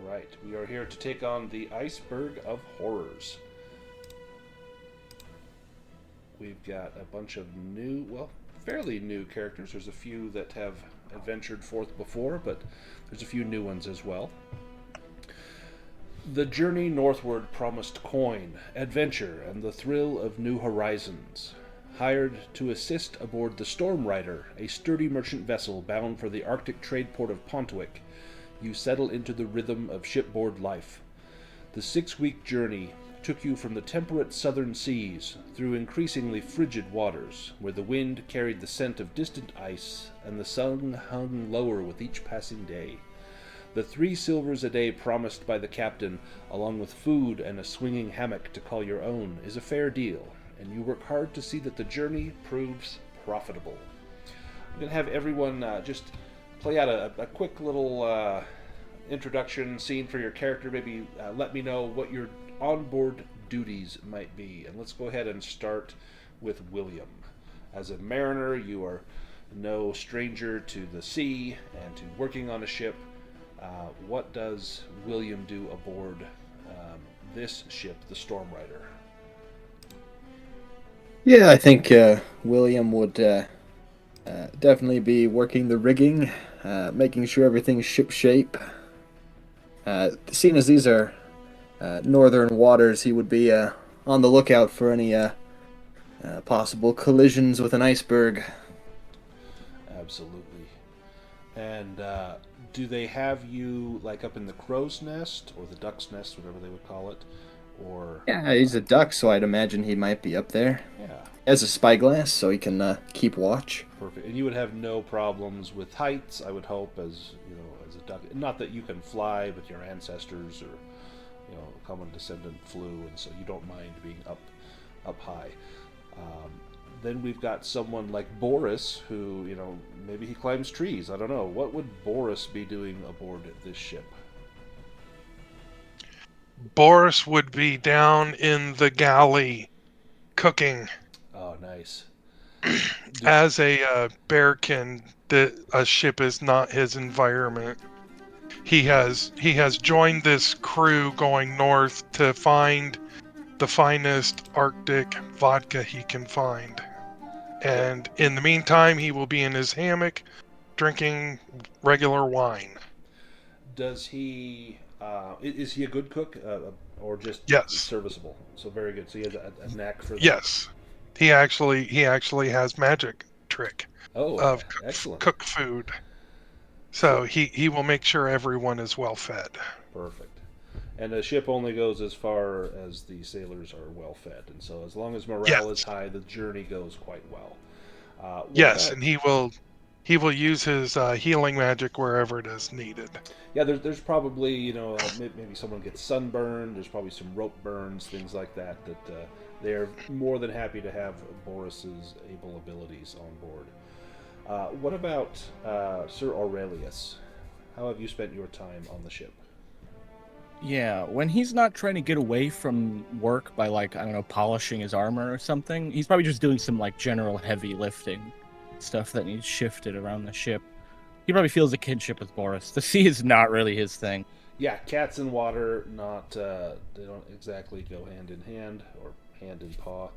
All right, we are here to take on the Iceberg of Horrors. We've got a bunch of new, well, fairly new characters. There's a few that have adventured forth before, but there's a few new ones as well. The journey northward promised coin, adventure, and the thrill of new horizons. Hired to assist aboard the Storm Rider, a sturdy merchant vessel bound for the Arctic trade port of Pontuic, you settle into the rhythm of shipboard life. The 6-week journey took you from the temperate southern seas through increasingly frigid waters, where the wind carried the scent of distant ice and the sun hung lower with each passing day. The 3 silvers a day promised by the captain, along with food and a swinging hammock to call your own, is a fair deal, and you work hard to see that the journey proves profitable. I'm going to have everyone just play out a quick little introduction scene for your character. Maybe let me know what your onboard duties might be. And let's go ahead and start with William. As a mariner, you are no stranger to the sea and to working on a ship. What does William do aboard this ship, the Storm Rider? Yeah, I think William would definitely be working the rigging, making sure everything's ship-shape. Seeing as these are northern waters, he would be on the lookout for any possible collisions with an iceberg. Absolutely. And do they have you like up in the crow's nest or the duck's nest, whatever they would call it? Or Yeah, he's a duck, so I'd imagine he might be up there. yeah, He has a spyglass, so he can keep watch. perfect. And you would have no problems with heights, I would hope, as you know, as a duck. Not that you can fly, but your ancestors or a common descendant flew, and so you don't mind being up high. Then we've got someone like Boris, who maybe he climbs trees. I don't know. What would Boris be doing aboard this ship? Boris would be down in the galley cooking. Oh, nice. As a bearkin, a ship is not his environment. He has joined this crew going north to find the finest Arctic vodka he can find. And in the meantime, he will be in his hammock drinking regular wine. Does he? Is he a good cook, or just Yes. serviceable? So very good. So he has a knack for that. Yes. He actually has magic trick Oh, of excellent. cook food. So he will make sure everyone is well fed. Perfect. And the ship only goes as far as the sailors are well fed, and so as long as morale is high, the journey goes quite well. Yes, and he will use his healing magic wherever it is needed. Yeah, there's probably maybe someone gets sunburned. There's probably some rope burns, things like that. That they're more than happy to have Boris's able abilities on board. What about Sir Aurelius? How have you spent your time on the ship? Yeah, when he's not trying to get away from work by, like, I don't know, polishing his armor or something, he's probably just doing some, like, general heavy lifting stuff that needs shifted around the ship. He probably feels a kinship with Boris. The sea is not really his thing. Yeah, cats and water, not they don't exactly go hand in hand or hand in paw.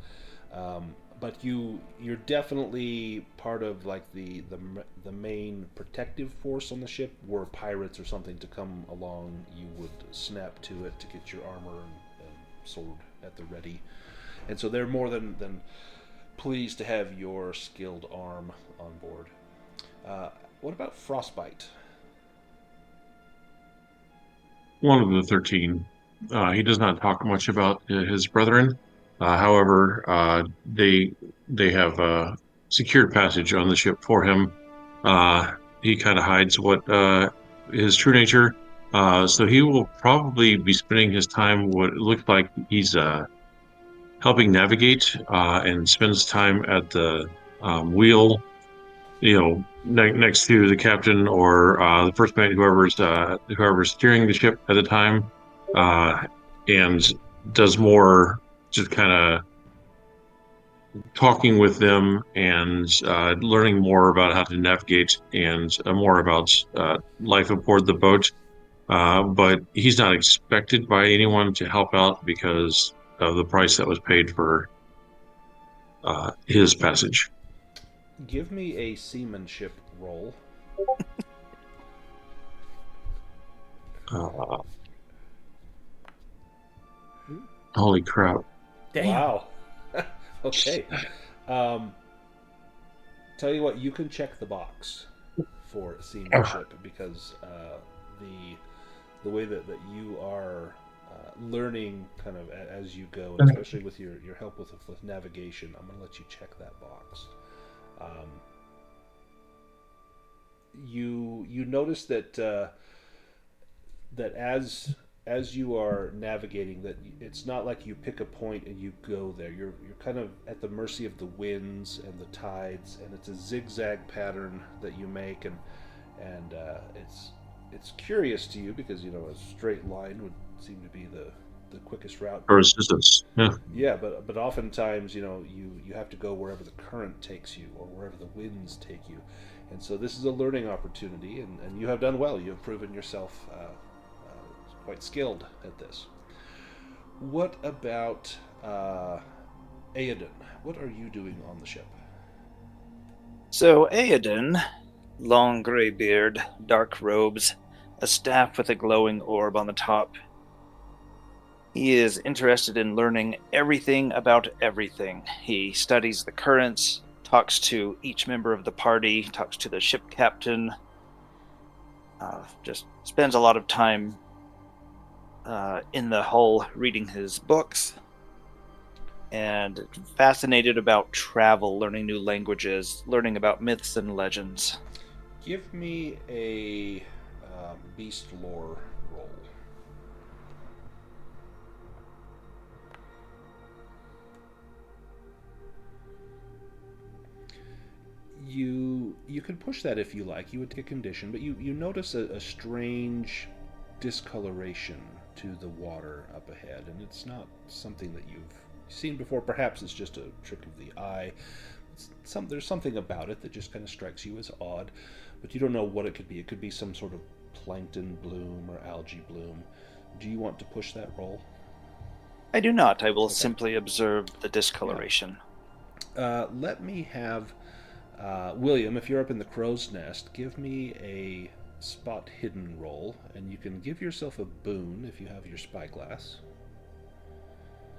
But you're definitely part of like the main protective force on the ship. Were pirates or something to come along, you would snap to it to get your armor and sword at the ready. And so they're more than pleased to have your skilled arm on board. What about Frostbite? One of the 13. He does not talk much about his brethren. However, they have secured passage on the ship for him. He kind of hides what his true nature. So he will probably be spending his time what it looks like he's helping navigate and spends time at the wheel, next to the captain or the first mate, whoever's steering the ship at the time, and does more just kind of talking with them and learning more about how to navigate and more about life aboard the boat. but he's not expected by anyone to help out because of the price that was paid for his passage. Give me a seamanship roll. Uh, Holy crap. Damn. Wow. Okay. Um, tell you what, you can check the box for seamanship because the way that you are learning kind of as you go, and especially with your help with navigation, I'm going to let you check that box. Um, you notice that that as you are navigating, that it's not like you pick a point and you go there. You're kind of at the mercy of the winds and the tides, and it's a zigzag pattern that you make, and it's curious to you because a straight line would seem to be the quickest route. Or assistance. Yeah. Yeah, but oftentimes you have to go wherever the current takes you or wherever the winds take you, and so this is a learning opportunity, and you have done well. You have proven yourself quite skilled at this. What about Aedan? What are you doing on the ship? So Aedan, long gray beard, dark robes, a staff with a glowing orb on the top. He is interested in learning everything about everything. He studies the currents, talks to each member of the party, talks to the ship captain, just spends a lot of time in the hull reading his books, and fascinated about travel, learning new languages, learning about myths and legends. Give me a beast lore roll. You can push that if you like. You would take a condition, but you notice a strange discoloration to the water up ahead, and it's not something that you've seen before. Perhaps it's just a trick of the eye. There's something about it that just kind of strikes you as odd, but you don't know what it could be. It could be some sort of plankton bloom or algae bloom. Do you want to push that roll? I do not. I will Okay. simply observe the discoloration. Let me have William, if you're up in the crow's nest, give me a spot hidden roll, and you can give yourself a boon if you have your spyglass.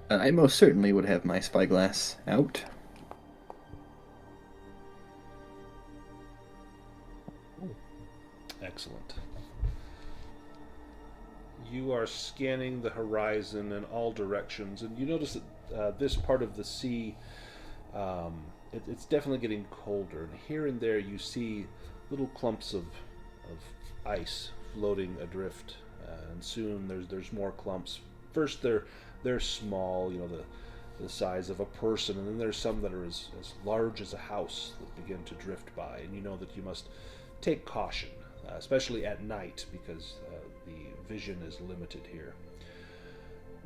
I most certainly would have my spyglass out. Excellent. You are scanning the horizon in all directions, and you notice that this part of the sea, it's definitely getting colder. And here and there, you see little clumps of ice floating adrift, and soon there's more clumps. First, they're small, the size of a person, and then there's some that are as large as a house that begin to drift by, and you know that you must take caution, especially at night, because the vision is limited here.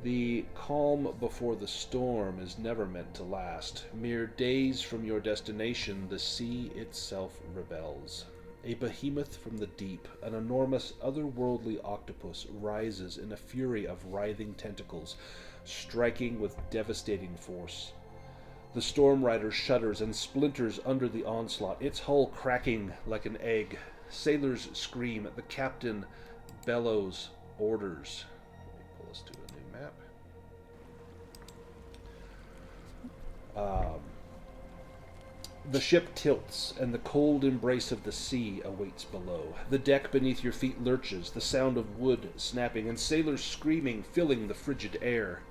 The calm before the storm is never meant to last. Mere days from your destination, the sea itself rebels. A behemoth from the deep, an enormous otherworldly octopus, rises in a fury of writhing tentacles, striking with devastating force. The Storm Rider shudders and splinters under the onslaught, its hull cracking like an egg. Sailors scream. The captain bellows orders. Let me pull us to a new map. The ship tilts, and the cold embrace of the sea awaits below. The deck beneath your feet lurches, the sound of wood snapping, and sailors screaming, filling the frigid air.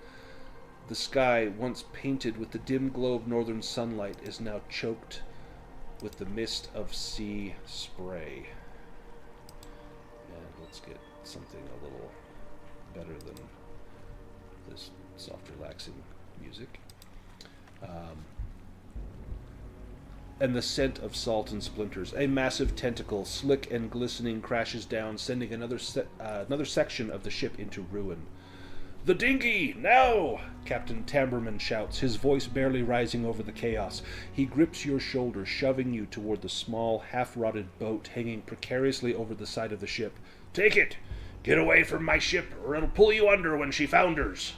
The sky, once painted with the dim glow of northern sunlight, is now choked with the mist of sea spray. And let's get something a little better than this soft, relaxing music. And the scent of salt and splinters. A massive tentacle, slick and glistening, crashes down, sending another section of the ship into ruin. "The dinghy! Now!" Captain Tamberman shouts, his voice barely rising over the chaos. He grips your shoulder, shoving you toward the small, half-rotted boat hanging precariously over the side of the ship. "Take it! Get away from my ship, or it'll pull you under when she founders.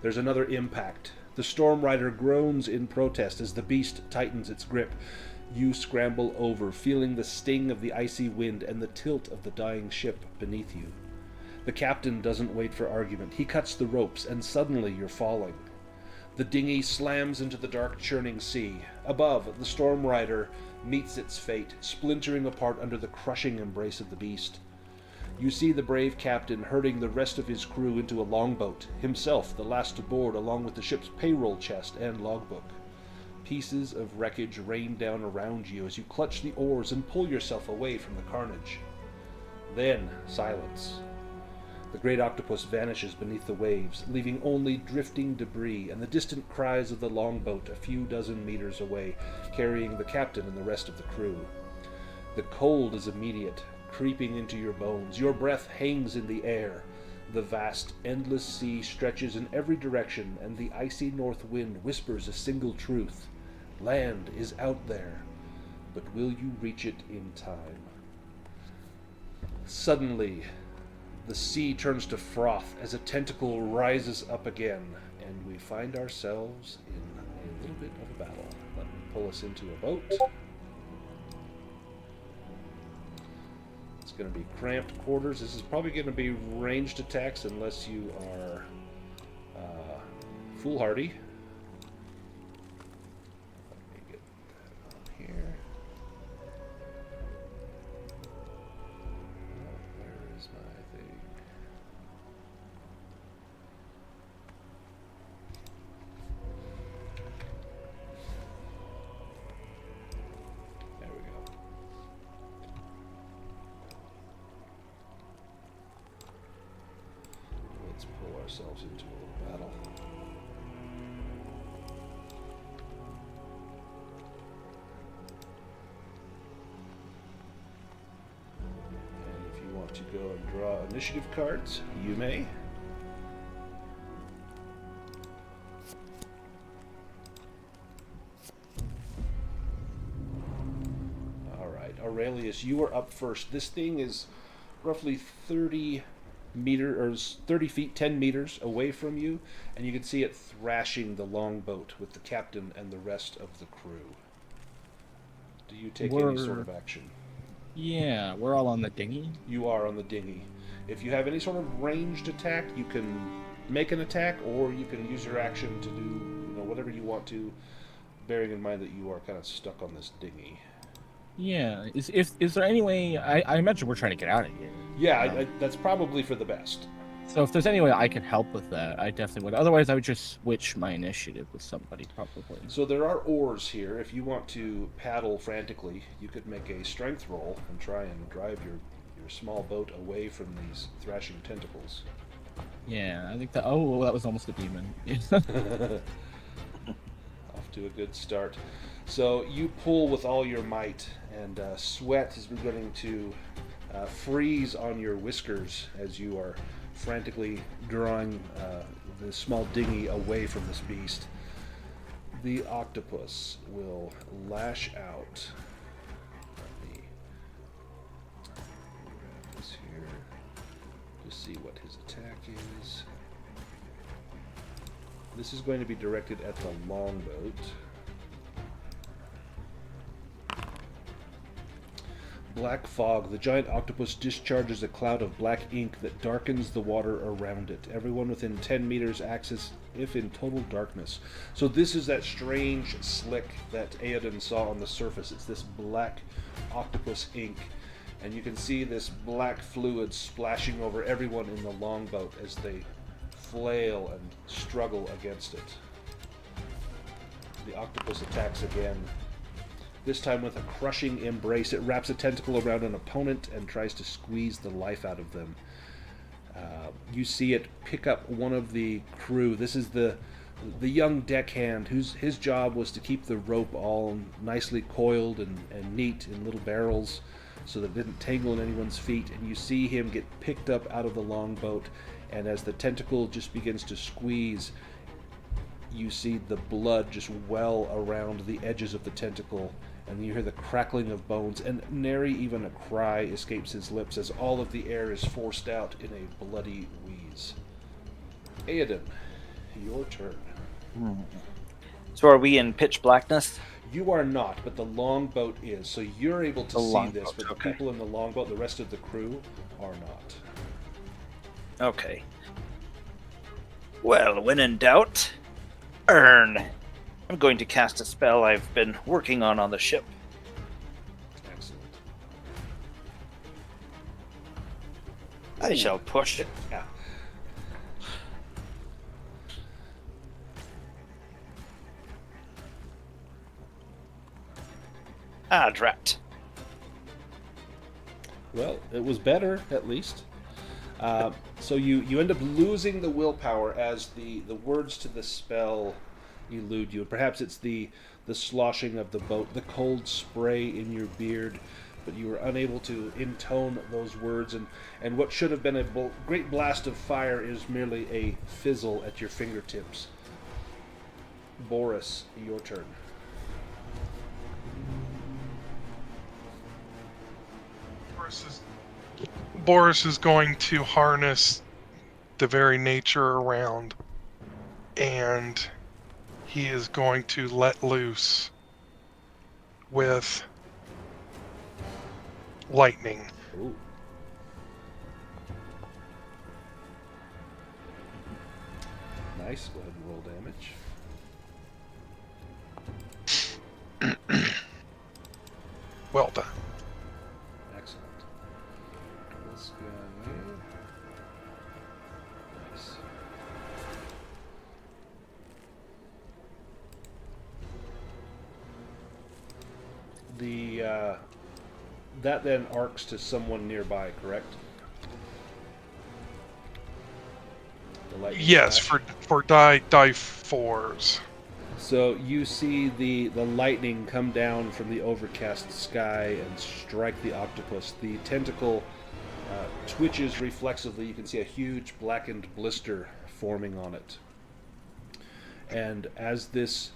There's another impact. The Storm Rider groans in protest as the beast tightens its grip. You scramble over, feeling the sting of the icy wind and the tilt of the dying ship beneath you. The captain doesn't wait for argument. He cuts the ropes, and suddenly you're falling. The dinghy slams into the dark, churning sea. Above, the Storm Rider meets its fate, splintering apart under the crushing embrace of the beast. You see the brave captain herding the rest of his crew into a longboat, himself the last aboard along with the ship's payroll chest and logbook. Pieces of wreckage rain down around you as you clutch the oars and pull yourself away from the carnage. Then, silence. The great octopus vanishes beneath the waves, leaving only drifting debris and the distant cries of the longboat a few dozen meters away, carrying the captain and the rest of the crew. The cold is immediate, creeping into your bones. Your breath hangs in the air. The vast, endless sea stretches in every direction, and the icy north wind whispers a single truth. Land is out there, but will you reach it in time? Suddenly, the sea turns to froth as a tentacle rises up again, and we find ourselves in a little bit of a battle. Let me pull us into a boat. It's going to be cramped quarters. This is probably going to be ranged attacks unless you are foolhardy. Let me get that on here. Where is my thing? There we go. Let's pull ourselves into a little battle. And if you want to go and draw initiative cards, you may. Alright, Aurelius, you are up first. This thing is roughly 30 feet, 10 meters away from you, and you can see it thrashing the longboat with the captain and the rest of the crew. Do you take any sort of action? Yeah, we're all on the dinghy. You are on the dinghy. If you have any sort of ranged attack, you can make an attack, or you can use your action to do whatever you want to, bearing in mind that you are kind of stuck on this dinghy. Yeah, is there any way? I imagine we're trying to get out of here. Yeah, that's probably for the best. So if there's any way I can help with that, I definitely would. Otherwise, I would just switch my initiative with somebody, probably. So there are oars here. If you want to paddle frantically, you could make a strength roll and try and drive your small boat away from these thrashing tentacles. Yeah, I think that... Oh, well, that was almost a demon. Off to a good start. So you pull with all your might, and sweat is beginning to freeze on your whiskers as you are frantically drawing the small dinghy away from this beast. The octopus will lash out. Let me grab this here to see what his attack is. This is going to be directed at the longboat. Black fog. The giant octopus discharges a cloud of black ink that darkens the water around it. Everyone within 10 meters acts as if in total darkness. So this is that strange slick that Aoden saw on the surface. It's this black octopus ink. And you can see this black fluid splashing over everyone in the longboat as they flail and struggle against it. The octopus attacks again. This time with a crushing embrace, it wraps a tentacle around an opponent and tries to squeeze the life out of them. You see it pick up one of the crew. This is the young deckhand his job was to keep the rope all nicely coiled and neat in little barrels so that it didn't tangle in anyone's feet. And you see him get picked up out of the longboat, and as the tentacle just begins to squeeze, you see the blood just well around the edges of the tentacle and you hear the crackling of bones, and nary even a cry escapes his lips as all of the air is forced out in a bloody wheeze. Aoden, your turn. So are we in pitch blackness? You are not, but the longboat is, so you're able to The see this, longboat, but the okay. people in the longboat, the rest of the crew, are not. Okay. Well, when in doubt, earn. I'm going to cast a spell I've been working on the ship. Excellent. I shall push. Yeah. Ah, drat. Well, it was better, at least. So you end up losing the willpower as the words to the spell elude you. Perhaps it's the sloshing of the boat, the cold spray in your beard, but you were unable to intone those words, and what should have been a great blast of fire is merely a fizzle at your fingertips. Boris, your turn. Boris is going to harness the very nature around, and he is going to let loose with lightning. Ooh. Nice. Go ahead and roll damage. Well done. Excellent. This guy. Nice. That then arcs to someone nearby, correct? The lightning Yes, flash? for die 4s. So you see the lightning come down from the overcast sky and strike the octopus. The tentacle twitches reflexively. You can see a huge blackened blister forming on it. And as this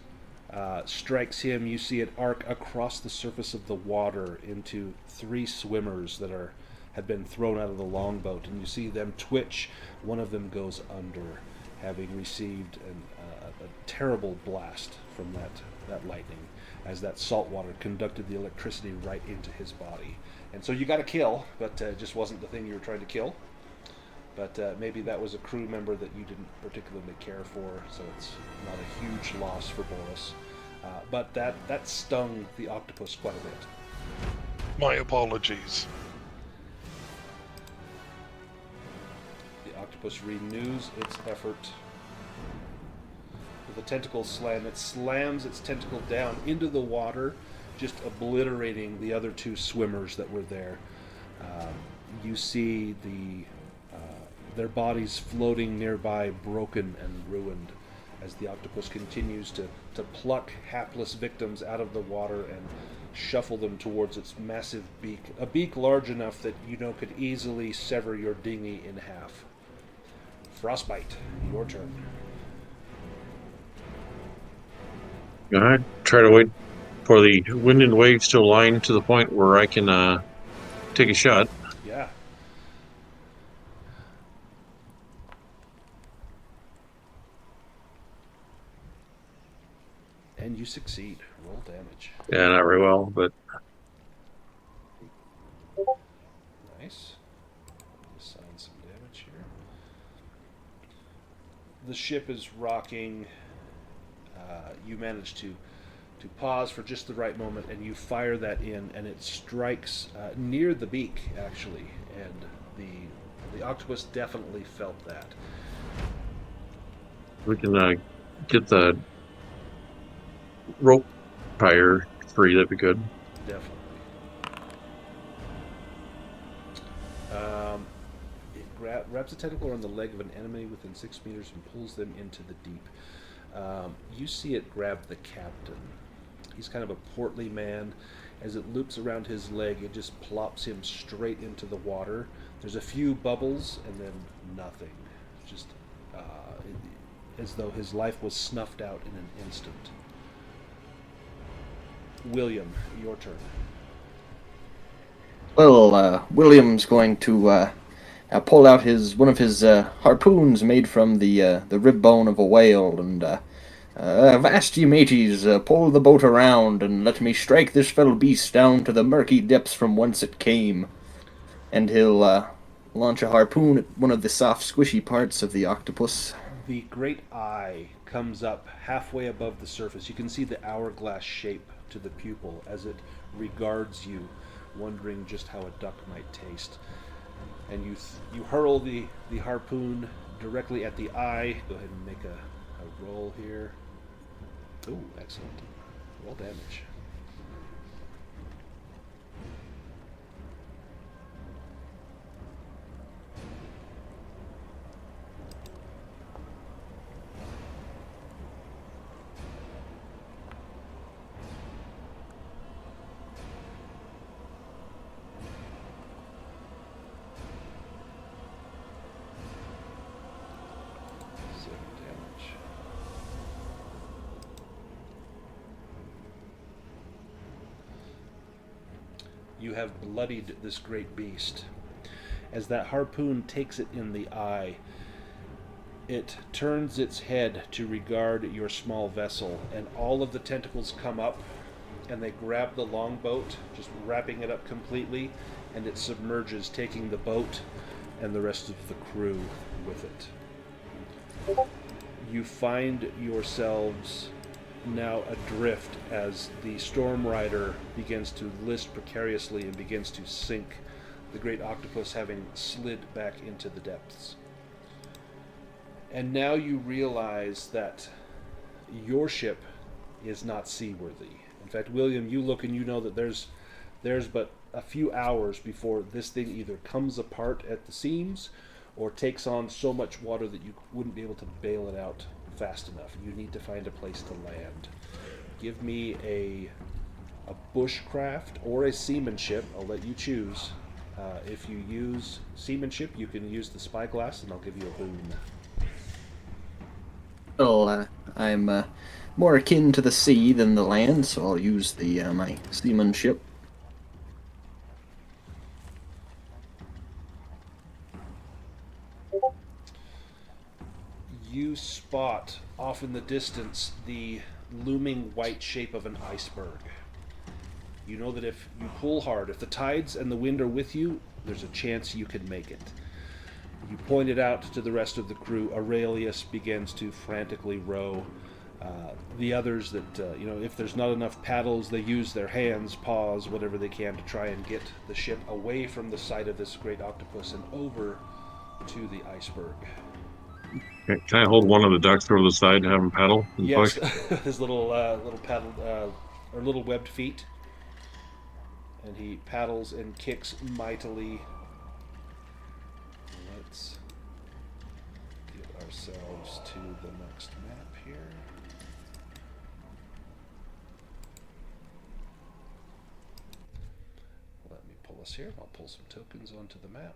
strikes him, you see it arc across the surface of the water into 3 swimmers that have been thrown out of the longboat, and you see them twitch. One of them goes under, having received a terrible blast from that lightning, as that salt water conducted the electricity right into his body. And so you got a kill, but it just wasn't the thing you were trying to kill. But maybe that was a crew member that you didn't particularly care for, so it's not a huge loss for Boris. But that stung the octopus quite a bit. My apologies. The octopus renews its effort with a tentacle slam. It slams its tentacle down into the water, just obliterating the other 2 swimmers that were there. You see their bodies floating nearby, broken and ruined, as the octopus continues to pluck hapless victims out of the water and shuffle them towards its massive beak, a beak large enough that could easily sever your dinghy in half. Frostbite, your turn. I try to wait for the wind and waves to align to the point where I can take a shot. Yeah. And you succeed. Roll damage. Yeah, not very well, but Nice. Assign some damage here. The ship is rocking. You manage to pause for just the right moment, and you fire that in, and it strikes near the beak, actually, and the octopus definitely felt that. we can get the rope tire free. That'd be good. Definitely. It wraps a tentacle around the leg of an enemy within 6 meters and pulls them into the deep. You see it grab the captain. He's kind of a portly man. As it loops around his leg, it just plops him straight into the water. There's a few bubbles and then nothing. Just as though his life was snuffed out in an instant. William, your turn. Well, William's going to pull out one of his harpoons made from the rib bone of a whale, and "Avast ye mateys, pull the boat around, and let me strike this fell beast down to the murky depths from whence it came." And he'll launch a harpoon at one of the soft, squishy parts of the octopus. The great eye comes up halfway above the surface. You can see the hourglass shape to the pupil as it regards you, wondering just how a duck might taste. And you hurl the harpoon directly at the eye. Go ahead and make a roll here. Ooh, excellent. Roll damage. You have bloodied this great beast. As that harpoon takes it in the eye, it turns its head to regard your small vessel, and all of the tentacles come up, and they grab the longboat, just wrapping it up completely, and it submerges, taking the boat and the rest of the crew with it. You find yourselves now adrift as the Storm Rider begins to list precariously and begins to sink, the great octopus having slid back into the depths. And now you realize that your ship is not seaworthy. In fact, William, you look and you know that there's but a few hours before this thing either comes apart at the seams or takes on so much water that you wouldn't be able to bail it out fast enough. You need to find a place to land. Give me a bushcraft or a seamanship. I'll let you choose. If you use seamanship, you can use the spyglass, and I'll give you a boon. Well, I'm more akin to the sea than the land, so I'll use the my seamanship. You spot off in the distance the looming white shape of an iceberg. You know that if you pull hard, if the tides and the wind are with you, there's a chance you can make it. You point it out to the rest of the crew. Aurelius begins to frantically row. The others that, if there's not enough paddles, they use their hands, paws, whatever they can to try and get the ship away from the side of this great octopus and over to the iceberg. Okay, can I hold one of the ducks over the side and have him paddle and Yes, push? his little paddle or little webbed feet, and he paddles and kicks mightily. Let's get ourselves to the next map here. Let me pull us here. I'll pull some tokens onto the map.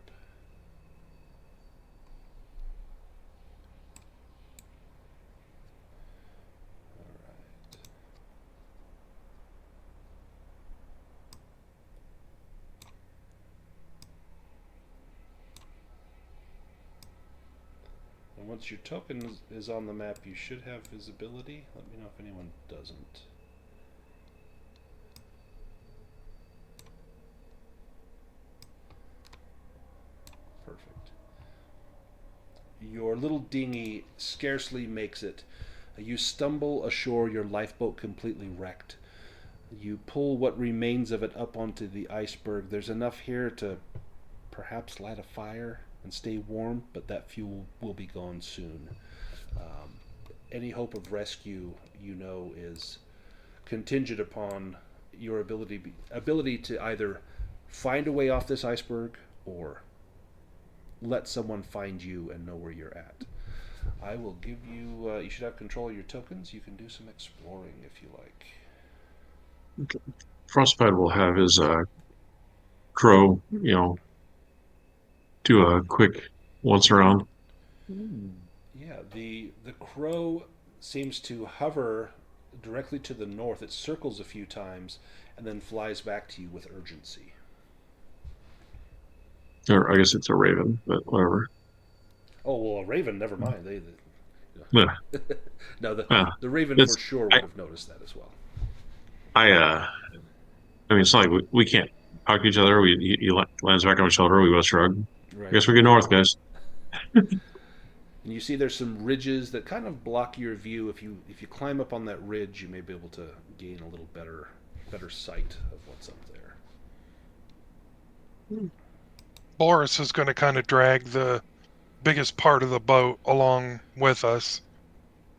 And once your token is on the map, you should have visibility. Let me know if anyone doesn't. Perfect. Your little dinghy scarcely makes it. You stumble ashore, your lifeboat completely wrecked. You pull what remains of it up onto the iceberg. There's enough here to perhaps light a fire and stay warm, but that fuel will be gone soon. Any hope of rescue, is contingent upon your ability to either find a way off this iceberg or let someone find you and know where you're at. I will give you. You should have control of your tokens. You can do some exploring if you like. Frostbite will have his crow, do a quick once around. Yeah, the crow seems to hover directly to the north. It circles a few times and then flies back to you with urgency. Or I guess it's a raven, but whatever. Oh well, a raven. Never mind. Yeah. No, Yeah. the raven for It's sure I would have noticed that as well. I I mean it's not like we can't talk to each other. He lands back on my shoulder. We both shrug. I Right. guess we go north, guys. And you see there's some ridges that kind of block your view. If you climb up on that ridge, you may be able to gain a little better sight of what's up there. Boris is going to kind of drag the biggest part of the boat along with us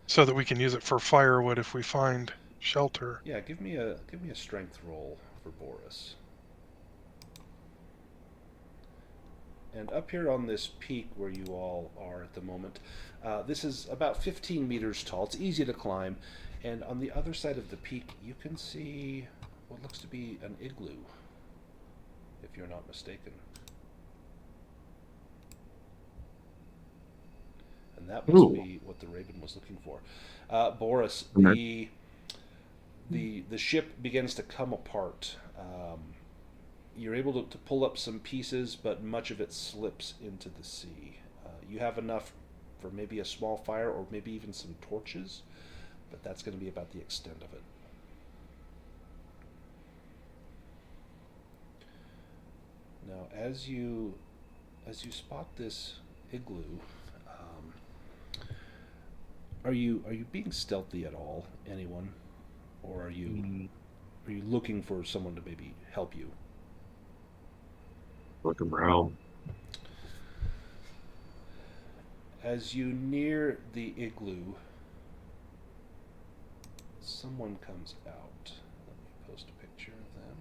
so that we can use it for firewood if we find shelter. Yeah, give me a strength roll for Boris. And up here on this peak where you all are at the moment, this is about 15 meters tall. It's easy to climb. And on the other side of the peak, you can see what looks to be an igloo, if you're not mistaken. And that must Ooh. be what the raven was looking for. Boris, Okay. the ship begins to come apart. You're able to pull up some pieces, but much of it slips into the sea. You have enough for maybe a small fire or maybe even some torches, but that's going to be about the extent of it. Now, as you spot this igloo, are you being stealthy at all, anyone, or are you looking for someone to maybe help you? Looking brown. As you near the igloo, someone comes out. Let me post a picture of them.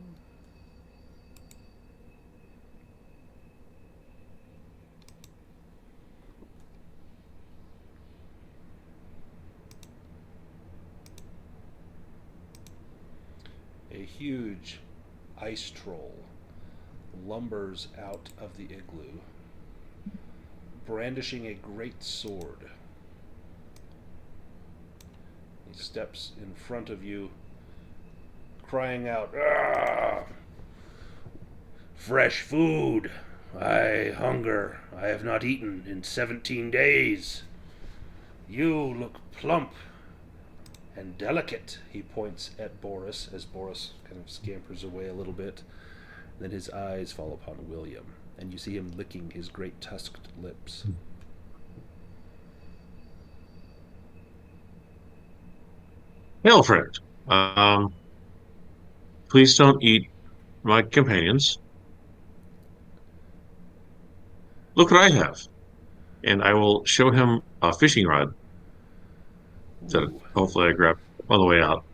A huge ice troll lumbers out of the igloo, brandishing a great sword. He steps in front of you, crying out, "Ah! Fresh food! I hunger. I have not eaten in 17 days. You look plump and delicate," he points at Boris as Boris kind of scampers away a little bit. Then his eyes fall upon William, and you see him licking his great tusked lips. Hail, friend. Um, please don't eat my companions. Look what I have. And I will show him a fishing rod that Ooh. hopefully I grabbed on the way out.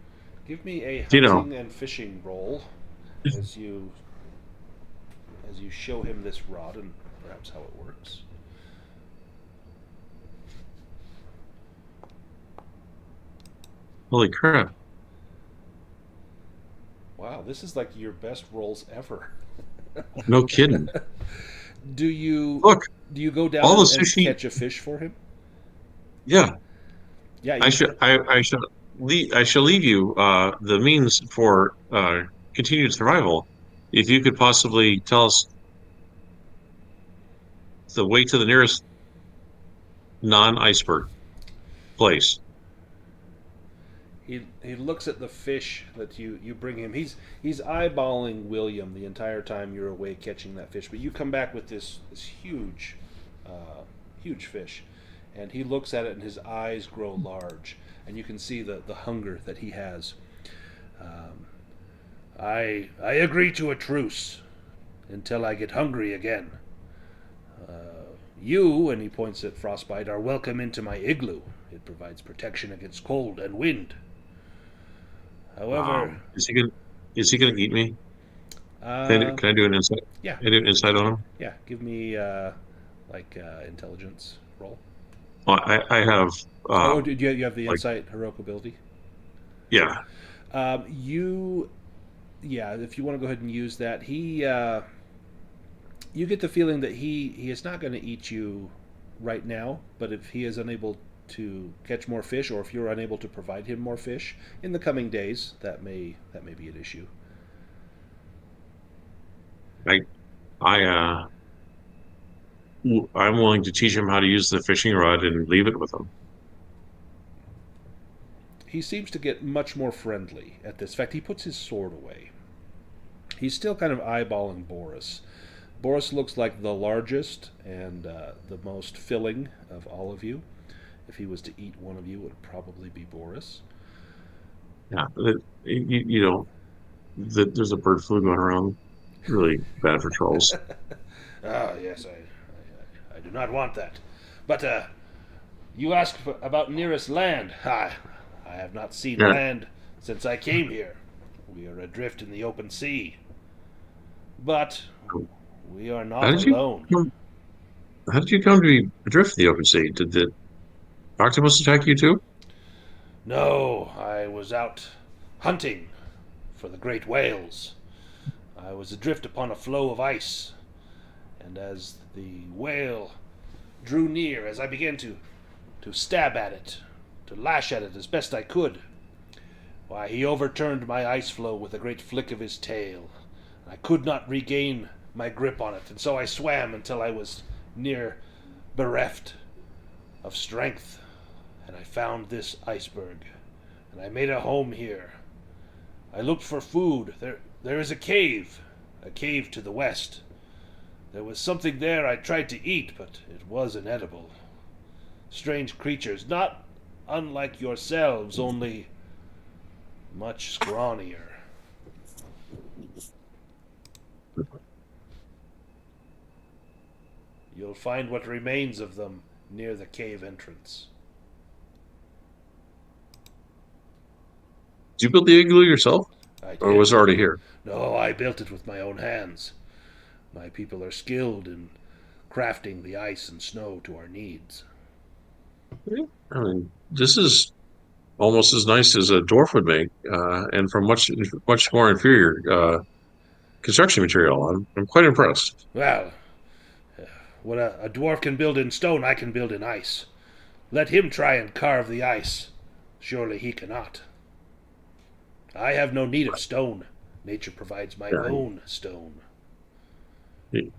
Give me a You know, hunting and fishing roll as you show him this rod and perhaps how it works. holy crap. Wow, this is like your best rolls ever. No kidding. do you Look, do you go down all the and sushi. catch a fish for him? Yeah, Yeah, I you. should. I should. I shall leave you the means for continued survival. If you could possibly tell us the way to the nearest non-iceberg place. He looks at the fish that you bring him. He's eyeballing William the entire time you're away catching that fish. But you come back with this huge fish, and he looks at it and his eyes grow large, and you can see the hunger that he has. Um, I agree to a truce until I get hungry again. You, and he points at Frostbite, are welcome into my igloo. It provides protection against cold and wind. However, Is he gonna? Is he gonna eat me? uh, Can I do an insight? yeah, Can I do an insight on him? yeah. Give me intelligence roll. Well, I have Oh, did you have the like insight heroic ability? yeah. You, yeah. If you want to go ahead and use that, you get the feeling that he is not going to eat you right now. But if he is unable to catch more fish, or if you're unable to provide him more fish in the coming days, that may be an issue. I, I'm willing to teach him how to use the fishing rod and leave it with him. He seems to get much more friendly at this. In fact, he puts his sword away. He's still kind of eyeballing Boris. Boris looks like the largest and the most filling of all of you. If he was to eat one of you, it would probably be Boris. Yeah, there's a bird flu going around. Really bad for trolls. Ah, yes, I do not want that. But you asked about nearest land. I have not seen Yeah. land since I came here. We are adrift in the open sea. But we are How not did you alone. come, how did you come to be adrift in the open sea? Did the octopus attack you too? No, I was out hunting for the great whales. I was adrift upon a floe of ice, and as the whale drew near, as I began to stab at it, to lash at it as best I could, why, he overturned my ice floe with a great flick of his tail. I could not regain my grip on it, and so I swam until I was near bereft of strength, and I found this iceberg, and I made a home here. I looked for food. There is a cave to the west. There was something there I tried to eat, but it was inedible. Strange creatures, not unlike yourselves, only much scrawnier. You'll find what remains of them near the cave entrance. Did you build the igloo yourself, I or did. was it already here? No, I built it with my own hands. My people are skilled in crafting the ice and snow to our needs. I mean, this is almost as nice as a dwarf would make, and from much more inferior construction material. I'm quite impressed. Well, what a dwarf can build in stone, I can build in ice. Let him try and carve the ice. Surely he cannot. I have no need of stone. Nature provides my Yeah, own stone.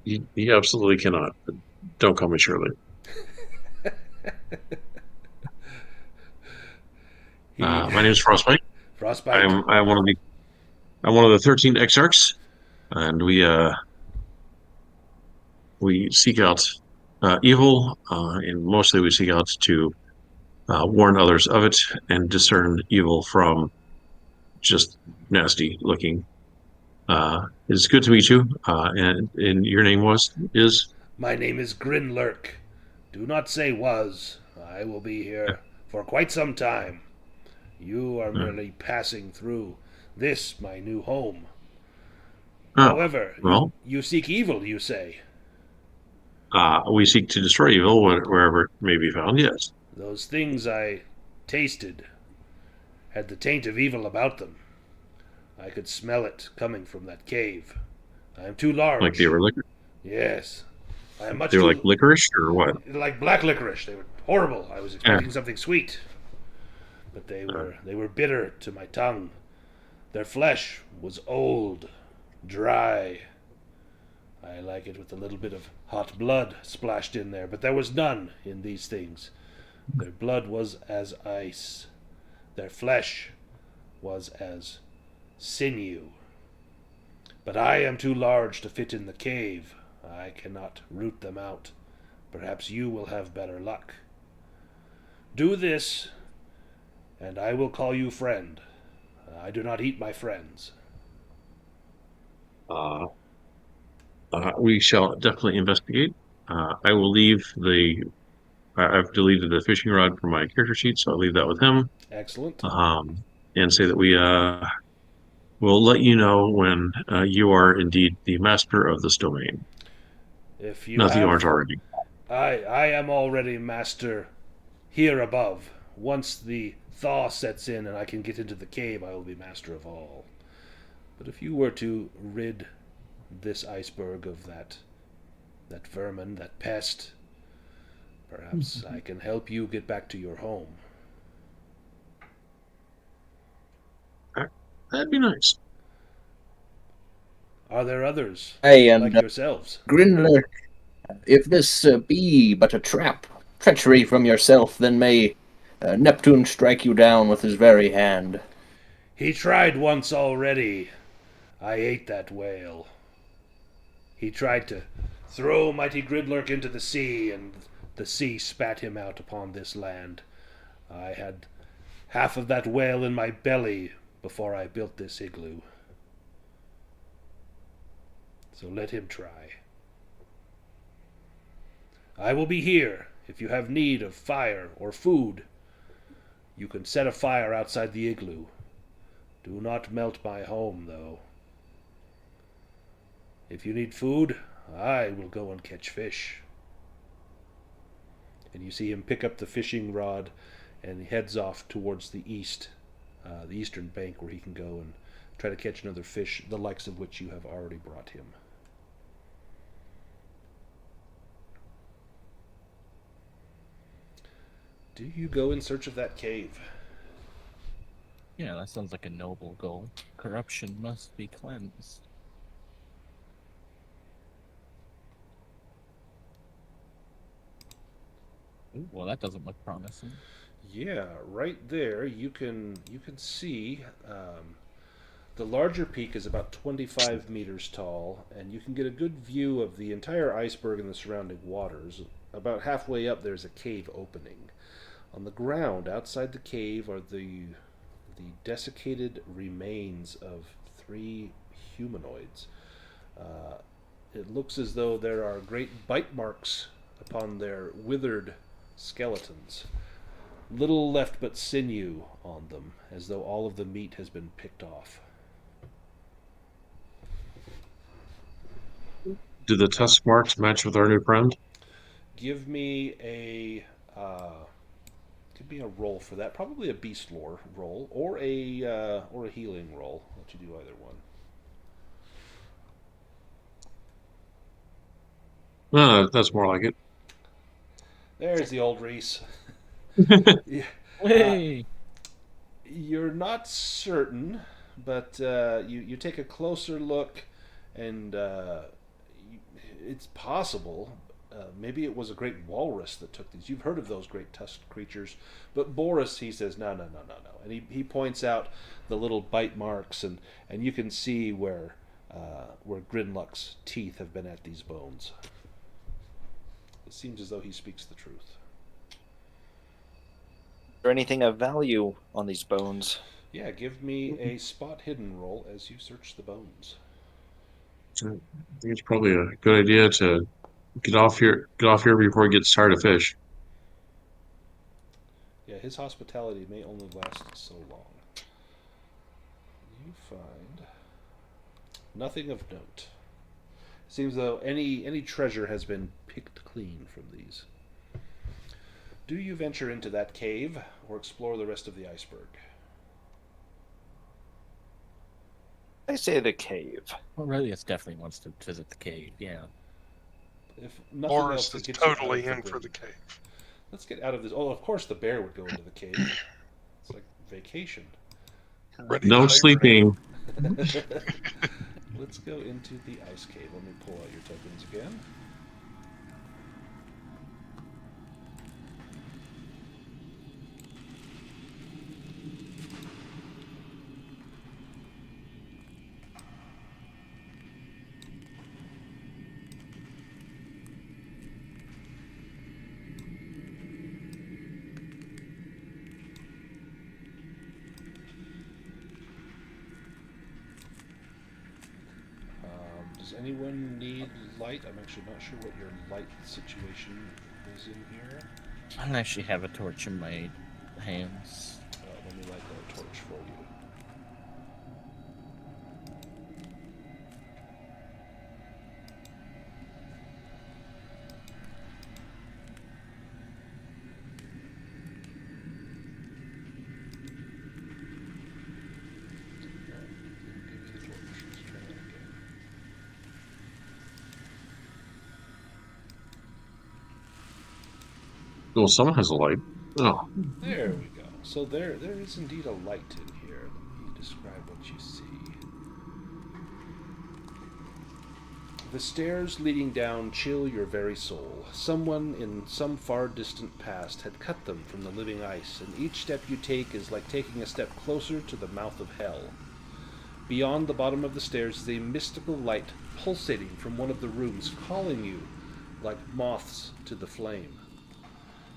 he absolutely cannot. But don't call me Shirley. He My name is Frostbite. frostbite. I'm one of the 13 exarchs, and we seek out evil, and mostly we seek out to warn others of it and discern evil from just nasty looking. It's good to meet you. And your name is My name is Grinlurk. Do not say was. I will be here for quite some time. You are uh, merely passing through this, my new home. oh However, well. you seek evil, you say. We seek to destroy evil wherever it may be found. Yes, Those things I tasted had the taint of evil about them. I could smell it coming from that cave. I am too like they large. were Yes, I am much they were like too licorice or what? like black licorice. They were horrible. I was Yeah. expecting something sweet, but Uh, they were bitter to my tongue. Their flesh was old, dry. I like it with a little bit of hot blood splashed in there, but there was none in these things. Their blood was as ice. Their flesh was as sinew. But I am too large to fit in the cave. I cannot root them out. Perhaps you will have better luck. Do this, and I will call you friend. I do not eat my friends. uh, we shall definitely investigate. I will leave the. I've deleted the fishing rod from my character sheet, so I'll leave that with him. Excellent. And say that we will let you know when you are indeed the master of this domain. If you Not that you aren't have, already. I am already master here above. Once the thaw sets in and I can get into the cave, I will be master of all. But if you were to rid this iceberg of that vermin, that pest, Perhaps I can help you get back to your home. That'd be nice. Are there others Hey, and like yourselves? Grinler, if this be but a trap, treachery from yourself, then may Neptune strike you down with his very hand. He tried once already. I ate that whale. He tried to throw mighty Gridlurk into the sea, and the sea spat him out upon this land. I had half of that whale in my belly before I built this igloo. So let him try. I will be here if you have need of fire or food. You can set a fire outside the igloo. Do not melt my home, though. If you need food, I will go and catch fish. And you see him pick up the fishing rod and he heads off towards the east, the eastern bank, where he can go and try to catch another fish, the likes of which you have already brought him. Do you go in search of that cave? Yeah, that sounds like a noble goal. Corruption must be cleansed. Ooh, well, that doesn't look promising. Yeah, right there you can see the larger peak is about 25 meters tall, and you can get a good view of the entire iceberg and the surrounding waters. About halfway up, there's a cave opening. On the ground outside the cave are the desiccated remains of 3 humanoids. It looks as though there are great bite marks upon their withered skeletons. Little left but sinew on them, as though all of the meat has been picked off. Do the tusk marks match with our new friend? Give me a roll for that. Probably a beast lore roll or a healing roll. I'll let you do either one. No, that's more like it. There's the old Reese. Yeah. Hey! You're not certain, but you take a closer look, and it's possible. Maybe it was a great walrus that took these. You've heard of those great tusked creatures, but Boris, he says, no, no, no, no, no, and he points out the little bite marks, and you can see where Grinluck's teeth have been at these bones. It seems as though he speaks the truth. Is there anything of value on these bones? Yeah, give me a spot hidden roll as you search the bones. I think it's probably a good idea to get off here before he gets tired of fish. Yeah, his hospitality may only last so long. You find nothing of note. Seems though any treasure has been picked clean from these. Do you venture into that cave or explore the rest of the iceberg? I say the cave. Well, Aurelius definitely wants to visit the cave, yeah. If nothing else Boris to is get you out totally of the in for room. the cave. Let's get out of this. Oh, of course the bear would go into the cave. It's like vacation. Ready No to hibernate. sleeping. Let's go into the ice cave. Let me pull out your tokens again. Does anyone need light? I'm actually not sure what your light situation is in here. I don't actually have a torch in my hands. Let me light that torch for you. Well, someone has a light. Oh, There we go. So there is indeed a light in here. Let me describe what you see. The stairs leading down chill your very soul. Someone in some far distant past had cut them from the living ice, and each step you take is like taking a step closer to the mouth of hell. Beyond the bottom of the stairs is a mystical light pulsating from one of the rooms, calling you like moths to the flame.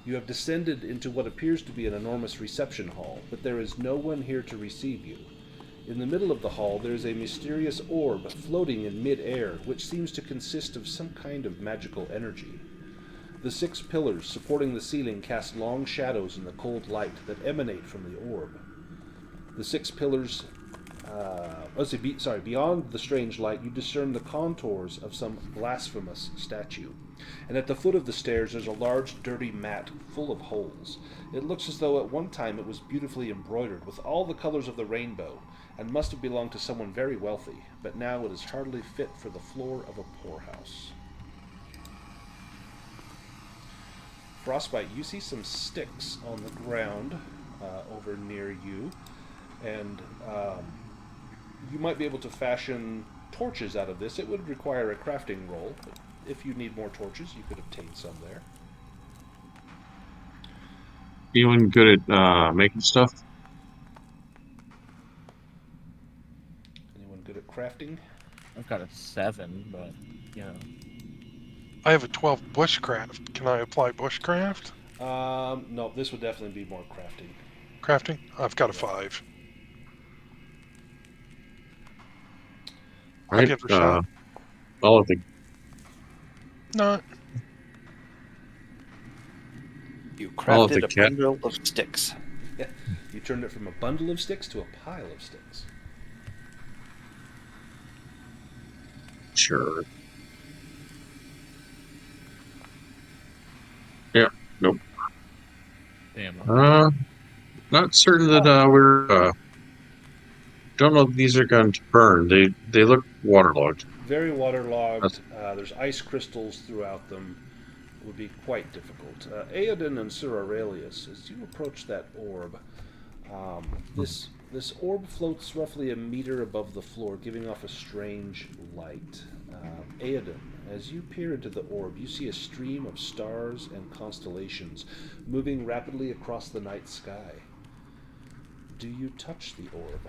You have descended into what appears to be an enormous reception hall, but there is no one here to receive you. In the middle of the hall there is a mysterious orb floating in mid-air, which seems to consist of some kind of magical energy. The 6 pillars supporting the ceiling cast long shadows in the cold light that emanate from the orb. The 6 pillars beyond the strange light, you discern the contours of some blasphemous statue. And at the foot of the stairs there's a large, dirty mat full of holes. It looks as though at one time it was beautifully embroidered with all the colors of the rainbow, and must have belonged to someone very wealthy, but now it is hardly fit for the floor of a poorhouse. Frostbite, you see some sticks on the ground over near you, and you might be able to fashion torches out of this. It would require a crafting roll, but if you need more torches, you could obtain some there. anyone good at making stuff? Anyone good at crafting? I've got a 7, but you know. I have a 12 bushcraft. Can I apply bushcraft? No, this would definitely be more crafting. Crafting? I've got a 5. I'll Right. give it a shot. I'll let the Not. You I'll let the crafted a cat. bundle of sticks. Yeah, you turned it from a bundle of sticks to a pile of sticks. Sure. Yeah. Nope. Damn. Not certain that we're. Don't know if these are going to burn. They look waterlogged. Very waterlogged. That's- There's ice crystals throughout them. It would be quite difficult. Aedan and Sir Aurelius, as you approach that orb, this orb floats roughly a meter above the floor, giving off a strange light. Aedan, as you peer into the orb, you see a stream of stars and constellations moving rapidly across the night sky. Do you touch the orb?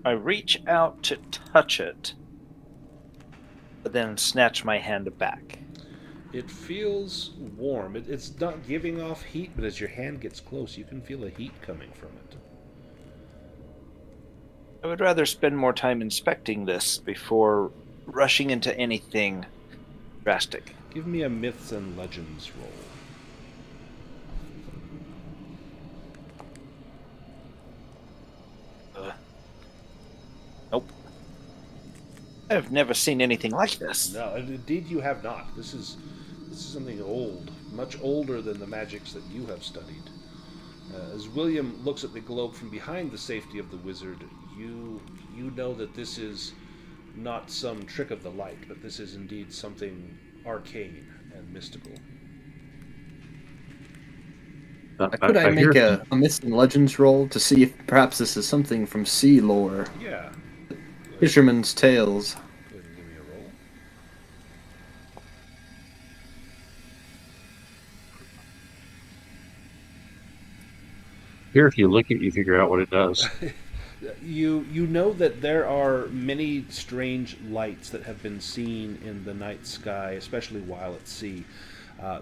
I reach out to touch it, but then snatch my hand back. It feels warm. It's not giving off heat, but as your hand gets close, you can feel the heat coming from it. I would rather spend more time inspecting this before rushing into anything drastic. Give me a myths and legends roll. Nope. I've never seen anything like this. No, indeed you have not. This is something old, much older than the magics that you have studied. As William looks at the globe from behind the safety of the wizard, you know that this is not some trick of the light, but this is indeed something arcane and mystical. Could I make hear- a myths and legends roll to see if perhaps this is something from sea lore, Yeah. fisherman's tales? Go ahead and give me a roll. Here, if you look at it, you figure out what it does. You know that there are many strange lights that have been seen in the night sky, especially while at sea.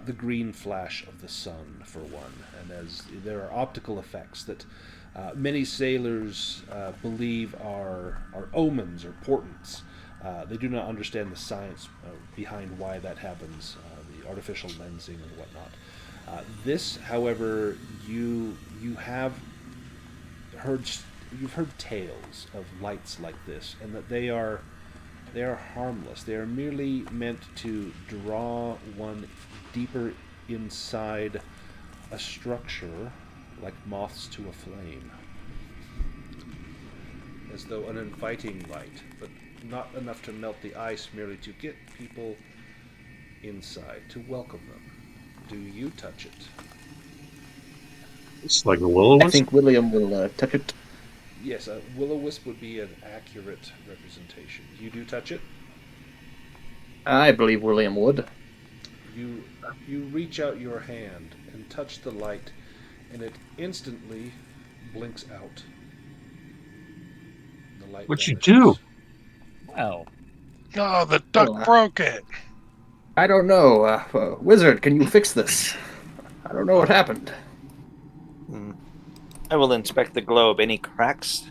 The green flash of the sun, for one, and as there are optical effects that many sailors believe are omens or portents. They do not understand the science behind why that happens, the artificial lensing and whatnot. This, however, you have heard. You've heard tales of lights like this, and that they are harmless. They are merely meant to draw one deeper inside a structure, like moths to a flame, as though an inviting light, but not enough to melt the ice, merely to get people inside to welcome them. Do you touch it? It's like a will-o-wisp. I think William will touch it. Yes, a will-o-wisp would be an accurate representation. You do touch it? I believe William would. You reach out your hand and touch the light, and it instantly blinks out. The light What'd you vanishes. do? Well, Oh, the duck Oh, broke it. I don't know. Wizard, can you fix this? I don't know what happened. I will inspect the globe. Any cracks?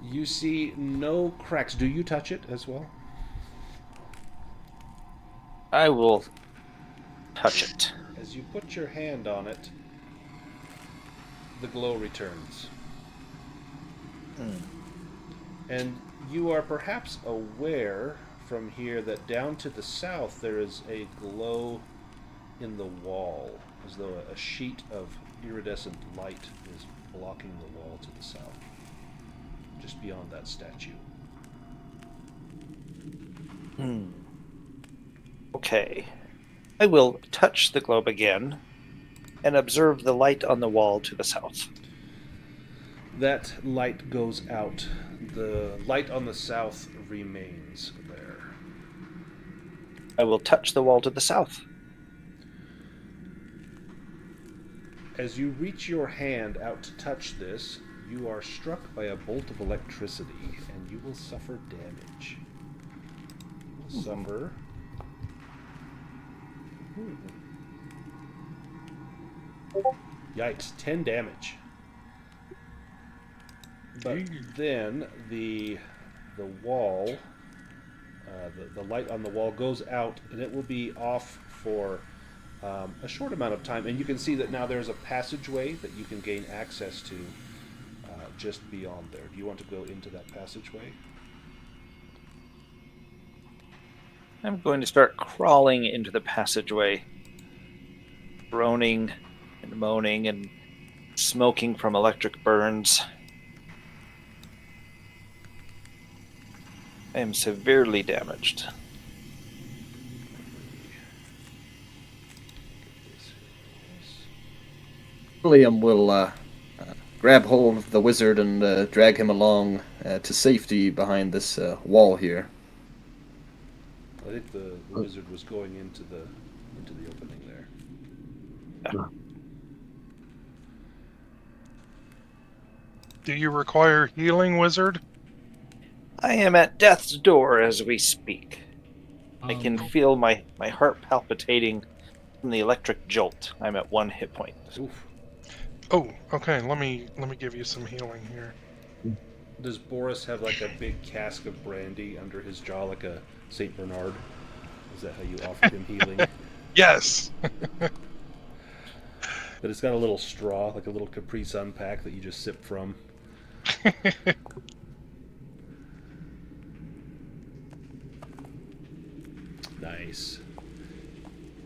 You see no cracks. Do you touch it as well? I will touch it. As you put your hand on it, the glow returns. And you are perhaps aware from here that down to the south there is a glow in the wall, as though a sheet of iridescent light is blocking the wall to the south, just beyond that statue. Okay. I will touch the globe again and observe the light on the wall to the south. That light goes out. The light on the south remains there. I will touch the wall to the south. As you reach your hand out to touch this, you are struck by a bolt of electricity, and you will suffer damage. You will suffer... Yikes, 10 damage. But then the wall, the light on the wall goes out, and it will be off for a short amount of time. And you can see that now there's a passageway that you can gain access to just beyond there. Do you want to go into that passageway? I'm going to start crawling into the passageway, groaning and moaning and smoking from electric burns. I am severely damaged. William will grab hold of the wizard and drag him along to safety behind this wall here. I think the wizard was going into the opening there. Yeah. Do you require healing, wizard? I am at death's door as we speak. I can feel my heart palpitating from the electric jolt. I'm at 1 hit point. Oof. Oh, okay. Let me give you some healing here. Does Boris have like a big cask of brandy under his jaw, like a Saint Bernard? Is that how you offered him healing? Yes. But it's got a little straw, like a little Capri Sun pack that you just sip from. Nice.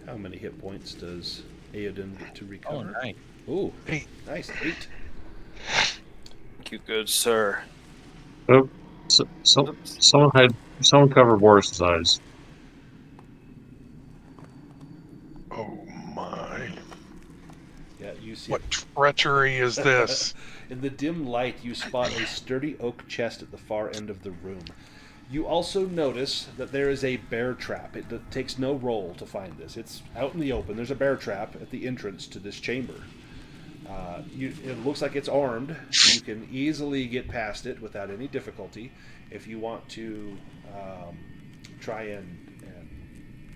How many hit points does Aodin get to recover? Oh, nice. Ooh, 8. nice, 8. Thank you, good sir. Oh, someone cover Boris's eyes. Oh my! Yeah, you see. What treachery is this? In the dim light, you spot a sturdy oak chest at the far end of the room. You also notice that there is a bear trap. It takes no roll to find this. It's out in the open. There's a bear trap at the entrance to this chamber. It looks like it's armed. You can easily get past it without any difficulty. If you want to try and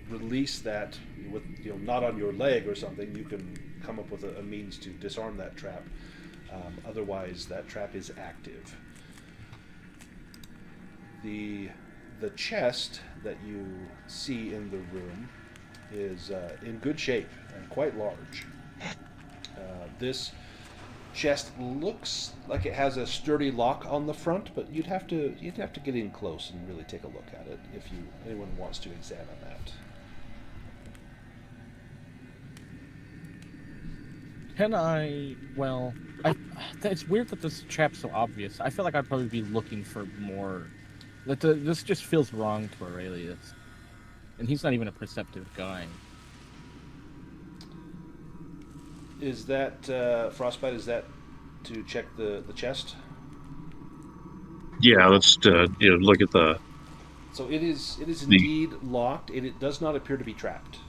release that with not on your leg or something, you can come up with a means to disarm that trap. Otherwise, that trap is active. The chest that you see in the room is in good shape and quite large. This chest looks like it has a sturdy lock on the front, but you'd have to get in close and really take a look at it if anyone wants to examine that. Can I? Well, it's weird that this trap's so obvious. I feel like I'd probably be looking for more. This just feels wrong to Aurelius, and he's not even a perceptive guy. Is that frostbite? Is that to check the chest? Yeah, let's look at So it is. It is the. indeed locked, and it does not appear to be trapped.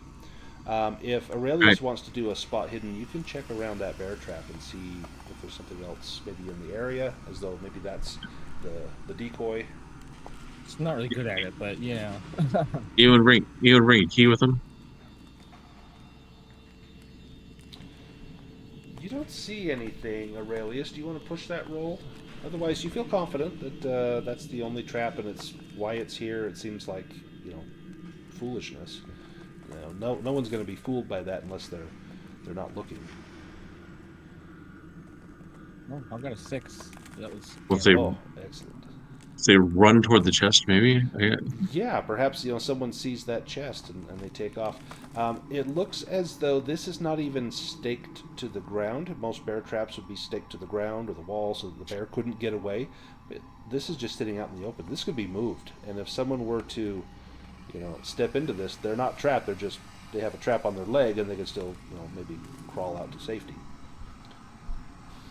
If Right. Aurelius wants to do a spot hidden, you can check around that bear trap and see if there's something else maybe in the area, as though maybe that's the decoy. It's not really good at it, but yeah. You and bring a key with him. You don't see anything, Aurelius. Do you want to push that roll? Otherwise, you feel confident that that's the only trap, and it's why it's here. It seems like foolishness. No one's going to be fooled by that unless they're not looking. Oh, I've got a 6. That was. Well, if Yeah. Oh, excellent. they run toward the chest, maybe. Yeah, perhaps someone sees that chest and they take off. It looks as though this is not even staked to the ground. Most bear traps would be staked to the ground or the wall so that the bear couldn't get away. But this is just sitting out in the open. This could be moved, and if someone were to, step into this, they're not trapped. They have a trap on their leg, and they can still, maybe crawl out to safety.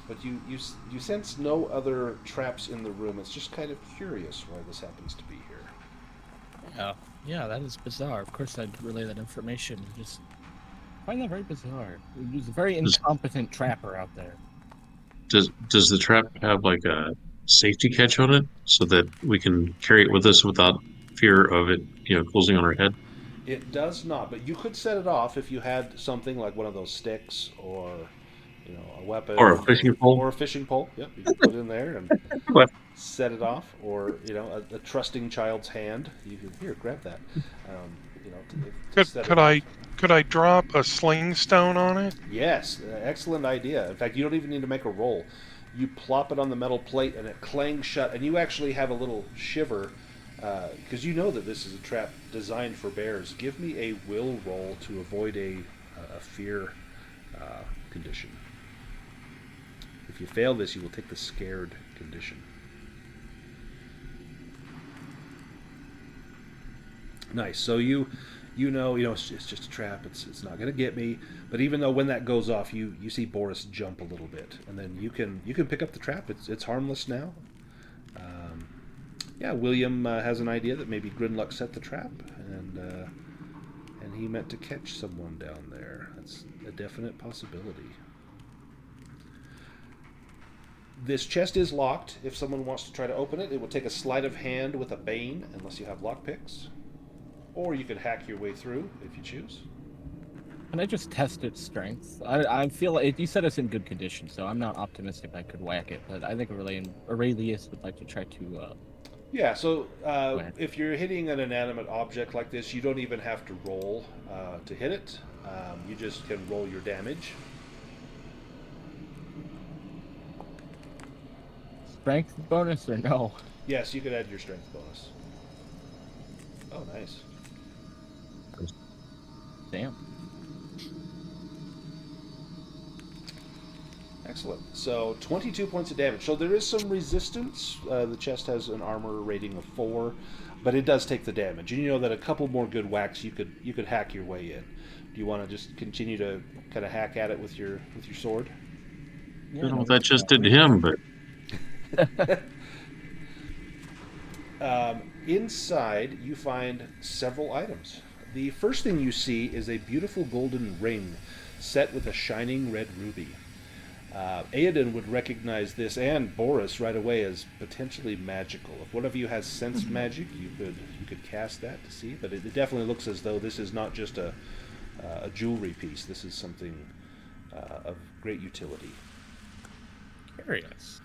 But you sense no other traps in the room. It's just kind of curious why this happens to be here. Yeah, that is bizarre. Of course, I'd relay that information. Just find that very bizarre. He's a very incompetent trapper out there. Does the trap have like a safety catch on it so that we can carry it with us without fear of it, closing on our head? It does not, but you could set it off if you had something like one of those sticks or a weapon Or a fishing pole? or a fishing pole. Yep, you can put it in there and What? set it off, or a trusting child's hand. You can here grab that. To set Could it off. could I drop a sling stone on it? Yes, excellent idea. In fact, you don't even need to make a roll. You plop it on the metal plate, and it clangs shut, and you actually have a little shiver because you know that this is a trap designed for bears. Give me a will roll to avoid a fear condition. If you fail this, you will take the scared condition. Nice. So you know it's just a trap. It's not going to get me. But even though when that goes off, you see Boris jump a little bit, and then you can pick up the trap. It's harmless now. Yeah, William has an idea that maybe Grinluck set the trap, and he meant to catch someone down there. That's a definite possibility. This chest is locked. If someone wants to try to open it, it will take a sleight of hand with a bane, unless you have lockpicks. Or you could hack your way through if you choose. Can I just test its strength? I feel like you said it's in good condition, so I'm not optimistic I could whack it. But I think Aurelius would like to try to. Yeah, so if you're hitting an inanimate object like this, you don't even have to roll to hit it. You just can roll your damage. Strength bonus or no? Yes, you could add your strength bonus. Oh, nice. Damn. Excellent. So 22 points of damage. So there is some resistance. The chest has an armor rating of 4, but it does take the damage. And you know that a couple more good whacks, you could hack your way in. Do you want to just continue to kind of hack at it with your sword? I don't know what that just did to him, but Inside, you find several items. The first thing you see is a beautiful golden ring set with a shining red ruby. Aoden would recognize this and Boris right away as potentially magical. If one of you has sense magic, you could cast that to see. But it definitely looks as though this is not just a jewelry piece. This is something of great utility. Curious.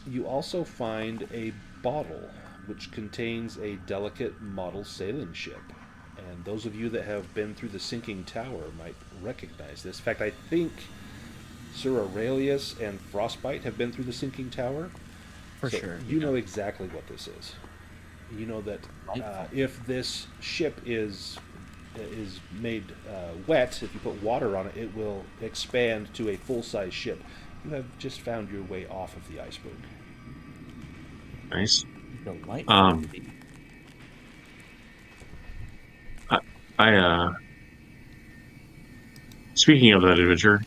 You also find a bottle which contains a delicate model sailing ship. And those of you that have been through the sinking tower might recognize this. In fact, I think Sir Aurelius and Frostbite have been through the sinking tower. For sure. You know exactly what this is. You know that if this ship is made wet, if you put water on it, it will expand to a full-size ship. You have just found your way off of the iceberg. nice. Delightful. I speaking of that adventure,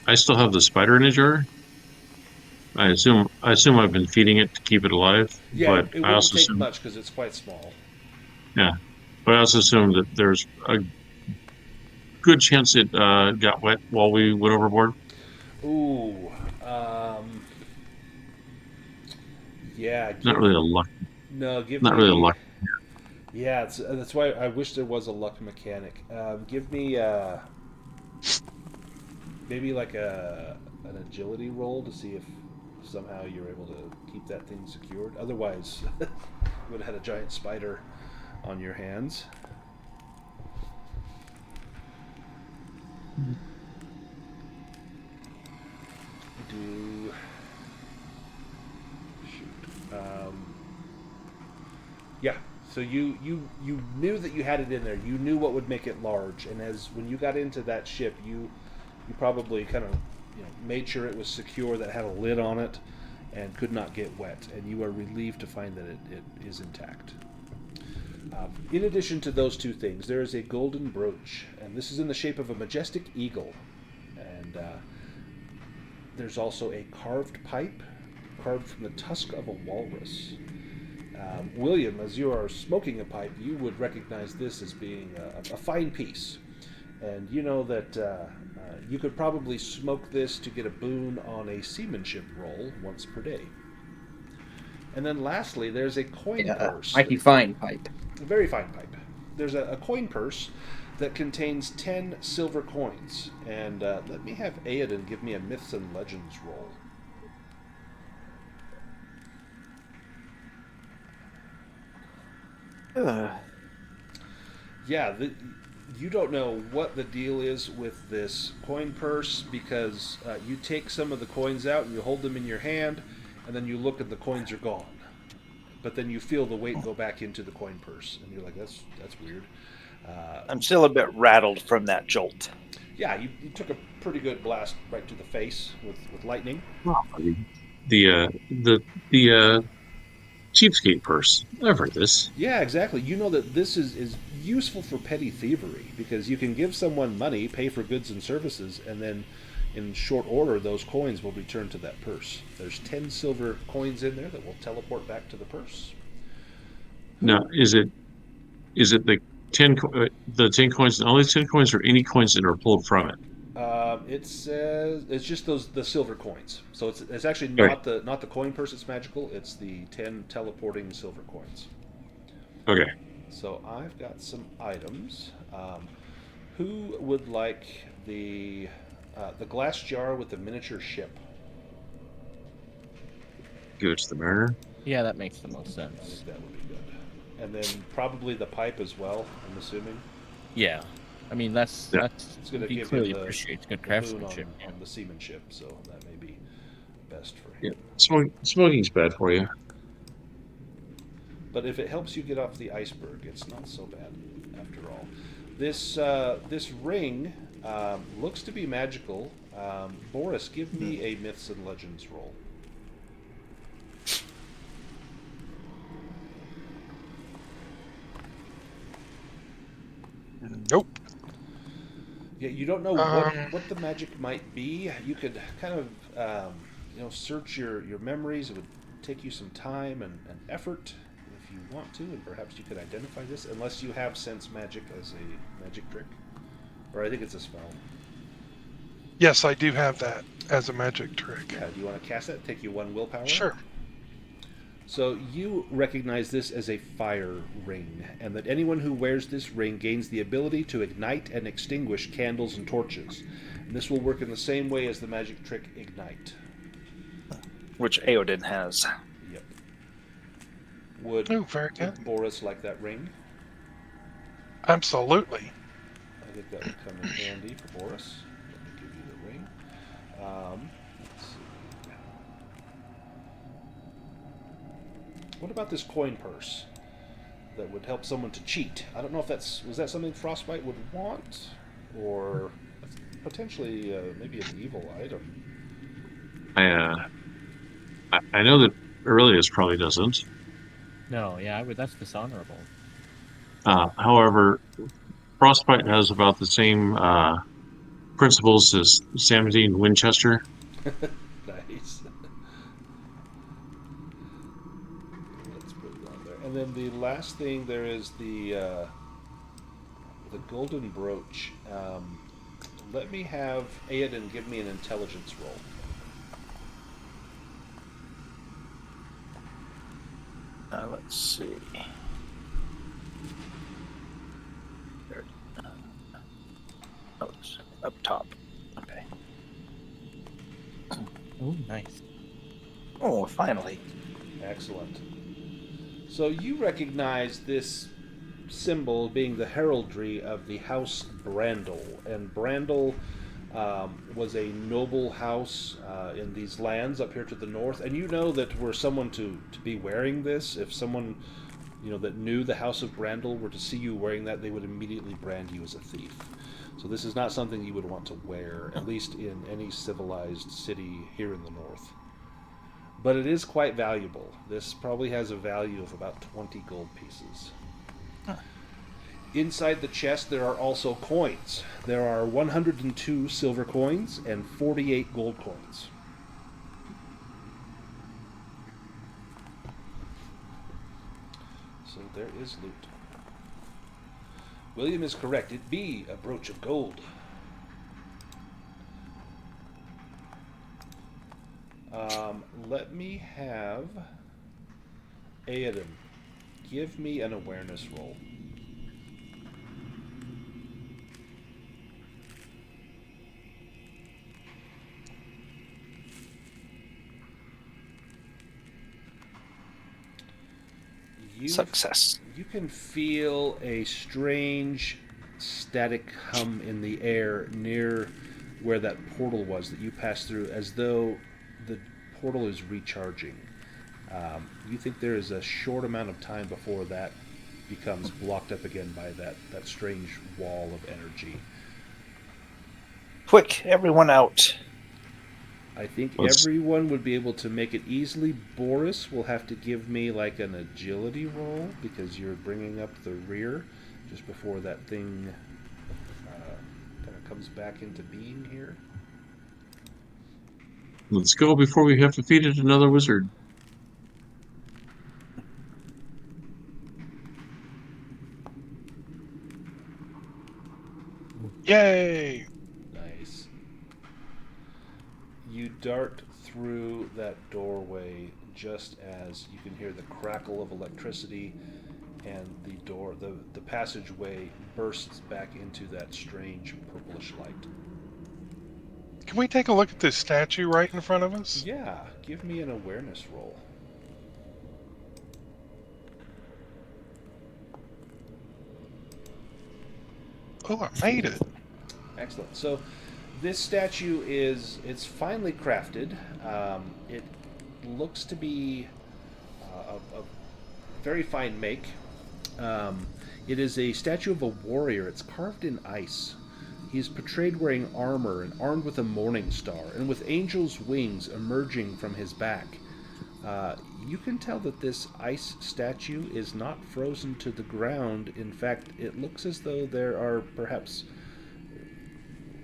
I still have the spider in a jar. I assume I've been feeding it to keep it alive, Yeah, but it I wouldn't also take assume, much because it's quite small. yeah, but I also assume that there's a good chance it got wet while we went overboard. Ooh, um, yeah. Not really a luck. Give Not really a me. luck. Yeah, that's why I wish there was a luck mechanic. Give me maybe like an agility roll to see if somehow you're able to keep that thing secured. Otherwise, you would have had a giant spider on your hands. Do shoot. Yeah. So you knew that you had it in there. You knew what would make it large, and as when you got into that ship, you probably kind of made sure it was secure, that it had a lid on it, and could not get wet. And you are relieved to find that it is intact. In addition to those two things, there is a golden brooch, and this is in the shape of a majestic eagle. And there's also a carved pipe, carved from the tusk of a walrus. William, as you are smoking a pipe, you would recognize this as being a fine piece. And you know that you could probably smoke this to get a boon on a seamanship roll once per day. And then lastly, there's a coin purse. Mighty fine pipe. A very fine pipe. There's a coin purse that contains 10 silver coins. And let me have Aoden give me a Myths and Legends roll. Yeah, you don't know what the deal is with this coin purse because you take some of the coins out and you hold them in your hand, and then you look and the coins are gone. But then you feel the weight go back into the coin purse, and you're like, that's weird. I'm still a bit rattled from that jolt. Yeah, you took a pretty good blast right to the face with lightning. The cheapskate purse. I've heard this. Yeah, exactly. You know that this is useful for petty thievery because you can give someone money, pay for goods and services, and then in short order those coins will return to that purse. There's 10 silver coins in there that will teleport back to the purse. Now, is it the 10 coins, only 10 coins, or any coins that are pulled from it? It says it's just the silver coins. So it's actually Okay. not the coin purse that's magical. It's the 10 teleporting silver coins. Okay. So I've got some items. Who would like the glass jar with the miniature ship? Give it to the mariner. Yeah, that makes the most I sense. think that would be good. And then probably the pipe as well, I'm assuming. Yeah, I mean that's Yeah. It's going to he give clearly him the appreciates good boon craftsmanship. on the seamanship, so that may be best for Yeah. him. Smoking's bad for you. But if it helps you get off the iceberg, it's not so bad after all. This ring looks to be magical. Boris, give me a Myths and Legends roll. Nope. Yeah, you don't know what the magic might be. You could kind of search your memories. It would take you some time and effort if you want to, and perhaps you could identify this, unless you have sense magic as a magic trick, or I think it's a spell. Yes, I do have that as a magic trick. Yeah, do you want to cast that? Take you 1 willpower. Sure. So you recognize this as a fire ring, and that anyone who wears this ring gains the ability to ignite and extinguish candles and torches. And this will work in the same way as the magic trick Ignite. Which Aoden has. Yep. Would Very good. Boris like that ring? Absolutely. I think that would come in handy for Boris. Let me give you the ring. Let's see. What about this coin purse that would help someone to cheat? I don't know if was that something Frostbite would want, or potentially maybe an evil item. I know that Aurelius probably doesn't. No, yeah, that's dishonorable. However, Frostbite has about the same principals is Sam Dean Winchester. Nice. Let's put it on there. And then the last thing there is the golden brooch. Let me have Aiden give me an intelligence roll. Let's see. There. Oh, it's up top. Okay. Oh, nice. Oh, finally. Excellent. So you recognize this symbol being the heraldry of the House Brandel, and Brandel was a noble house in these lands up here to the north. And you know that were someone to be wearing this, if someone that knew the House of Brandel were to see you wearing that, they would immediately brand you as a thief. So this is not something you would want to wear, at least in any civilized city here in the north. But it is quite valuable. This probably has a value of about 20 gold pieces. Huh. Inside the chest there are also coins. There are 102 silver coins and 48 gold coins. So there is loot. William is correct. It be a brooch of gold. Let me have Aiden give me an awareness roll. Success. You can feel a strange static hum in the air near where that portal was that you passed through, as though the portal is recharging. You think there is a short amount of time before that becomes blocked up again by that strange wall of energy. Quick, everyone out. I think everyone would be able to make it easily. Boris will have to give me like an agility roll because you're bringing up the rear just before that thing kind of comes back into being here. Let's go before we have defeated another wizard. Yay! Nice. You dart through that doorway just as you can hear the crackle of electricity, and the passageway bursts back into that strange purplish light. Can we take a look at this statue right in front of us? Yeah, give me an awareness roll. Oh, I made it. Excellent. So this statue it's finely crafted. It looks to be a very fine make. It is a statue of a warrior. It's carved in ice. He is portrayed wearing armor and armed with a morning star, and with angel's wings emerging from his back. You can tell that this ice statue is not frozen to the ground. In fact, it looks as though there are perhaps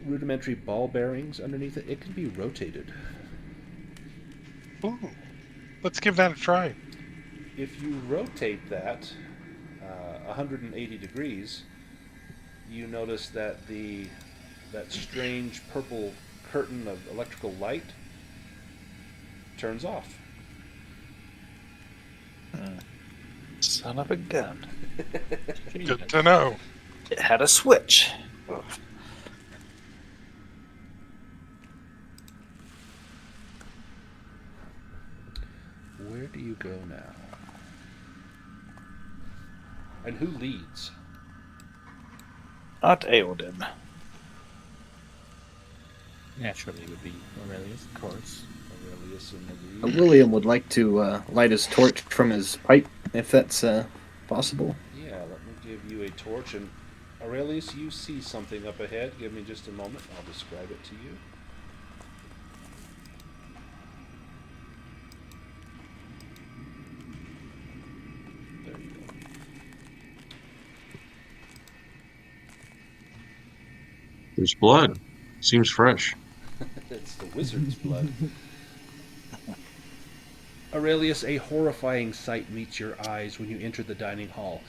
rudimentary ball bearings underneath it. It can be rotated. Ooh, let's give that a try. If you rotate that 180 degrees, you notice that that strange purple curtain of electrical light turns off. Son of a gun. Good to know. It had a switch. Where do you go now? And who leads? Not Eowyn. Naturally, it would be Aurelius, of course. Aurelius in the lead. William would like to light his torch from his pipe, if that's possible. Yeah, let me give you a torch. And Aurelius, you see something up ahead. Give me just a moment. I'll describe it to you. There you go. There's blood. Seems fresh. It's the wizard's blood. Aurelius, a horrifying sight meets your eyes when you enter the dining hall.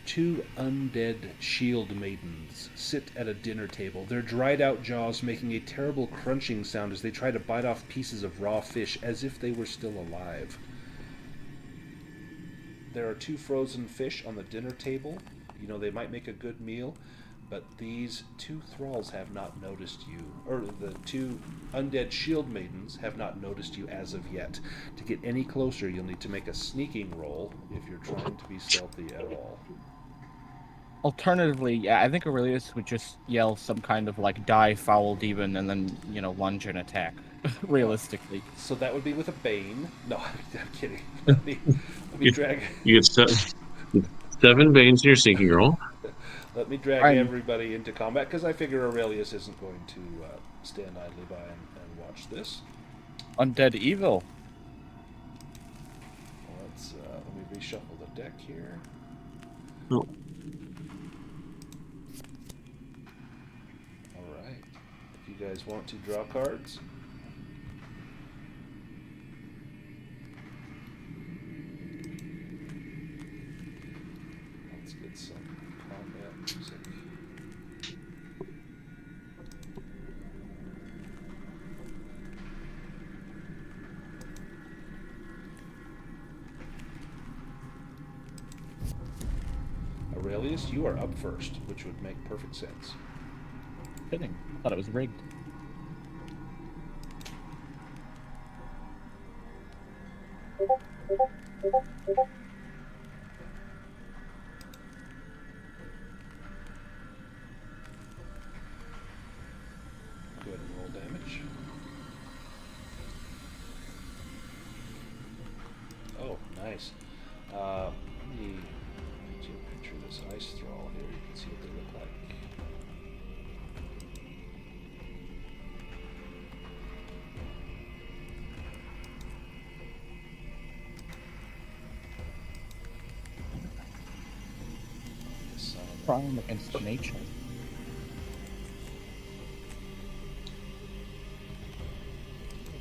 Two undead shield maidens sit at a dinner table, their dried out jaws making a terrible crunching sound as they try to bite off pieces of raw fish as if they were still alive. There are two frozen fish on the dinner table. You know, they might make a good meal, but these two thralls have not noticed you, or the two undead shield maidens have not noticed you as of yet. To get any closer, you'll need to make a sneaking roll if you're trying to be stealthy at all. Alternatively, yeah, I think Aurelius would just yell some kind of like "die, foul demon" and then, lunge and attack. Realistically. So that would be with a bane. No, I'm kidding. Let me drag. You get 7 Banes in your sneaking roll. Let me drag Fine. everybody into combat because I figure Aurelius isn't going to stand idly by and watch this. Undead evil. Let me reshuffle the deck here. Oh. All right. If you guys want to draw cards. Let's get some combat music. Aurelius, you are up first, which would make perfect sense. Kidding. I thought it was rigged. Go ahead and roll damage. Oh, nice. Let me picture this ice thrall here. You can see what they look like. Crime against nature.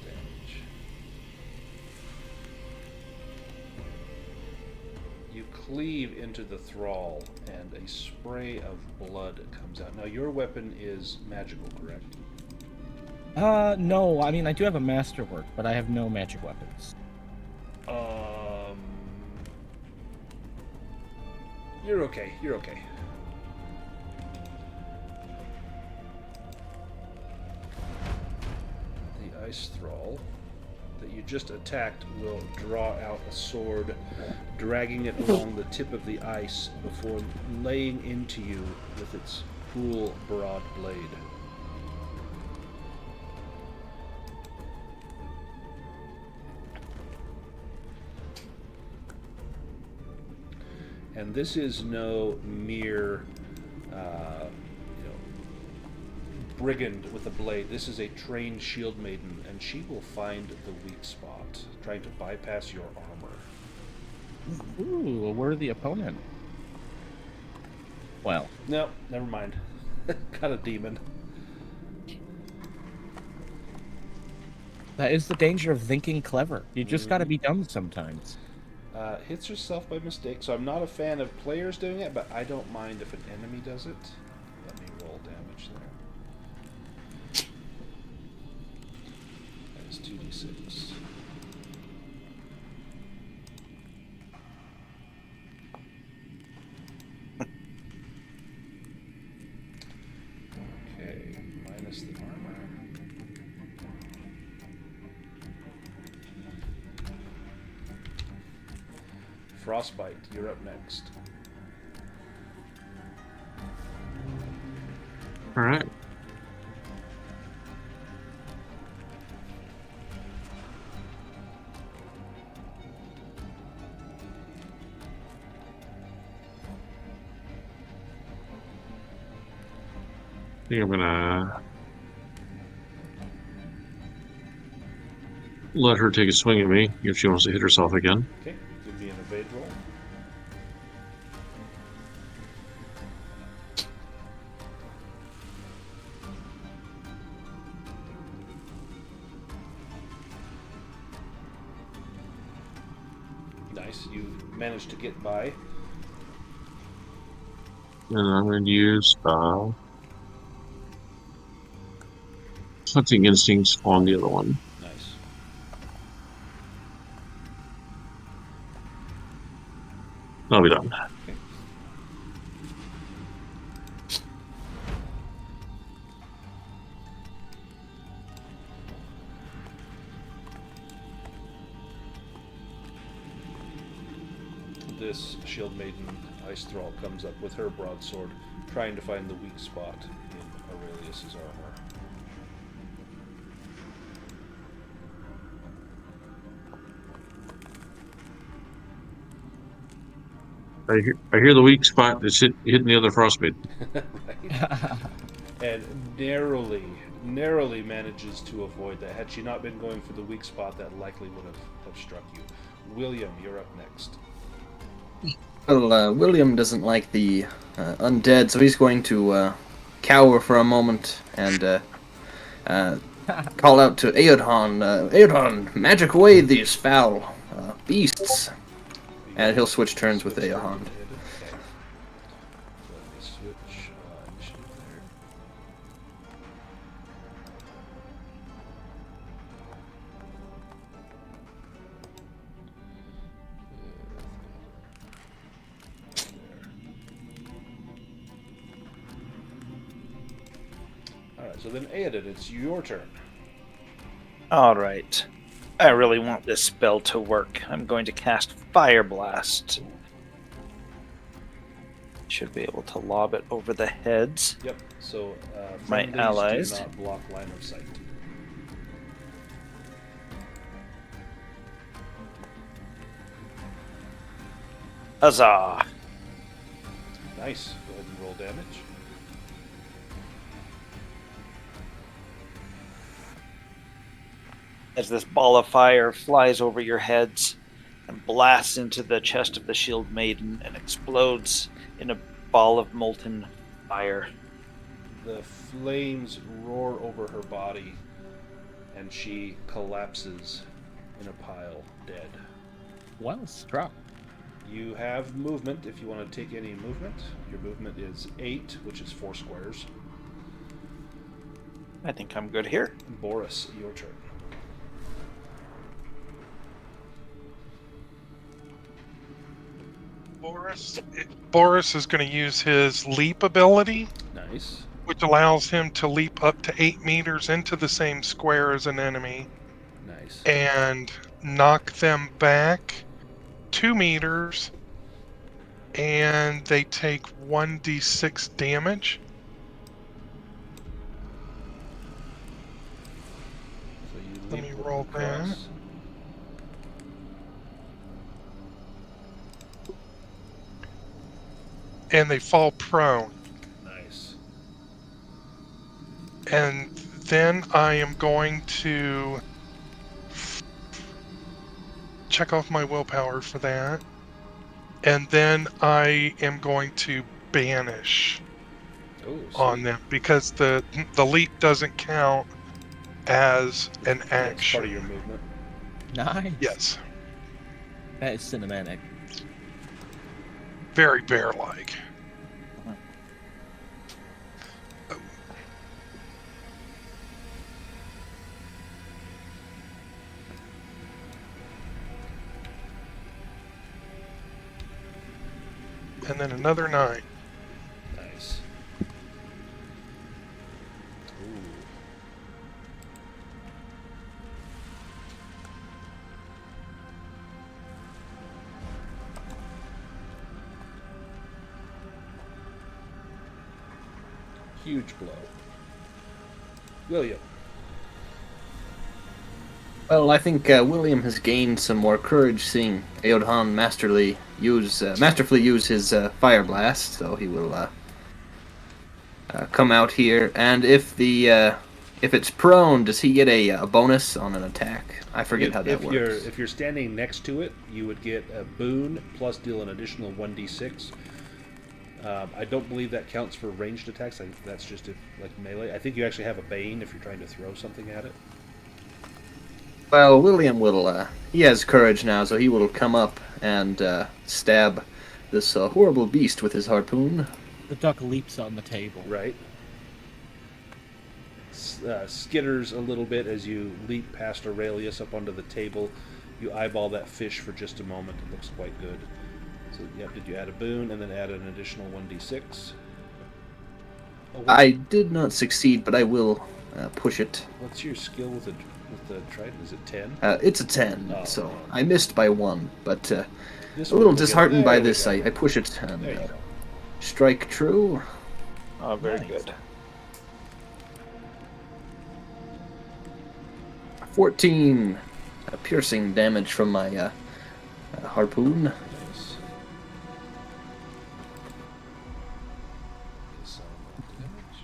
Damage. You cleave into the thrall, and a spray of blood comes out. Now, your weapon is magical, correct? No. I mean, I do have a masterwork, but I have no magic weapons. You're okay. You're okay. The ice thrall that you just attacked will draw out a sword, dragging it along the tip of the ice before laying into you with its cruel, broad blade. And this is no mere, brigand with a blade. This is a trained shield maiden, and she will find the weak spot, trying to bypass your armor. Ooh, a worthy opponent. Well. No, never mind. Got a demon. That is the danger of thinking clever. You just gotta be dumb sometimes. Hits herself by mistake, so I'm not a fan of players doing it, but I don't mind if an enemy does it. Let me roll damage there. That is 2d6. Okay, minus the armor. Frostbite, you're up next. All right. I think I'm gonna let her take a swing at me if she wants to hit herself again. Okay, give me an evade roll. Nice. You managed to get by. And I'm going to use hunting instincts on the other one. Nice. I'll be done. Okay. This Shield Maiden Ice Thrall comes up with her broadsword, trying to find the weak spot in Aurelius's armor. I hear the weak spot that's hitting the other frostbite. Right. And narrowly manages to avoid that. Had she not been going for the weak spot, that likely would have struck you. William, you're up next. Well, William doesn't like the undead, so he's going to cower for a moment and call out to Aodhan, Aodhan, magic away these foul beasts. And he'll switch turns with Aodhan. Okay. Let me switch initiative there. Alright, so then Aodhan, it's your turn. Alright. I really want this spell to work. I'm going to cast Fire Blast. Should be able to lob it over the heads. Yep, so My friendlies allies. do not block line of sight. Huzzah! Nice. Go ahead and roll damage. As this ball of fire flies over your heads and blasts into the chest of the Shield Maiden and explodes in a ball of molten fire. The flames roar over her body, and she collapses in a pile, dead. Well struck. You have movement if you want to take any movement. Your movement is 8, which is 4 squares. I think I'm good here. Boris, your turn. Boris is going to use his leap ability, Nice. which allows him to leap up to 8 meters into the same square as an enemy Nice. and knock them back 2 meters, and they take 1d6 damage. So you Let leap me roll across. that. And they fall prone. Nice. And then I am going to check off my willpower for that. And then I am going to banish Oh, on them because the leap doesn't count as an It's action. part of your movement. Nice. Yes. That is cinematic. Very bear-like. And then another 9. Nice. Ooh. Huge blow. William. Well, I think William has gained some more courage seeing Aodhan masterfully use his Fire Blast, so he will come out here. And if it's prone, does he get a bonus on an attack? I forget how that works. If you're standing next to it, you would get a boon plus deal an additional 1d6. I don't believe that counts for ranged attacks. I think that's just if like melee. I think you actually have a bane if you're trying to throw something at it. Well, William will, he has courage now, so he will come up and stab this horrible beast with his harpoon. The duck leaps on the table. Right. Skitters a little bit as you leap past Aurelius up onto the table. You eyeball that fish for just a moment. It looks quite good. So, yeah, did you add a boon and then add an additional 1d6? Oh, I did not succeed, but I will push it. what's your skill with the trident? Is it 10? It's a 10, Oh, so okay. I missed by 1, but This a little one will get- disheartened by there we this. go. I push it and There you go. strike true. Oh, very Nice. good. 14 piercing damage from my harpoon. Nice. Some damage.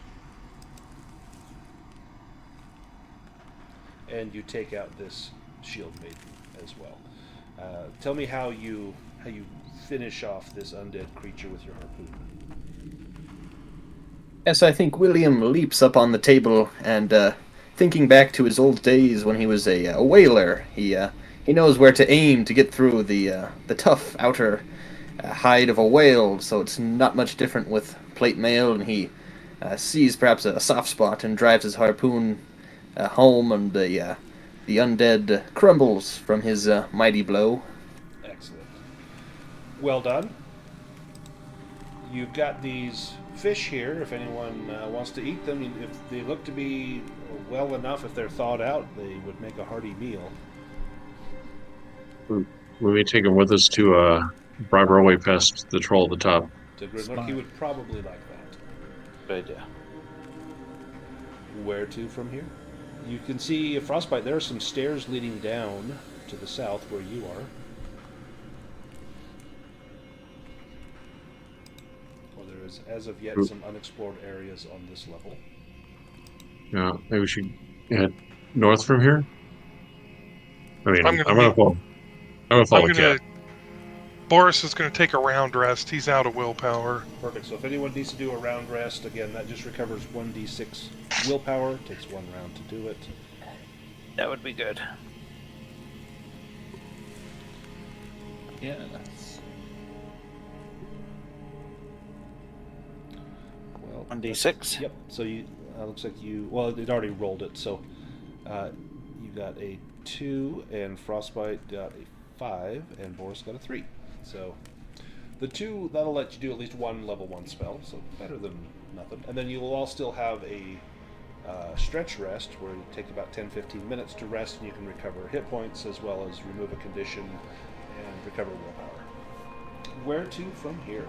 And you take out this shield maiden as well. Tell me how you finish off this undead creature with your harpoon. Yes, I think William leaps up on the table and, thinking back to his old days when he was a whaler, he knows where to aim to get through the tough outer hide of a whale. So it's not much different with plate mail, and he sees perhaps a soft spot and drives his harpoon home, and the undead crumbles from his mighty blow. Excellent. Well done. You've got these fish here. If anyone wants to eat them, if they look to be well enough, if they're thawed out, they would make a hearty meal. We may take him with us to bribe our way past the troll at the top. To Grimlock, Smart. he would probably like that. Good idea. Where to from here? You can see Frostbite. There are some stairs leading down to the south where you are. Well, there is, as of yet, some unexplored areas on this level. Yeah, maybe we should head north from here. I mean, I'm I'm gonna gonna be- follow. I'm gonna follow I'm gonna. Cat. Boris is gonna take a round rest. He's out of willpower. Perfect. So if anyone needs to do a round rest, again, that just recovers 1d6 willpower. Takes 1 round to do it. That would be good. Yes. Well, 1d6. Yep. So you looks like you. Well, it already rolled it. So you got a 2, and Frostbite got a 5, and Boris got a 3. So the 2 that'll let you do at least 1 level 1 spell. So better than nothing. And then you will all still have a stretch rest where you take about 10-15 minutes to rest, and you can recover hit points as well as remove a condition and recover willpower. Where to from here?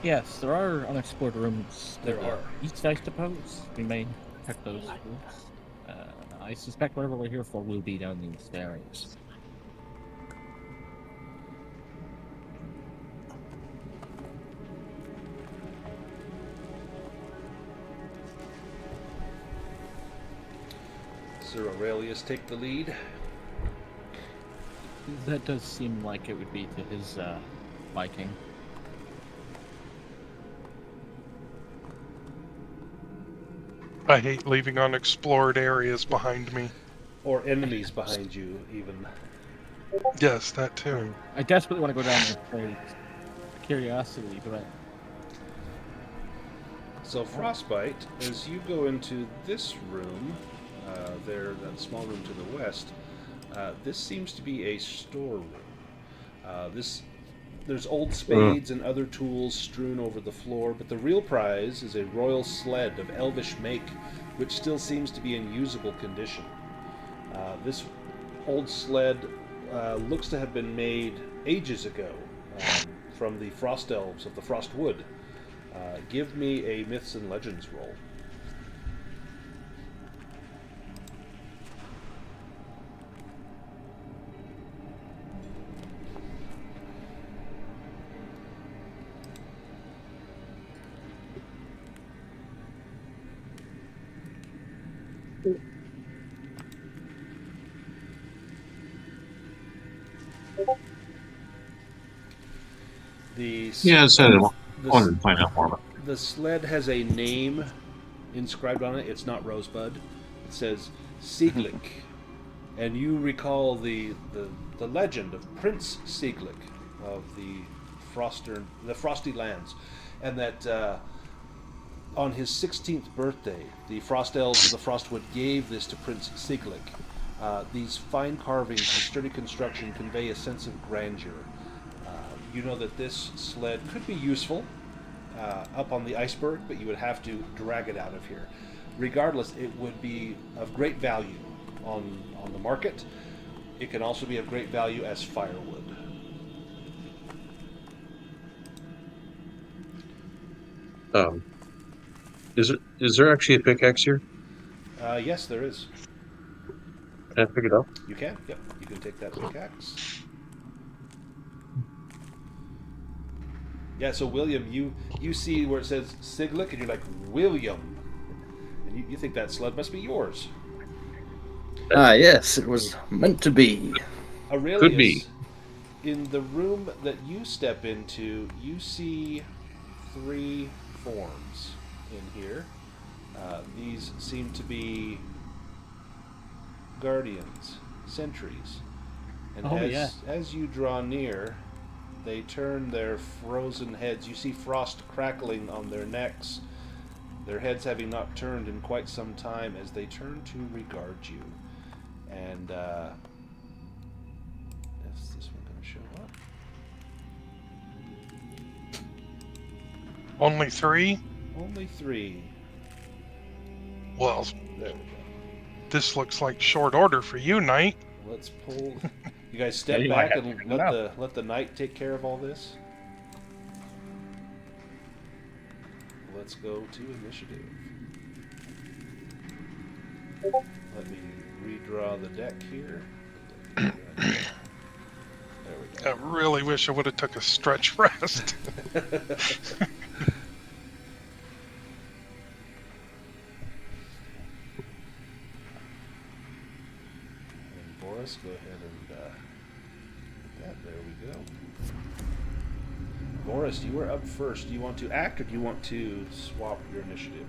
Yes, there are unexplored rooms. There to the are. East, I suppose. We may check those rooms. I suspect whatever we're here for will be down these areas. Sir Aurelius take the lead. That does seem like it would be to his liking. I hate leaving unexplored areas behind me. Or enemies behind you, even. Yes, that too. I desperately want to go down there for curiosity, but So Frostbite, as you go into this room, that small room to the west, this seems to be a storeroom. There's old spades and other tools strewn over the floor, but the real prize is a royal sled of elvish make, which still seems to be in usable condition. This old sled looks to have been made ages ago from the frost elves of the Frostwood. Give me a Myths and Legends roll. Yeah, it's on the, and find out more. the sled has a name inscribed on it. It's not Rosebud. It says Sieglich, and you recall the legend of Prince Sieglich of the Frosty Lands, and that on his 16th birthday, the Frost Elves of the Frostwood gave this to Prince Sieglich. These fine carvings and sturdy construction convey a sense of grandeur. You know that this sled could be useful up on the Iceberg, but you would have to drag it out of here. Regardless, it would be of great value on the market. It can also be of great value as firewood. Is there actually a pickaxe here? Yes, there is. Can I pick it up? You can? Yep. You can take that pickaxe. Yeah, so William, you see where it says Sieglich, and you're like, William. And you think that sled must be yours. Ah, yes, it was meant to be. Aurelius, Could be. In the room that you step into, you see 3 forms in here. These seem to be guardians, sentries. And as you draw near, they turn their frozen heads. You see frost crackling on their necks, their heads having not turned in quite some time as they turn to regard you. And is this one going to show up? Only 3? Only 3. Well, There we go. this looks like short order for you, Knight. Let's pull. You guys step Yeah, you back might have and to let the knight take care of all this. Let's go to initiative. Let me redraw the deck here. There we I go. really wish I would have took a stretch rest. And Boris, go ahead and get that. There we go. Boris, you are up first. Do you want to act, or do you want to swap your initiative?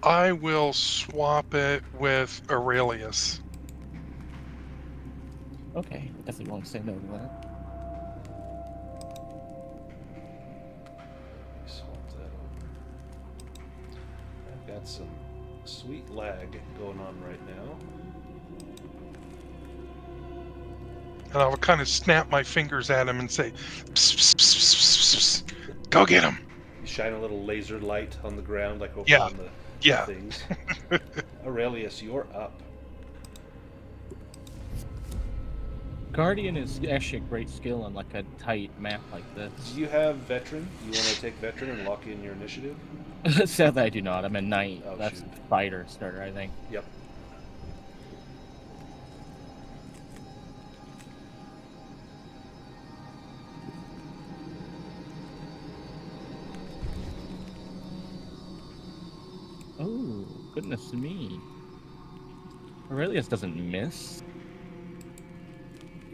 I will swap it with Aurelius. Okay, definitely won't say no to that. Swap that over. I've got some sweet lag going on right now. And I will kind of snap my fingers at him and say, psst, psst, psst, psst, psst, psst. Go get him. You shine a little laser light on the ground, like over Yeah. on the Yeah. things. Aurelius, you're up. Guardian is actually a great skill on like a tight map like Do this. you have veteran? You want to take veteran and lock in your initiative? Sadly, I do not. I'm a knight. Oh, That's shoot. fighter starter, I think. Yep. Oh, goodness me. Aurelius doesn't miss.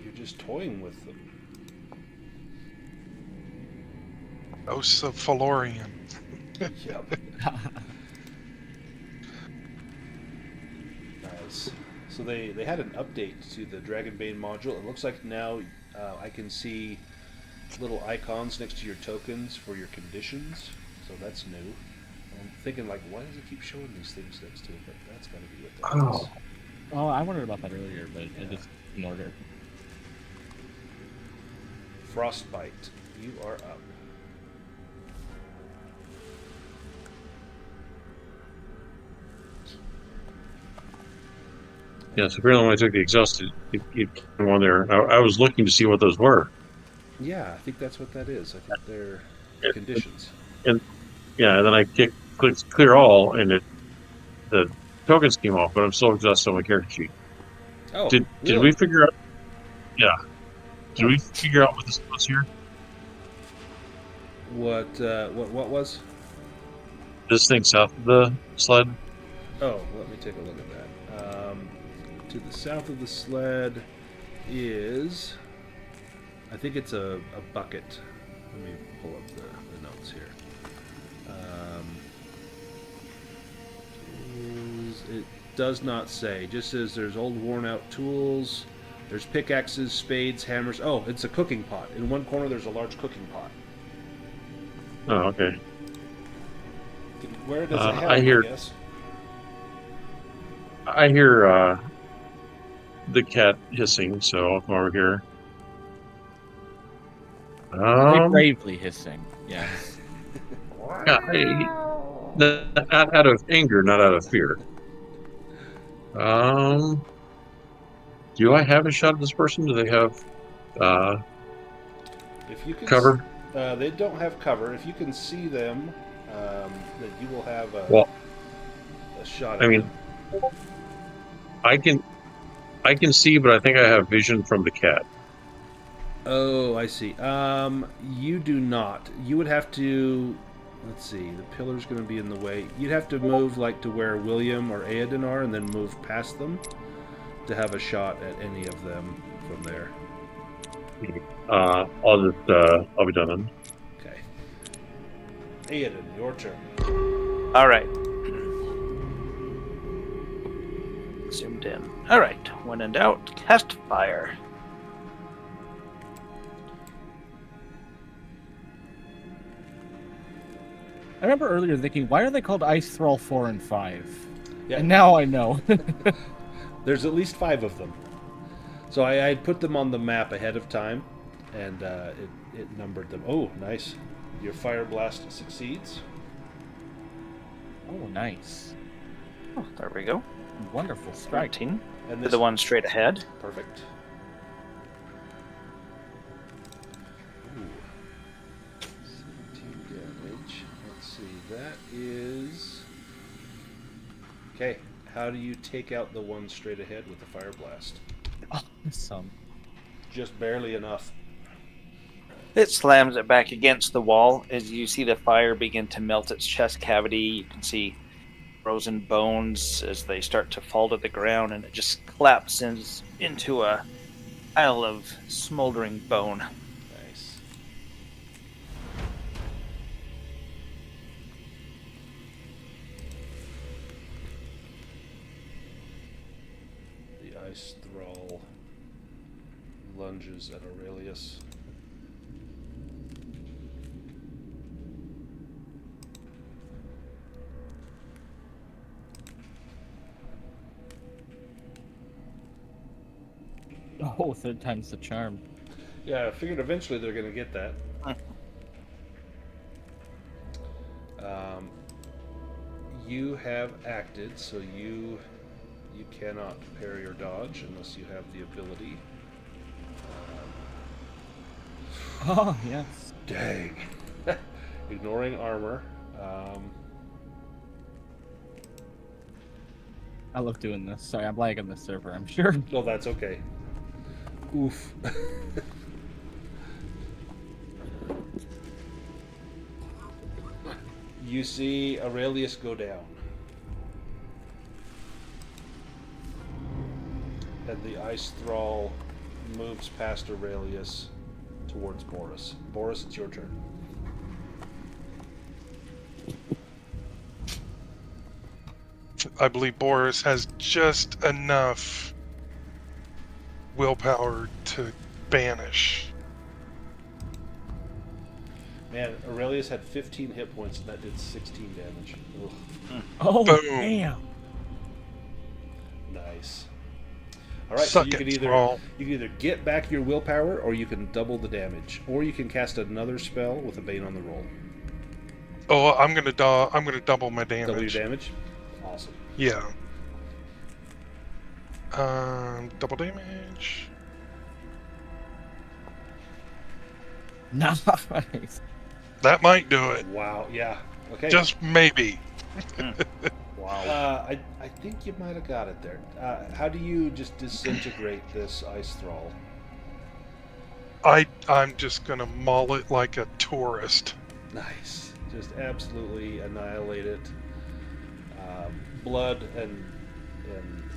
You're just toying with them. Ghosts of Felorian. Yep. Nice. So they had an update to the Dragonbane module. It looks like now I can see little icons next to your tokens for your conditions. So that's new. I'm thinking, like, why does it keep showing these things next to it? But that's got to be what that is. Oh, I wondered about that earlier, but I just ignored it. Frostbite, you are up. Yes, apparently when I took the exhausted, it one there. I was looking to see what those were. Yeah, I think that's what that is. I think they're Yeah. conditions. And then I clicked clear all, and the tokens came off, but I'm still exhausted on my character sheet. Oh, Did really? we figure out? Yeah. Did we figure out what this was here? What was? This thing south of the sled? Oh, let me take a look at that. To the south of the sled is, I think it's a bucket. Let me pull up the notes here. It does not say. It just says there's old worn out tools. There's pickaxes, spades, hammers. Oh, it's a cooking pot. In one corner there's a large cooking pot. Oh, okay. You can wear it as a I helm, I hear- guess. I hear the cat hissing, so I'll come over here. Very bravely hissing. Yes. Yeah, out of anger, not out of fear. Do I have a shot at this person? Do they have If you can cover? They don't have cover. If you can see them, then you will have Well, a shot I at mean, them. I can see, but I think I have vision from the cat. Oh, I see. You do not. You would have to. Let's see. The pillar's going to be in the way. You'd have to move like to where William or Aodin are, and then move past them to have a shot at any of them from there. I'll be done then. Okay. Aodin, your turn. All right. Zoomed in. All right. When in doubt, cast fire. I remember earlier thinking, why are they called Ice Thrall 4 and 5? Yeah. And now I know. There's at least 5 of them. So I had put them on the map ahead of time, and it numbered them. Oh, nice. Your fire blast succeeds. Oh, nice. Oh, there we go. Wonderful strike. 13. And The one straight ahead. Perfect. Ooh. 17 damage. Let's see. That is... Okay. How do you take out the one straight ahead with the fire blast? Awesome. Just barely enough. It slams it back against the wall as you see the fire begin to melt its chest cavity. You can see frozen bones as they start to fall to the ground, and it just collapses into a pile of smoldering bone. Nice. The ice thrall lunges at Aurelius. Oh, third time's the charm. Yeah, I figured eventually they're going to get that. You have acted, so you cannot parry or dodge unless you have the ability. Oh, yes. Dang. Ignoring armor. I love doing this. Sorry, I'm lagging this server, I'm sure. No, that's okay. Oof. You see Aurelius go down. And the ice thrall moves past Aurelius towards Boris. Boris, it's your turn. I believe Boris has just enough willpower to banish. Man, Aurelius had 15 hit points and that did 16 damage. Ugh. Oh, Boom. damn. Nice. Alright, Suck so you it, can either get back your willpower or you can double the damage. Or you can cast another spell with a Bane on the roll. Oh, I'm gonna double my damage. Double your damage? Awesome. Yeah. Double damage. Nice. That might do it. Wow, yeah. Okay. Just maybe. Wow. I think you might have got it there. How do you just disintegrate this ice thrall? I'm just gonna maul it like a tourist. Nice. Just absolutely annihilate it. Blood and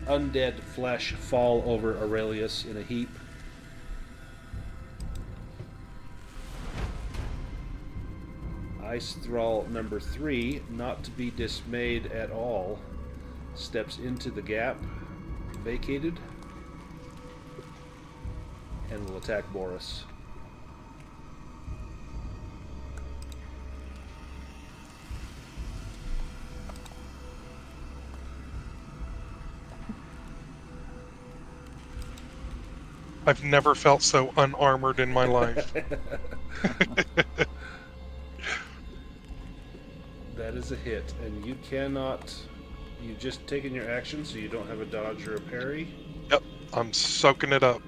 undead flesh fall over Aurelius in a heap. Ice Thrall number 3, not to be dismayed at all, steps into the gap vacated and will attack Boris. I've never felt so unarmored in my life. That is a hit, and you cannot. You've just taken your action, so you don't have a dodge or a parry. Yep, I'm soaking it up.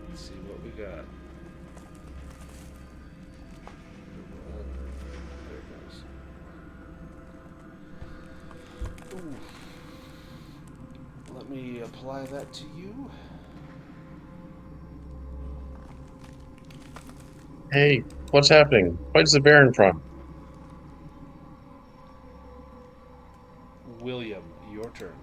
Let's see what we got. There it goes. Ooh. Let me apply that to you. Hey, what's happening? Why's the Baron from? William, your turn.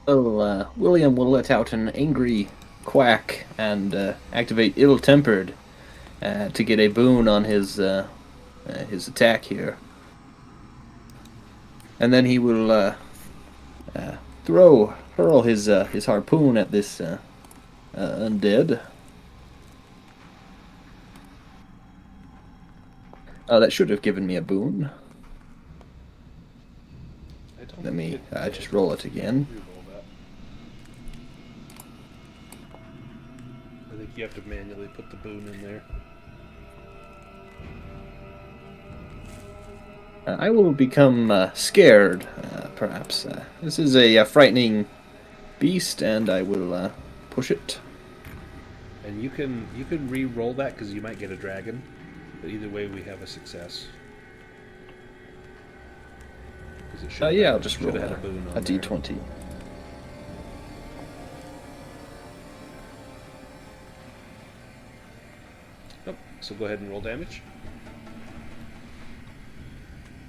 Well, William will let out an angry quack and activate Ill-Tempered to get a boon on his attack here. And then he will hurl his harpoon at this undead. That should have given me a boon. Let me just roll it again. Reroll that. I think you have to manually put the boon in there. I will become scared, perhaps. This is a frightening beast, and I will push it. And you can re-roll that because you might get a dragon. But either way, we have a success. Yeah, I'll just roll had a boon on a d20. Nope. So go ahead and roll damage.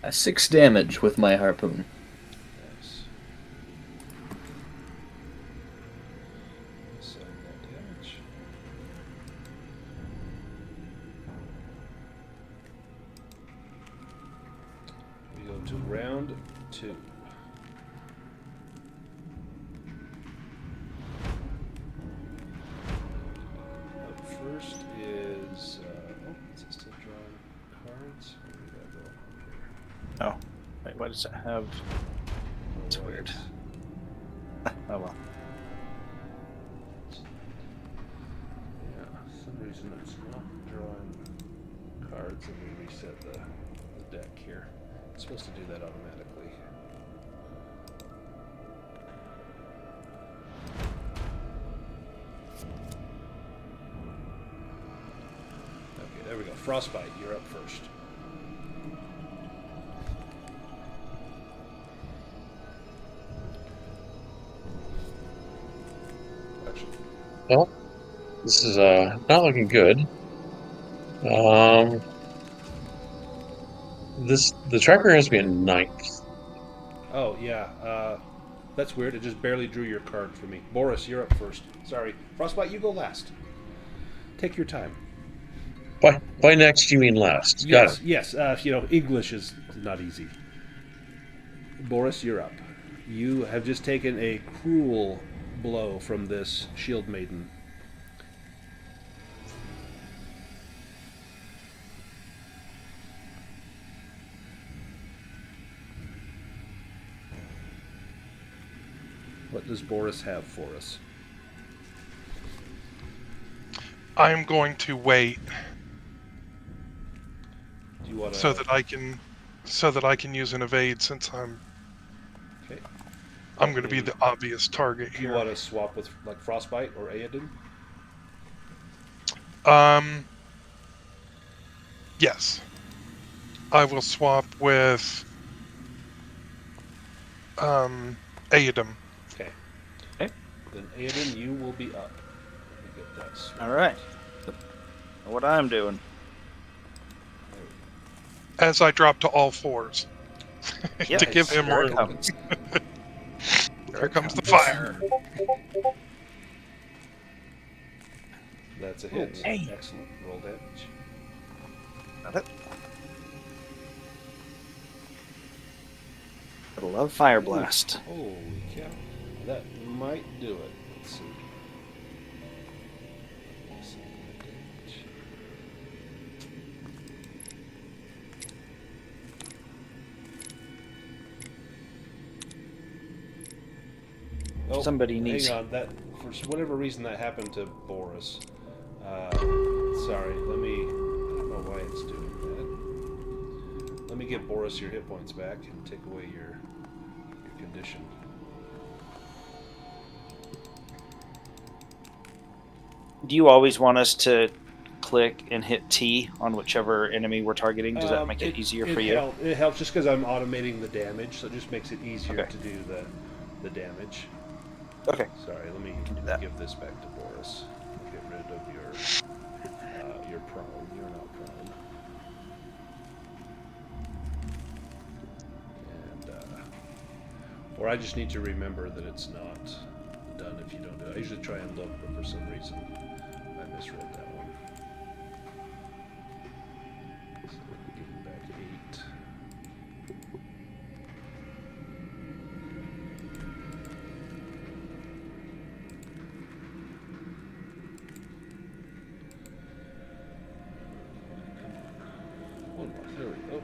6 damage with my harpoon. Nice. Assign that damage. We go to round 2. Up first is is it still drawing cards? Where did that go? Here. Oh, wait, why does it have? It's weird. Oh well. Yeah, for some reason it's not drawing cards. Let me reset the deck here. It's supposed to do that automatically. Okay, there we go. Frostbite, you're up first. Well, this is not looking good. The tracker has me at 9th. Oh, yeah. That's weird. It just barely drew your card for me. Boris, you're up first. Sorry. Frostbite, you go last. Take your time. By next you mean last. Got it. Yes. English is not easy. Boris, you're up. You have just taken a cruel blow from this shield maiden. What does Boris have for us? I'm going to wait Do you want to? so that I can use an evade since I'm going to be the obvious target Do you here. want to swap with like Frostbite or Aedan? Yes. I will swap with Aedum. Okay. Okay. Then Aedan, you will be up. Let me get that swapped. All right. What I'm doing. As I drop to all fours. Yep, to give him here it room. comes. Here comes the fire. That's a hit. Hey. Excellent. Roll damage. Got it. I love Fire Blast. Holy cow. That might do it. Let's see. Oh, Somebody needs. Hang on, that for whatever reason that happened to Boris. Sorry, let me. I don't know why it's doing that. Let me give Boris your hit points back and take away your condition. Do you always want us to click and hit T on whichever enemy we're targeting? Does that make it easier for you? It helps just because I'm automating the damage, so it just makes it easier Okay. to do the damage. Okay. Sorry, let me do that. give this back to Boris. Get rid of your prone. You're not prone. And or I just need to remember that it's not done if you don't do it. I usually try and look, but for some reason I misread that one. So let me give him back 8. One more. There we go.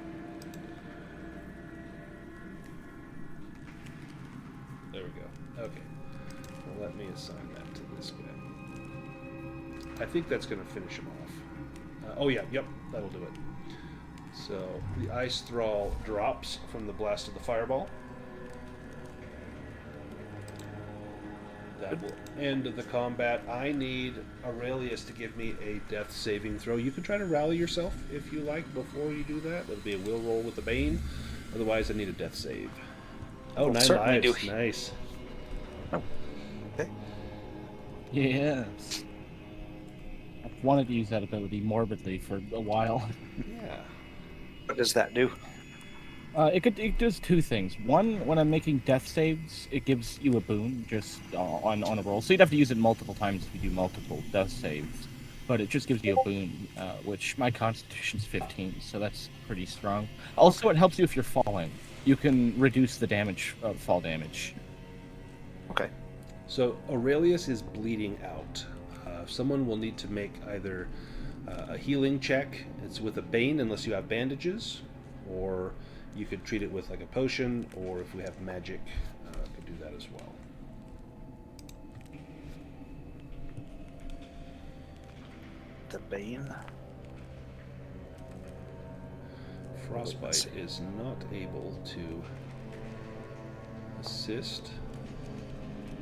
There we go. Okay. Well, let me assign that to this guy. I think that's going to finish him off. Oh yeah, yep, that'll do it. So the Ice Thrall drops from the blast of the fireball. That will end the combat. I need Aurelius to give me a death saving throw. You can try to rally yourself if you like before you do that. It'll be a will roll with the Bane. Otherwise, I need a death save. Oh, Well, 9 certainly lives. do. Nice. Okay. Yes. I've wanted to use that ability morbidly for a while. Yeah. What does that do? It does two things. One, when I'm making death saves, it gives you a boon just on a roll. So you'd have to use it multiple times if you do multiple death saves. But it just gives you a boon, which my constitution's 15, so that's pretty strong. Also, it helps you if you're falling. You can reduce the damage, fall damage. Okay. So Aurelius is bleeding out. Someone will need to make either a healing check. It's with a Bane unless you have bandages, or you could treat it with like a potion, or if we have magic, could do that as well. The Bane. Frostbite is not able to assist.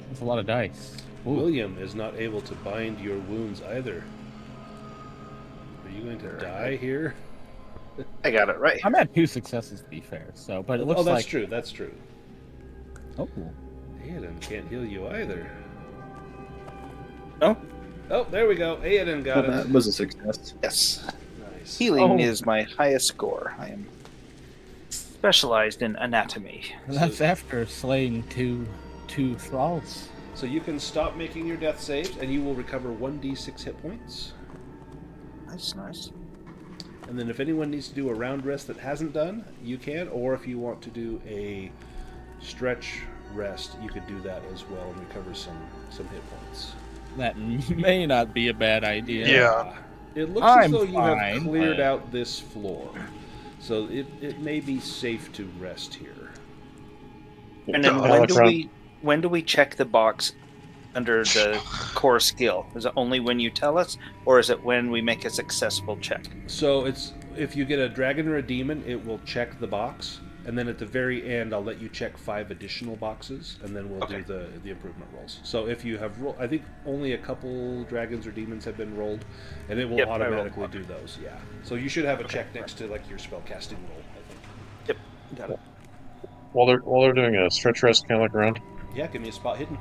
That's a lot of dice. Ooh. William is not able to bind your wounds either. Are you going to die here? I got it right. I'm at 2 successes to be fair, so but it looks Oh, that's like true. That's true. Oh. Aiden can't heal you either. No? Oh, there we go. Aiden got That it. was a success. Yes. Nice. Healing Oh. is my highest score. I am specialized in anatomy. That's after slaying two thralls. So you can stop making your death saves, and you will recover 1d6 hit points. Nice, nice. And then if anyone needs to do a round rest that hasn't done, you can. Or if you want to do a stretch rest, you could do that as well and recover some hit points. That may not be a bad idea. Yeah. It looks as I'm though you have fine, cleared but- out this floor. So it may be safe to rest here. And then when do we check the box under the core skill? Is it only when you tell us, or is it when we make a successful check? So it's if you get a dragon or a demon, it will check the box, and then at the very end, I'll let you check 5 additional boxes, and then we'll do the improvement rolls. So if you have I think only a couple dragons or demons have been rolled, and it will Yep, I rolled automatically one. do those. Yeah. So you should have a check next to like your spellcasting roll, I think. Yep, got it. While they're doing a stretch rest, can I look around? Yeah, give me a spot hidden.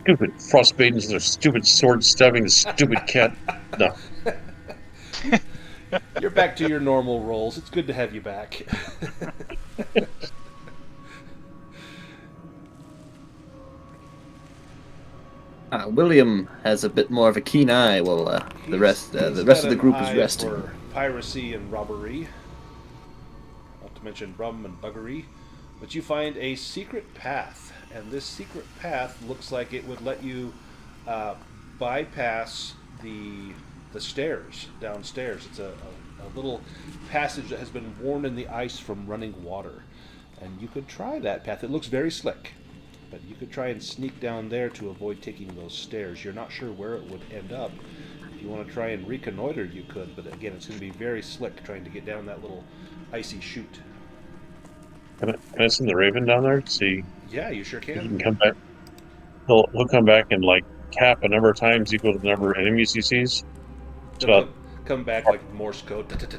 Stupid frostbite and their stupid sword stabbing the stupid cat. No. You're back to your normal rolls. It's good to have you back. William has a bit more of a keen eye, while the rest He's got of the an group is eye resting. for piracy and robbery, not to mention rum and buggery. But you find a secret path, and this secret path looks like it would let you uh, bypass the stairs downstairs. It's a little passage that has been worn in the ice from running water, and you could try that path. It looks very slick, but you could try and sneak down there to avoid taking those stairs. You're not sure where it would end up. If you want to try and reconnoiter, you could, but again, it's going to be very slick trying to get down that little icy chute. Can I send the Raven down there to see Yeah, you sure if he can. can come back? He'll come back and like cap a number of times equal to the number of enemies he sees. It's He'll about come back like Morse code, just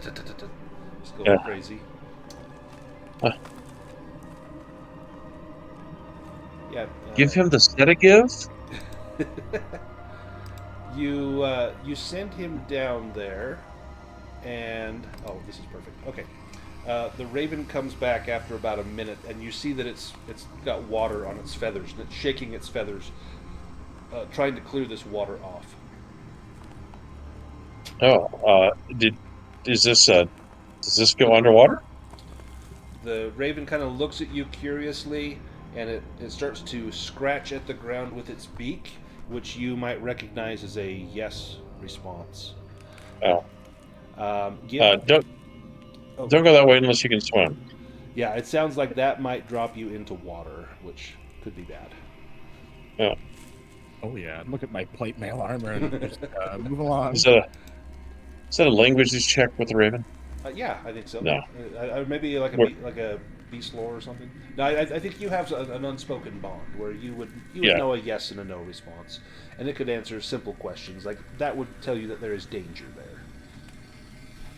going yeah. crazy. Uh, Yeah. Give him the sedative. You send him down there, and this is perfect. Okay. The raven comes back after about a minute, and you see that it's got water on its feathers, and it's shaking its feathers, trying to clear this water off. Oh, did is this does this go underwater? The raven kind of looks at you curiously, and it starts to scratch at the ground with its beak, which you might recognize as a yes response. Oh, Give. don't Oh, go that way unless you can swim. yeah, it sounds like that might drop you into water, which could be bad. Yeah. Oh yeah, look at my plate mail armor and just move along. Is that a languages check with the Raven? Yeah, I think so. No. Maybe like What- like a beast lore or something. No, I think you have an unspoken bond where you would Yeah. know a yes and a no response, and it could answer simple questions like that would tell you that there is danger there.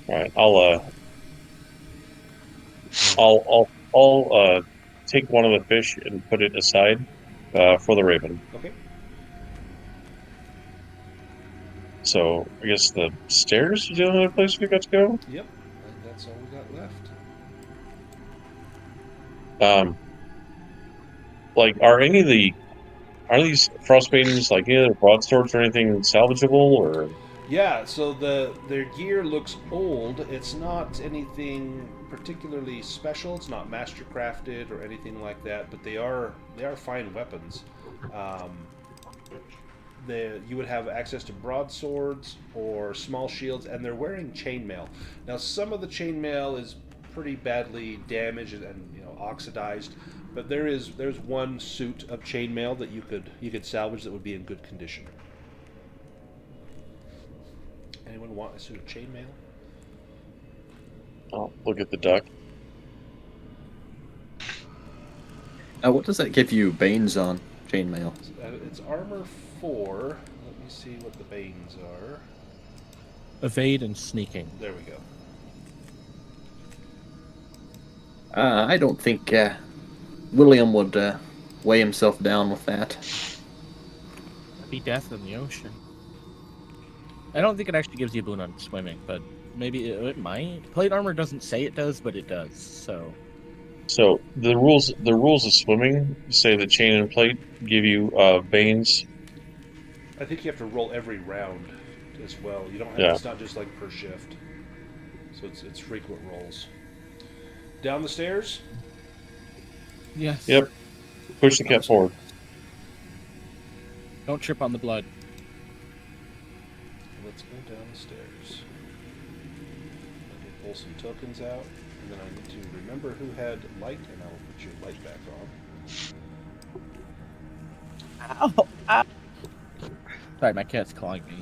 All right. I'll take one of the fish and put it aside for the Raven. Okay. So I guess the stairs is the only other place we got to go. Yep. And that's all we got left. Like are these frostbanes like any other broadswords or anything salvageable or? Yeah, so their gear looks old. It's not anything particularly special. It's not master crafted or anything like that. But they are fine weapons. You would have access to broadswords or small shields, and they're wearing chainmail. Now, some of the chainmail is pretty badly damaged and oxidized, but there's one suit of chainmail that you could salvage that would be in good condition. Anyone want a suit of chainmail? Oh, look at the duck. What does that give you? Banes on chainmail. It's armor 4. Let me see what the banes are. Evade and sneaking. There we go. I don't think William would weigh himself down with that. That'd be death in the ocean. I don't think it actually gives you a boon on swimming, but maybe it might. Plate armor doesn't say it does, but it does. So The rules of swimming say that chain and plate give you veins. I think you have to roll every round as well. You don't have. Yeah. It's not just like per shift. So it's frequent rolls. Down the stairs. yes. Yep. Push the cat forward. Don't trip on the blood. Let's go down the stairs. Let me pull some tokens out, and then I need to remember who had light, and I'll put your light back on. Ow! Ow! Sorry, my cat's clawing me.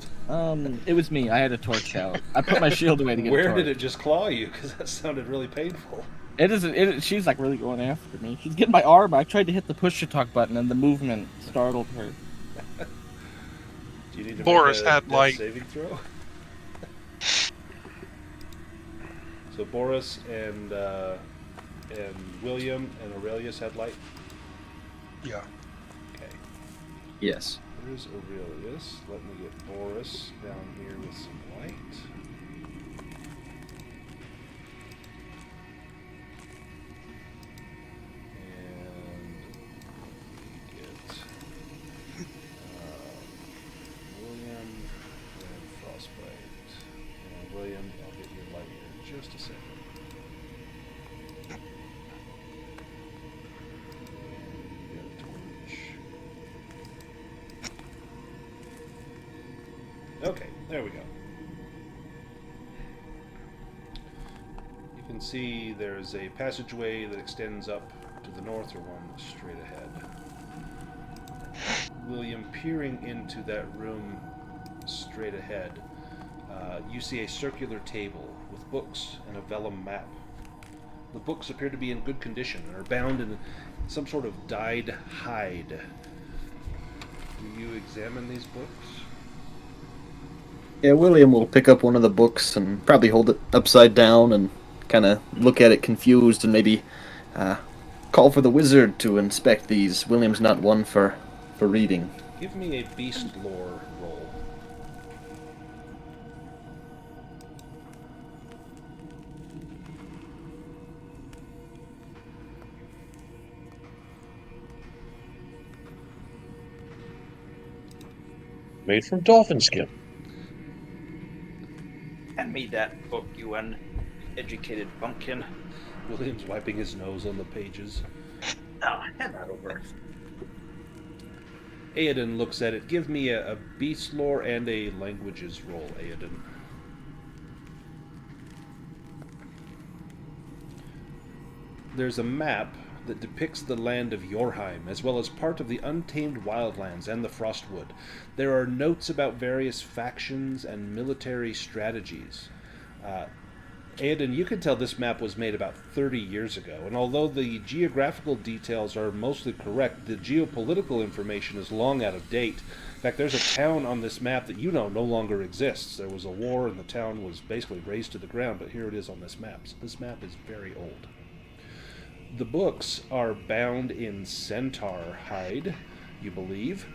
It was me. I had a torch out. I put my shield away to get a Where torch. did it just claw you? Because that sounded really painful. It isn't. She's like really going after me. She's getting my arm. I tried to hit the push to talk button, and the movement startled her. Do you need to Boris make a had death light. saving throw? So Boris and William and Aurelius had light. Yeah. Okay. Yes. Here's Aurelius. Let me get Boris down here with some light. And get There we go. You can see there's a passageway that extends up to the north, or one straight ahead. William, peering into that room straight ahead, you see a circular table with books and a vellum map. The books appear to be in good condition and are bound in some sort of dyed hide. Do you examine these books? Yeah, William will pick up one of the books and probably hold it upside down and kind of look at it confused and maybe call for the wizard to inspect these. William's not one for reading. Give me a beast lore roll. Made from dolphin skin. Hand me that book, you uneducated bumpkin. William's wiping his nose on the pages. Oh, hand that over. Aoden looks at it. Give me a beast lore and a languages roll, Aoden. There's a map that depicts the land of Yorheim, as well as part of the Untamed Wildlands and the Frostwood. There are notes about various factions and military strategies. Aoden, you can tell this map was made about 30 years ago, and although the geographical details are mostly correct, the geopolitical information is long out of date. In fact, there's a town on this map that you know no longer exists. There was a war and the town was basically razed to the ground, but here it is on this map. So this map is very old. The books are bound in centaur hide, you believe.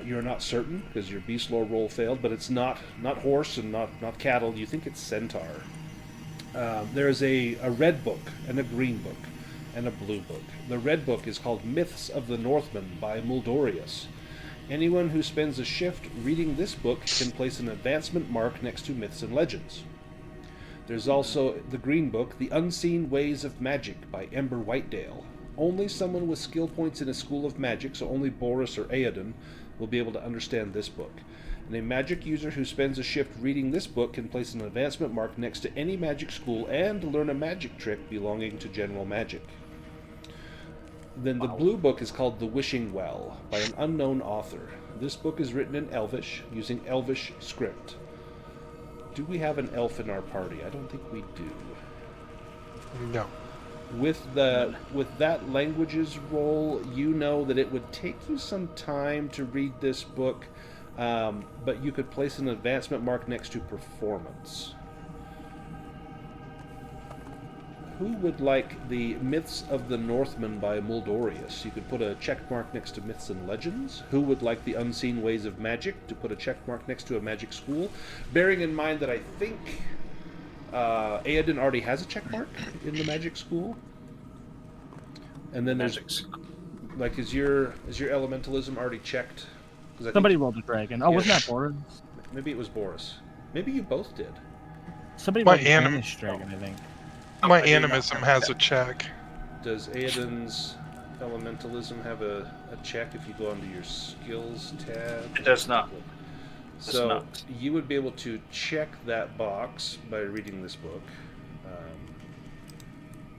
You're not certain because your beast lore roll failed, but it's not horse and not cattle. You think it's centaur. There's a red book and a green book and a blue book. The red book is called Myths of the Northmen by Muldorius. Anyone who spends a shift reading this book can place an advancement mark next to Myths and Legends. There's also the green book, The Unseen Ways of Magic by Ember Whitedale. Only someone with skill points in a school of magic, so only Boris or Aoden, will be able to understand this book. And a magic user who spends a shift reading this book can place an advancement mark next to any magic school and learn a magic trick belonging to general magic. Then the blue book is called The Wishing Well by an unknown author. This book is written in Elvish, using Elvish script. Do we have an elf in our party? I don't think we do. No. With that languages roll, you know that it would take you some time to read this book, but you could place an advancement mark next to performance. Who would like the Myths of the Northmen by Muldorius? You could put a check mark next to Myths and Legends. Who would like the Unseen Ways of Magic? To put a check mark next to a magic school. Bearing in mind that I think Aoden already has a check mark in the magic school. And then there's like, is your elementalism already checked? Somebody rolled a dragon. Oh, wasn't that Boris? Maybe it was Boris. Maybe you both did. Somebody My rolled a Danish dragon, I think. My animism has a check. Does Aoden's elementalism have a check if you go onto your skills tab? It does not. So you would be able to check that box by reading this book.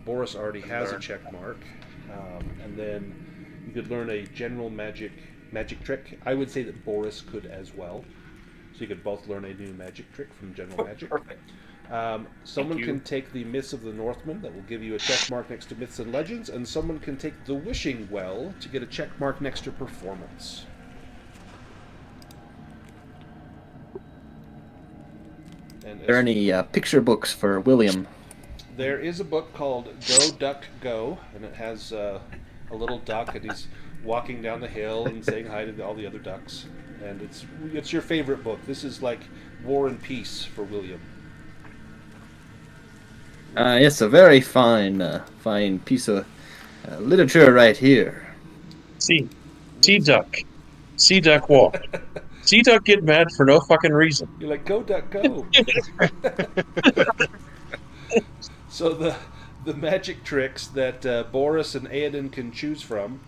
Boris already has a check mark, and then you could learn a general magic trick. I would say that Boris could as well, so you could both learn a new magic trick from general magic. Perfect. Someone can take the Myths of the Northmen, that will give you a check mark next to Myths and Legends, and someone can take the Wishing Well to get a check mark next to Performance. Are there any picture books for William? There is a book called Go, Duck, Go, and it has a little duck, and he's walking down the hill and saying hi to all the other ducks. And it's your favorite book. This is like War and Peace for William. Yes, a very fine piece of literature right here. Sea duck. Sea duck walk. Sea duck get mad for no fucking reason. You're like, go, duck, go. So the magic tricks that Boris and Aoden can choose from,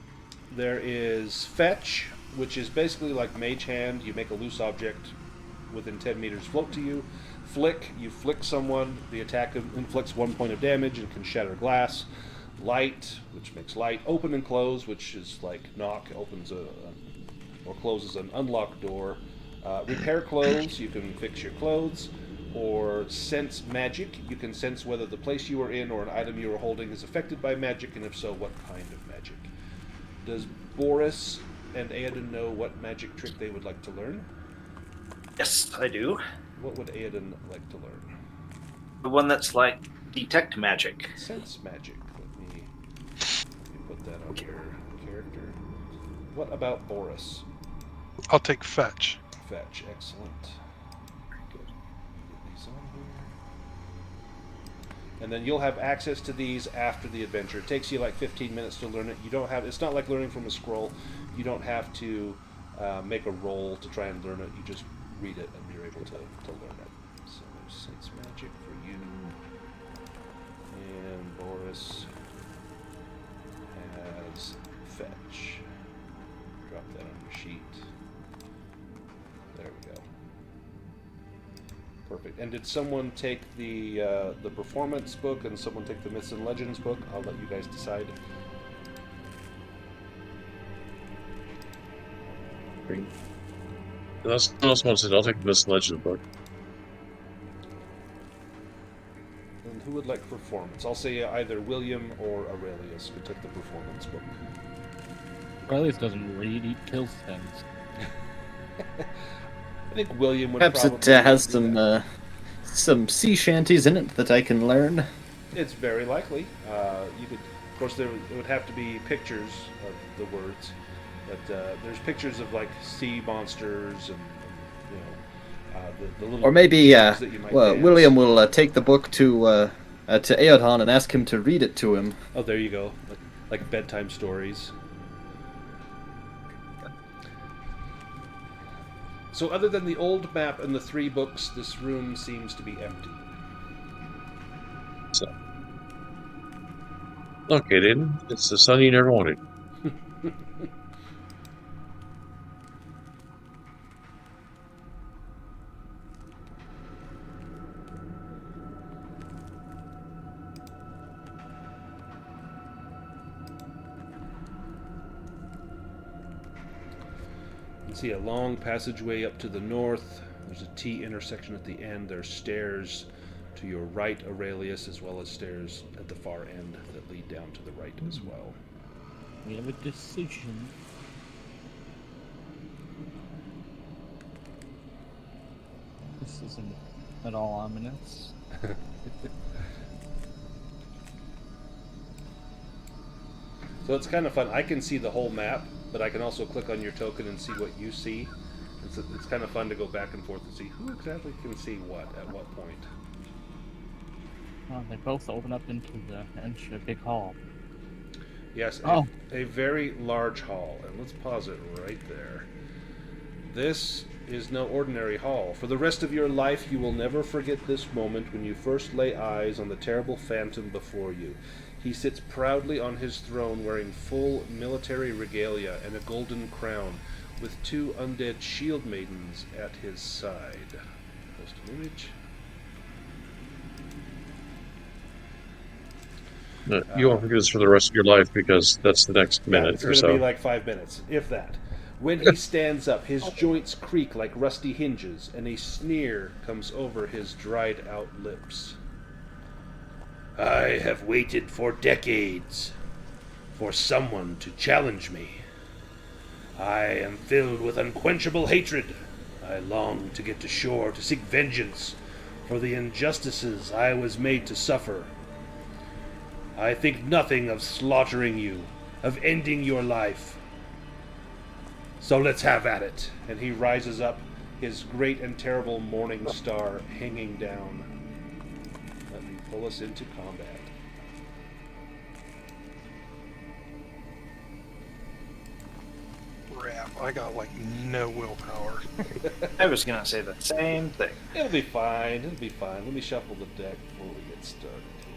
there is Fetch, which is basically like Mage Hand. You make a loose object within 10 meters float to you. Flick, you flick someone. The attack inflicts 1 point of damage and can shatter glass. Light, which makes light. Open and close, which is like knock, opens or closes an unlocked door. Repair clothes, you can fix your clothes. Or sense magic, you can sense whether the place you are in or an item you are holding is affected by magic, and if so, what kind of magic. Does Boris and Aedan know what magic trick they would like to learn? Yes, I do. What would Aedan like to learn? The one that's like detect magic. Sense magic. Let me put that on your character. What about Boris? I'll take fetch. Fetch, excellent. Good. Get these on here. And then you'll have access to these after the adventure. It takes you like 15 minutes to learn it. You don't have. It's not like learning from a scroll. You don't have to make a roll to try and learn it. You just read it and you're able to learn it. So there's sense magic for you. And Boris has fetch. Drop that on your sheet. There we go. Perfect. And did someone take the performance book and someone take the Myths and Legends book? I'll let you guys decide. Unless someone else wants it, I'll take the Myths and Legends book. And who would like performance? I'll say either William or Aurelius could take the performance book. Aurelius doesn't read, he kills things. I think William would Perhaps probably it has do some sea shanties in it that I can learn. It's very likely. You could, of course, there would have to be pictures of the words, but there's pictures of like sea monsters and you know the little. Or maybe things that you might dance. William will take the book to Aedan and ask him to read it to him. Oh, there you go, like bedtime stories. So, other than the old map and the 3 books, this room seems to be empty. So, look, Aiden, it's the son you never wanted. You see a long passageway up to the north. There's a T intersection at the end. There's stairs to your right, Aurelius, as well as stairs at the far end that lead down to the right as well. We have a decision. This isn't at all ominous. So it's kind of fun. I can see the whole map, but I can also click on your token and see what you see. It's kind of fun to go back and forth and see who exactly can see what at what point. Oh, they both open up into a big hall. Yes, Oh. a very large hall. And let's pause it right there. This is no ordinary hall. For the rest of your life, you will never forget this moment when you first lay eyes on the terrible phantom before you. He sits proudly on his throne wearing full military regalia and a golden crown, with 2 undead shield maidens at his side. Post an image. You won't forget this for the rest of your life because that's the next minute it's or going to so. be like 5 minutes, if that. When he stands up, his joints creak like rusty hinges, and a sneer comes over his dried-out lips. I have waited for decades for someone to challenge me. I am filled with unquenchable hatred. I long to get to shore to seek vengeance for the injustices I was made to suffer. I think nothing of slaughtering you, of ending your life. So let's have at it. And he rises up, his great and terrible morning star hanging down. Let me pull us into combat. Crap, I got like no willpower. I was gonna say the same thing. It'll be fine. It'll be fine. Let me shuffle the deck before we get started here.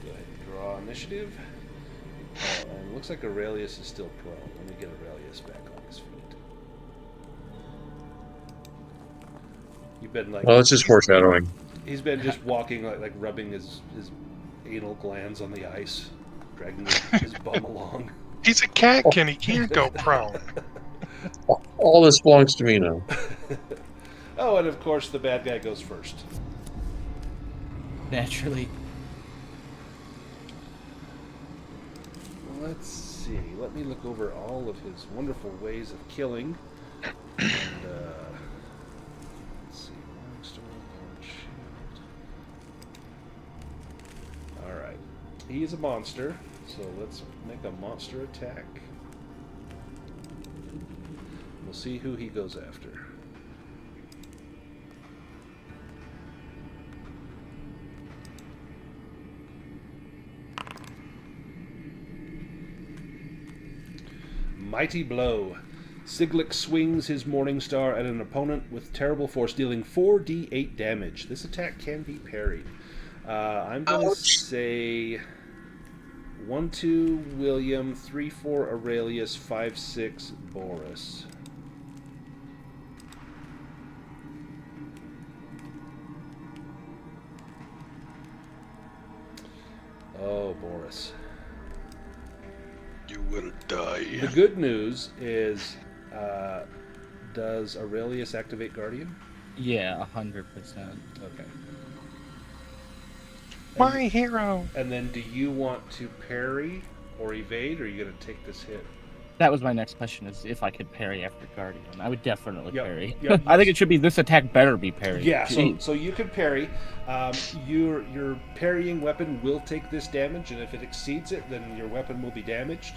Go ahead and draw initiative. And it looks like Aurelius is still prone. Let me get Aurelius back on his feet. You've been like... Well, it's just foreshadowing. He's been just walking, like rubbing his anal glands on the ice, dragging his bum along. He's a catkin. He can't go prone. All this belongs to me now. Oh, and of course the bad guy goes first. Naturally. Let's see. Let me look over all of his wonderful ways of killing. And, let's see. Longstorm, Powered Shield. Alright. He is a monster, so let's make a monster attack. We'll see who he goes after. Mighty Blow. Siglik swings his Morning Star at an opponent with terrible force, dealing 4d8 damage. This attack can be parried. I'm going to say 1-2 William, 3-4 Aurelius, 5-6 Boris. Oh, Boris. You will die. The good news is, does Aurelius activate Guardian? Yeah, 100%. Okay. My hero. And then do you want to parry or evade, or are you going to take this hit? That was my next question, is if I could parry after Guardian. I would definitely parry. Yep. I think it should be this attack better be parried. Yeah, so you can parry. Your parrying weapon will take this damage, and if it exceeds it, then your weapon will be damaged.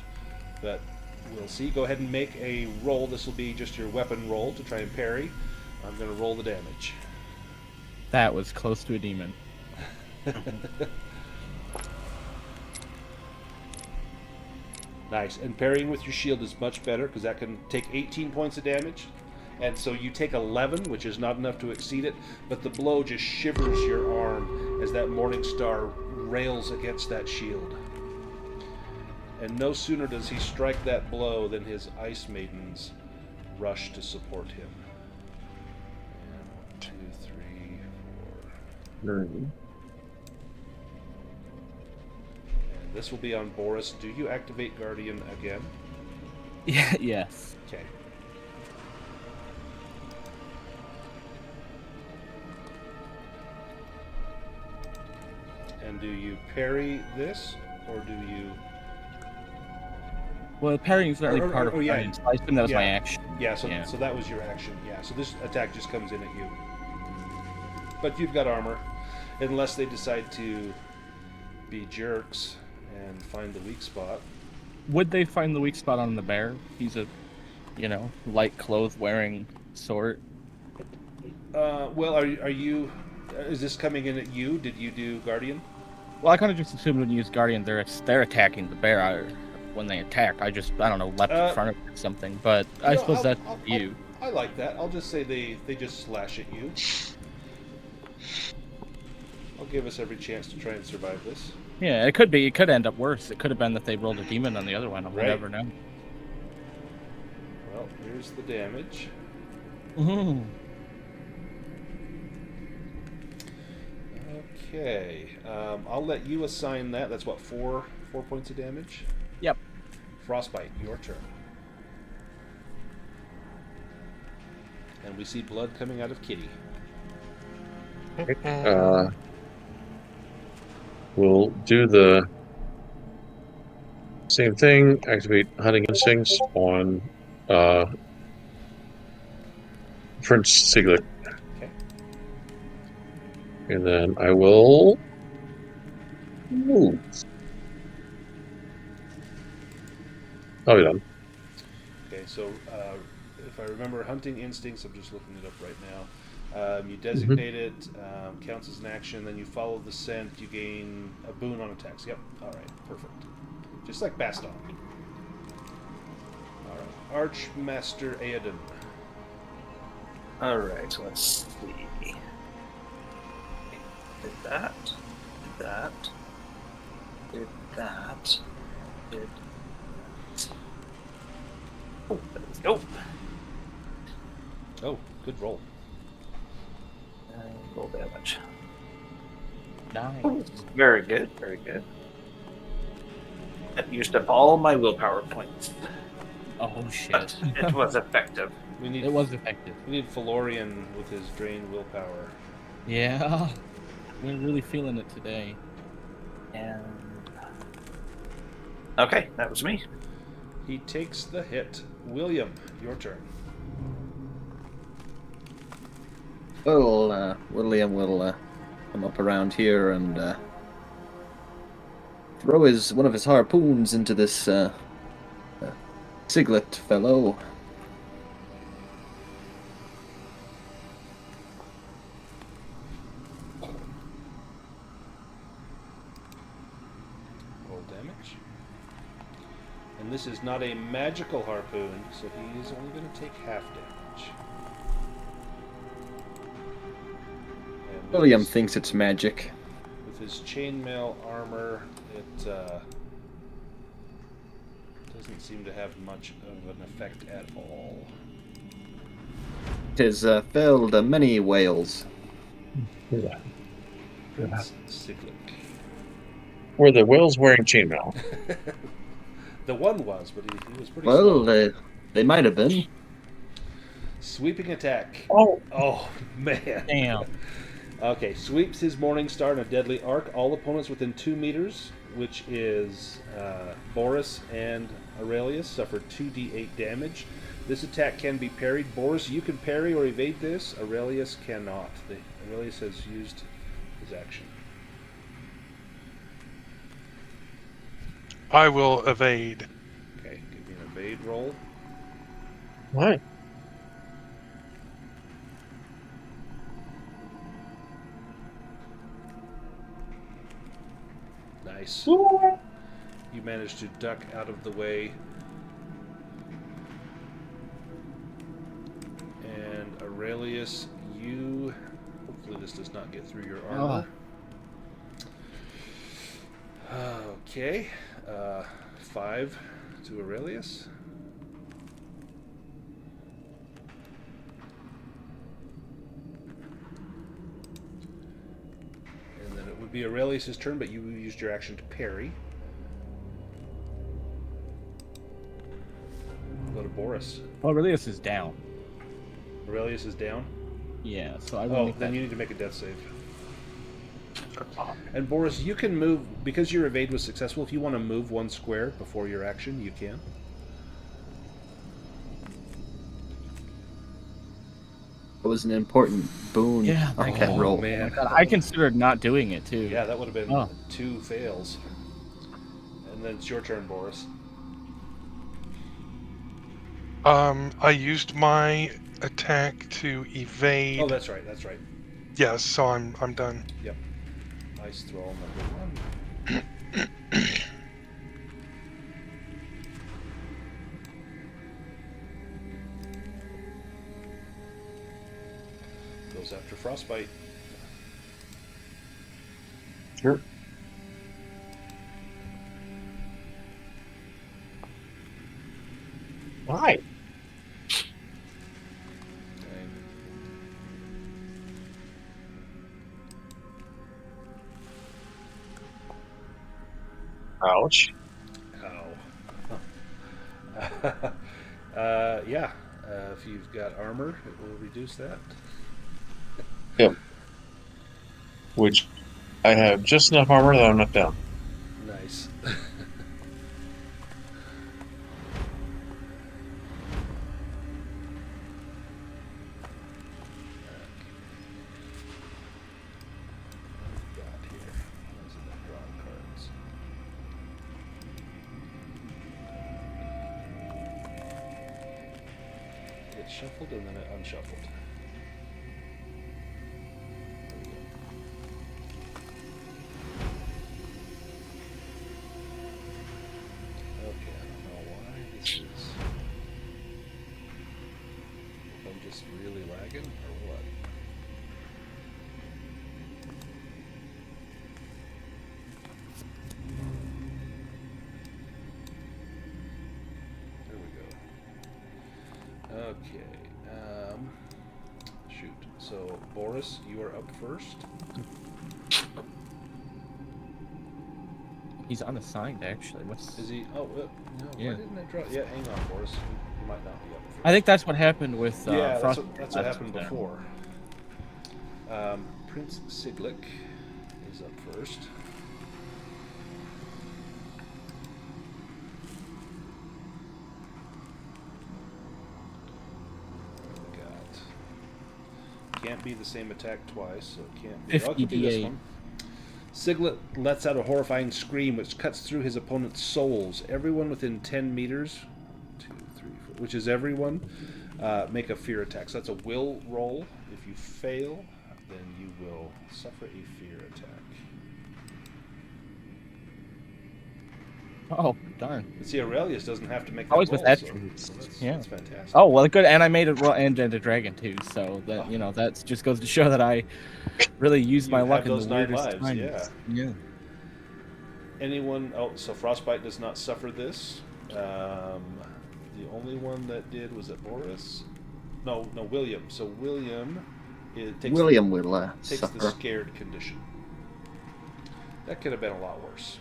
But we'll see. Go ahead and make a roll. This will be just your weapon roll to try and parry. I'm going to roll the damage. That was close to a demon. Nice. And parrying with your shield is much better because that can take 18 points of damage. And so you take 11, which is not enough to exceed it, but the blow just shivers your arm as that Morning Star rails against that shield. And no sooner does he strike that blow than his Ice Maidens rush to support him. And 1, 2, 3, 4. Mm. And this will be on Boris. Do you activate Guardian again? Yeah, yes. Okay. And do you parry this, or do you... Well, parrying is not part of yeah. Guardian, so I assume that was my action. Yeah, so that was your action. Yeah, so this attack just comes in at you. But you've got armor, unless they decide to be jerks and find the weak spot. Would they find the weak spot on the bear? He's a, light clothes wearing sort. Well, are you... Is this coming in at you? Did you do Guardian? Well, I kind of just assumed when you use Guardian, they're attacking the bear. When they attacked, I don't know, leapt in front of it or something. But I suppose that's you. I like that. I'll just say they just slash at you. I'll give us every chance to try and survive this. Yeah, it could be. It could end up worse. It could have been that they rolled a demon on the other one. We'll never know. Well, here's the damage. Mm-hmm. Okay. I'll let you assign that. That's what, 4 points of damage? Yep. Frostbite, your turn. And we see blood coming out of Kitty. We'll do the same thing. Activate hunting instincts on Prince Siglet. Okay. And then I will move. Oh, yeah. Okay, so if I remember hunting instincts, I'm just looking it up right now. You designate it, counts as an action, then you follow the scent, you gain a boon on attacks. Yep, alright, perfect. Just like Baston. Alright, Archmaster Aedan. Alright, let's see. Did that. Did that. Did. Oh, there we go. Oh, good roll. Roll damage. Nice. Very good, very good. That used up all my willpower points, Oh shit. but it was effective. We need It was effective. we need Felorian with his drained willpower. Yeah. We're really feeling it today. And okay, that was me. He takes the hit. William, your turn. Well, William will come up around here and throw one of his harpoons into this Siglet fellow. Roll damage. And this is not a magical harpoon, so he's only going to take half damage. And with William his- thinks it's magic. With his chainmail armor, it doesn't seem to have much of an effect at all. It has felled many whales. Prince Siglet. Were the whales wearing chainmail? The one was, but he was pretty Well, slow. they might have been. Sweeping attack. Oh, Oh, man. Damn. Okay, sweeps his Morning Star in a deadly arc. All opponents within 2 meters, which is Boris and Aurelius, suffer 2d8 damage. This attack can be parried. Boris, you can parry or evade this. Aurelius cannot. Aurelius has used his action. I will evade. Okay, give me an evade roll. what? Nice. You managed to duck out of the way. And Aurelius, you... Hopefully this does not get through your armor. Okay. 5 to Aurelius. And then it would be Aurelius' turn, but you used your action to parry. Go to Boris. Oh, Aurelius is down. Aurelius is down. Yeah, so I will Oh, make then that. you need to make a death save. And Boris, you can move, because your evade was successful, if you want to move 1 square before your action, you can. It was an important boon Yeah, on thank that God. roll. Oh my Man. God, I considered not doing it too. Yeah, that would have been Oh. 2 fails. And then it's your turn, Boris. I used my attack to evade. Oh, that's right, that's right. Yes, so I'm done. Yep. Ice Thrall number 1. Goes after Frostbite. Sure. Why? Okay. Ouch. Ow. Yeah. If you've got armor, it will reduce that. Yep. Which I have just enough armor that I'm not down. Nice. Got here. Where's it at? Drawing cards. It shuffled and then it unshuffled. There we go. Okay, I don't know why this is. If I'm just really lagging or what? Okay. Shoot. So, Boris, you are up first. He's unassigned, actually. What's... Is he? Oh, no. Yeah. Why didn't I draw? Yeah, hang on, Boris. You might not be up first. I think that's what happened with Yeah, Frost. that's what happened before. Prince Siglik is up first. Can't be the same attack twice, so it can't be. Oh, it could be this one. Siglet lets out a horrifying scream which cuts through his opponent's souls. Everyone within 10 meters, 2, 3, 4, which is everyone, make a fear attack. So that's a will roll. If you fail, then you will suffer a fear attack. Oh, darn. See, Aurelius doesn't have to make that Always roll, with that. so Yeah. that's fantastic. Oh, well, good. And I made it well, and a dragon, too. So, that that just goes to show that I really use my luck in the 9 weirdest lives, times. yeah. Anyone... Oh, so Frostbite does not suffer this. The only one that did was it Boris? No, William. So William takes will takes suffer. the scared condition. That could have been a lot worse.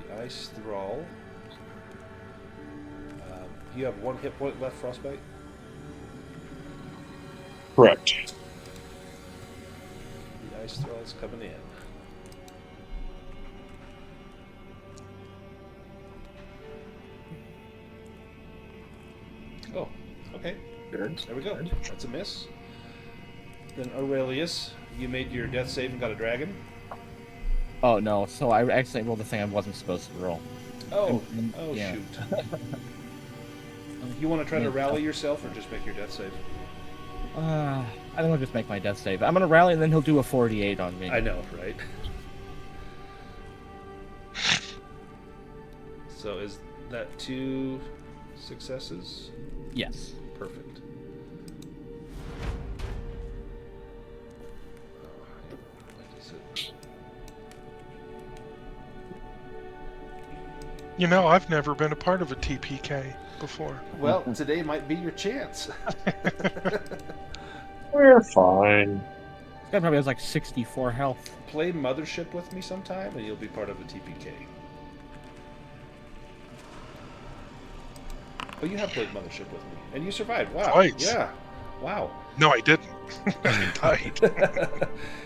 The Ice Thrall. You have 1 hit point left, Frostbite? Correct. The Ice Thrall is coming in. Oh, okay. Good. There we go. That's a miss. Then Aurelius, you made your death save and got a dragon. Oh, no. So I actually rolled the thing I wasn't supposed to roll. Oh, yeah. shoot. You want to try to rally yourself or just make your death save? I don't want to just make my death save. I'm going to rally and then he'll do a 48 on me. I know, right? So is that 2 successes? Yes. Perfect. You know, I've never been a part of a TPK before. Well, today might be your chance. We're fine. This guy probably has like 64 health. Play Mothership with me sometime and you'll be part of a TPK. Oh, you have played Mothership with me. And you survived. Wow. Twice. Yeah. Wow. No, I didn't. I died.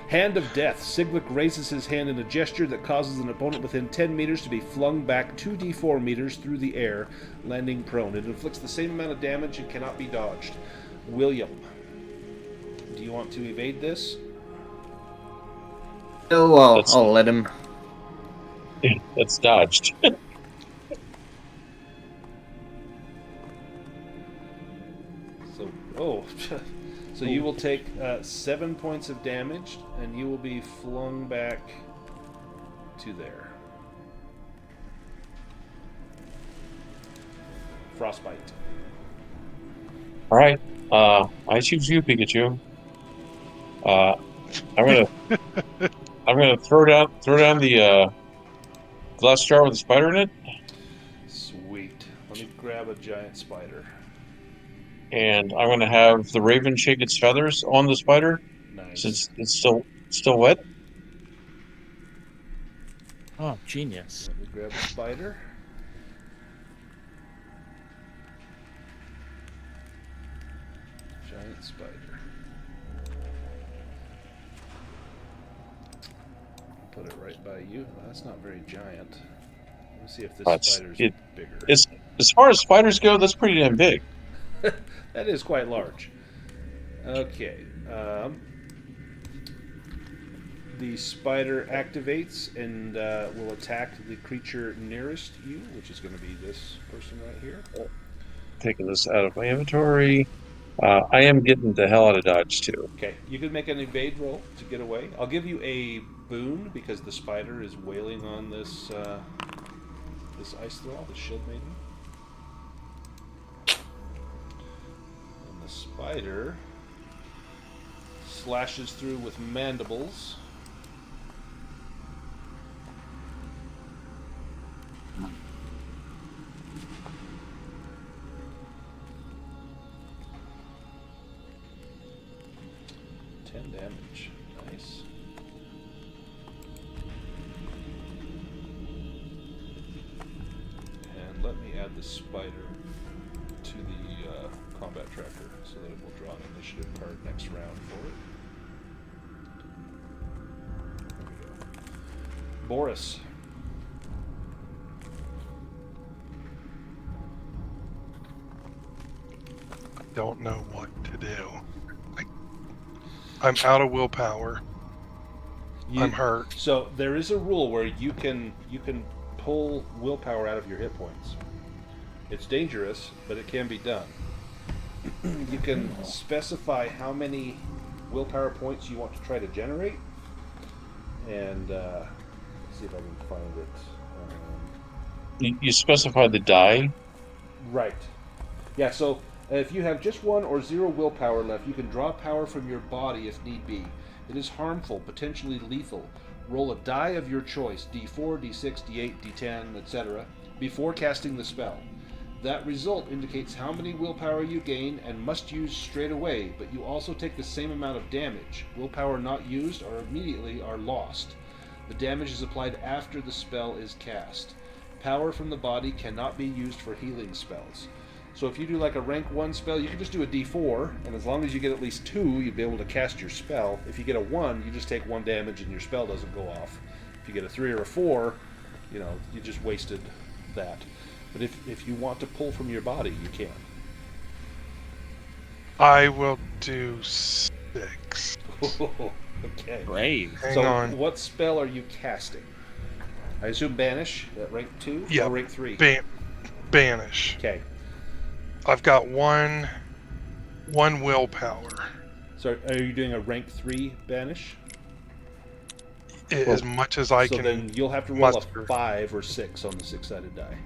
Hand of Death. Siglik raises his hand in a gesture that causes an opponent within 10 meters to be flung back 2d4 meters through the air, landing prone. It inflicts the same amount of damage and cannot be dodged. William, do you want to evade this? Oh, I'll let him. It's dodged. So you will take 7 points of damage, and you will be flung back to there. Frostbite. All right. I choose you, Pikachu. I'm gonna throw down the glass jar with a spider in it. Sweet. Let me grab a giant spider. And I'm going to have the raven shake its feathers on the spider, Nice. since it's still wet. Oh, genius. Let me grab a spider. Giant spider. Put it right by you. Well, that's not very giant. Let me see if this spider's bigger. As far as spiders go, that's pretty damn big. That is quite large. Okay. The spider activates and will attack the creature nearest you, which is going to be this person right here. Taking this out of my inventory. I am getting the hell out of dodge, too. Okay, you can make an evade roll to get away. I'll give you a boon because the spider is wailing on this this ice thrall, the shield maiden. And the spider slashes through with mandibles. 10 damage. Nice. And let me add the spider to the combat tracker so that it will draw an initiative card next round for it. There we go. Boris. Don't know what to do. I'm out of willpower. I'm hurt. So there is a rule where you can pull willpower out of your hit points. It's dangerous, but it can be done. You can specify how many willpower points you want to try to generate, and let's see if I can find it. You specify the die. Right. Yeah, so if you have just 1 or 0 willpower left, you can draw power from your body if need be. It is harmful, potentially lethal. Roll a die of your choice, d4, d6, d8, d10, etc., before casting the spell. That result indicates how many willpower you gain and must use straight away, but you also take the same amount of damage. Willpower not used or immediately are lost. The damage is applied after the spell is cast. Power from the body cannot be used for healing spells. So if you do like a rank 1 spell, you can just do a d4, and as long as you get at least 2, you'll be able to cast your spell. If you get a 1, you just take 1 damage and your spell doesn't go off. If you get a 3 or a 4, you just wasted that. But if you want to pull from your body, you can. I will do 6. Okay. Brave. Hang on. What spell are you casting? I assume Banish at rank 2 Yeah. or rank 3? Banish. Okay. I've got one willpower. So are you doing a rank 3 Banish? As much as I so can. then you'll have to roll muster. a 5 or 6 on the 6-sided die.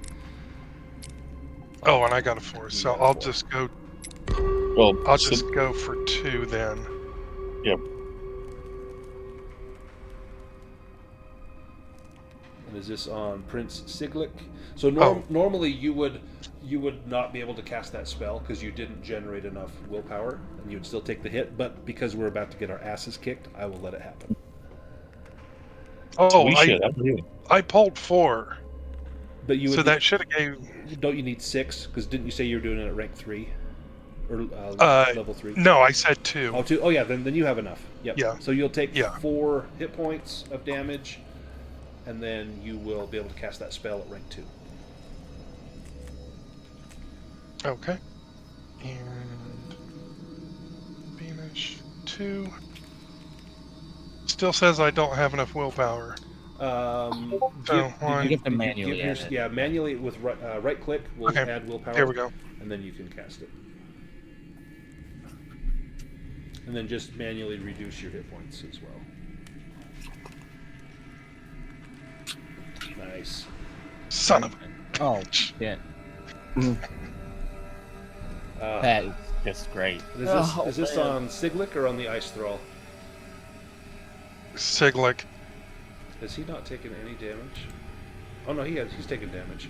Oh, and I got a 4, so got a I'll 4. just go. Well, I'll just go for 2 then. Yep. And is this on Prince Siglik? So Oh. normally you would not be able to cast that spell because you didn't generate enough willpower, and you'd still take the hit. But because we're about to get our asses kicked, I will let it happen. Oh, we should. I pulled 4, But you would so that should have gave. don't you need 6? Because didn't you say you were doing it at rank 3 or level 3? No, I said 2. Oh, 2. Oh yeah, then you have enough. Yep. Yeah. So you'll take Yeah. 4 hit points of damage, and then you will be able to cast that spell at rank 2. Okay. And Banish 2. Still says I don't have enough willpower. You get to manually add it. Yeah, manually with right click will Okay. add willpower. Here we go. And then you can cast it. And then just manually reduce your hit points as well. Nice. Son of a. Oh, shit. That is just great. Is this on Siglik or on the Ice Thrall? Siglik. Has he not taken any damage? Oh no, he's taken damage.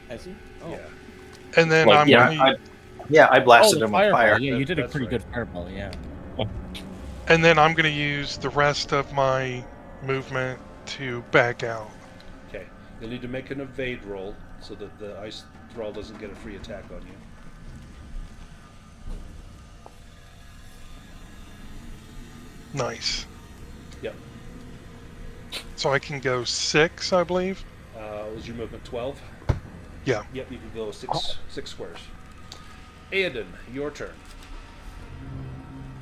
Has he? Oh. Yeah. And then Like, I'm Yeah, gonna, I blasted the him with fire. Yeah, you did a That's pretty right. good fireball, yeah. and then I'm gonna use the rest of my movement to back out. Okay. You'll need to make an evade roll so that the Ice Thrall doesn't get a free attack on you. Nice. Yep. So I can go 6, I believe. Was your movement 12? Yeah. Yep, you can go six squares. Aoden, your turn.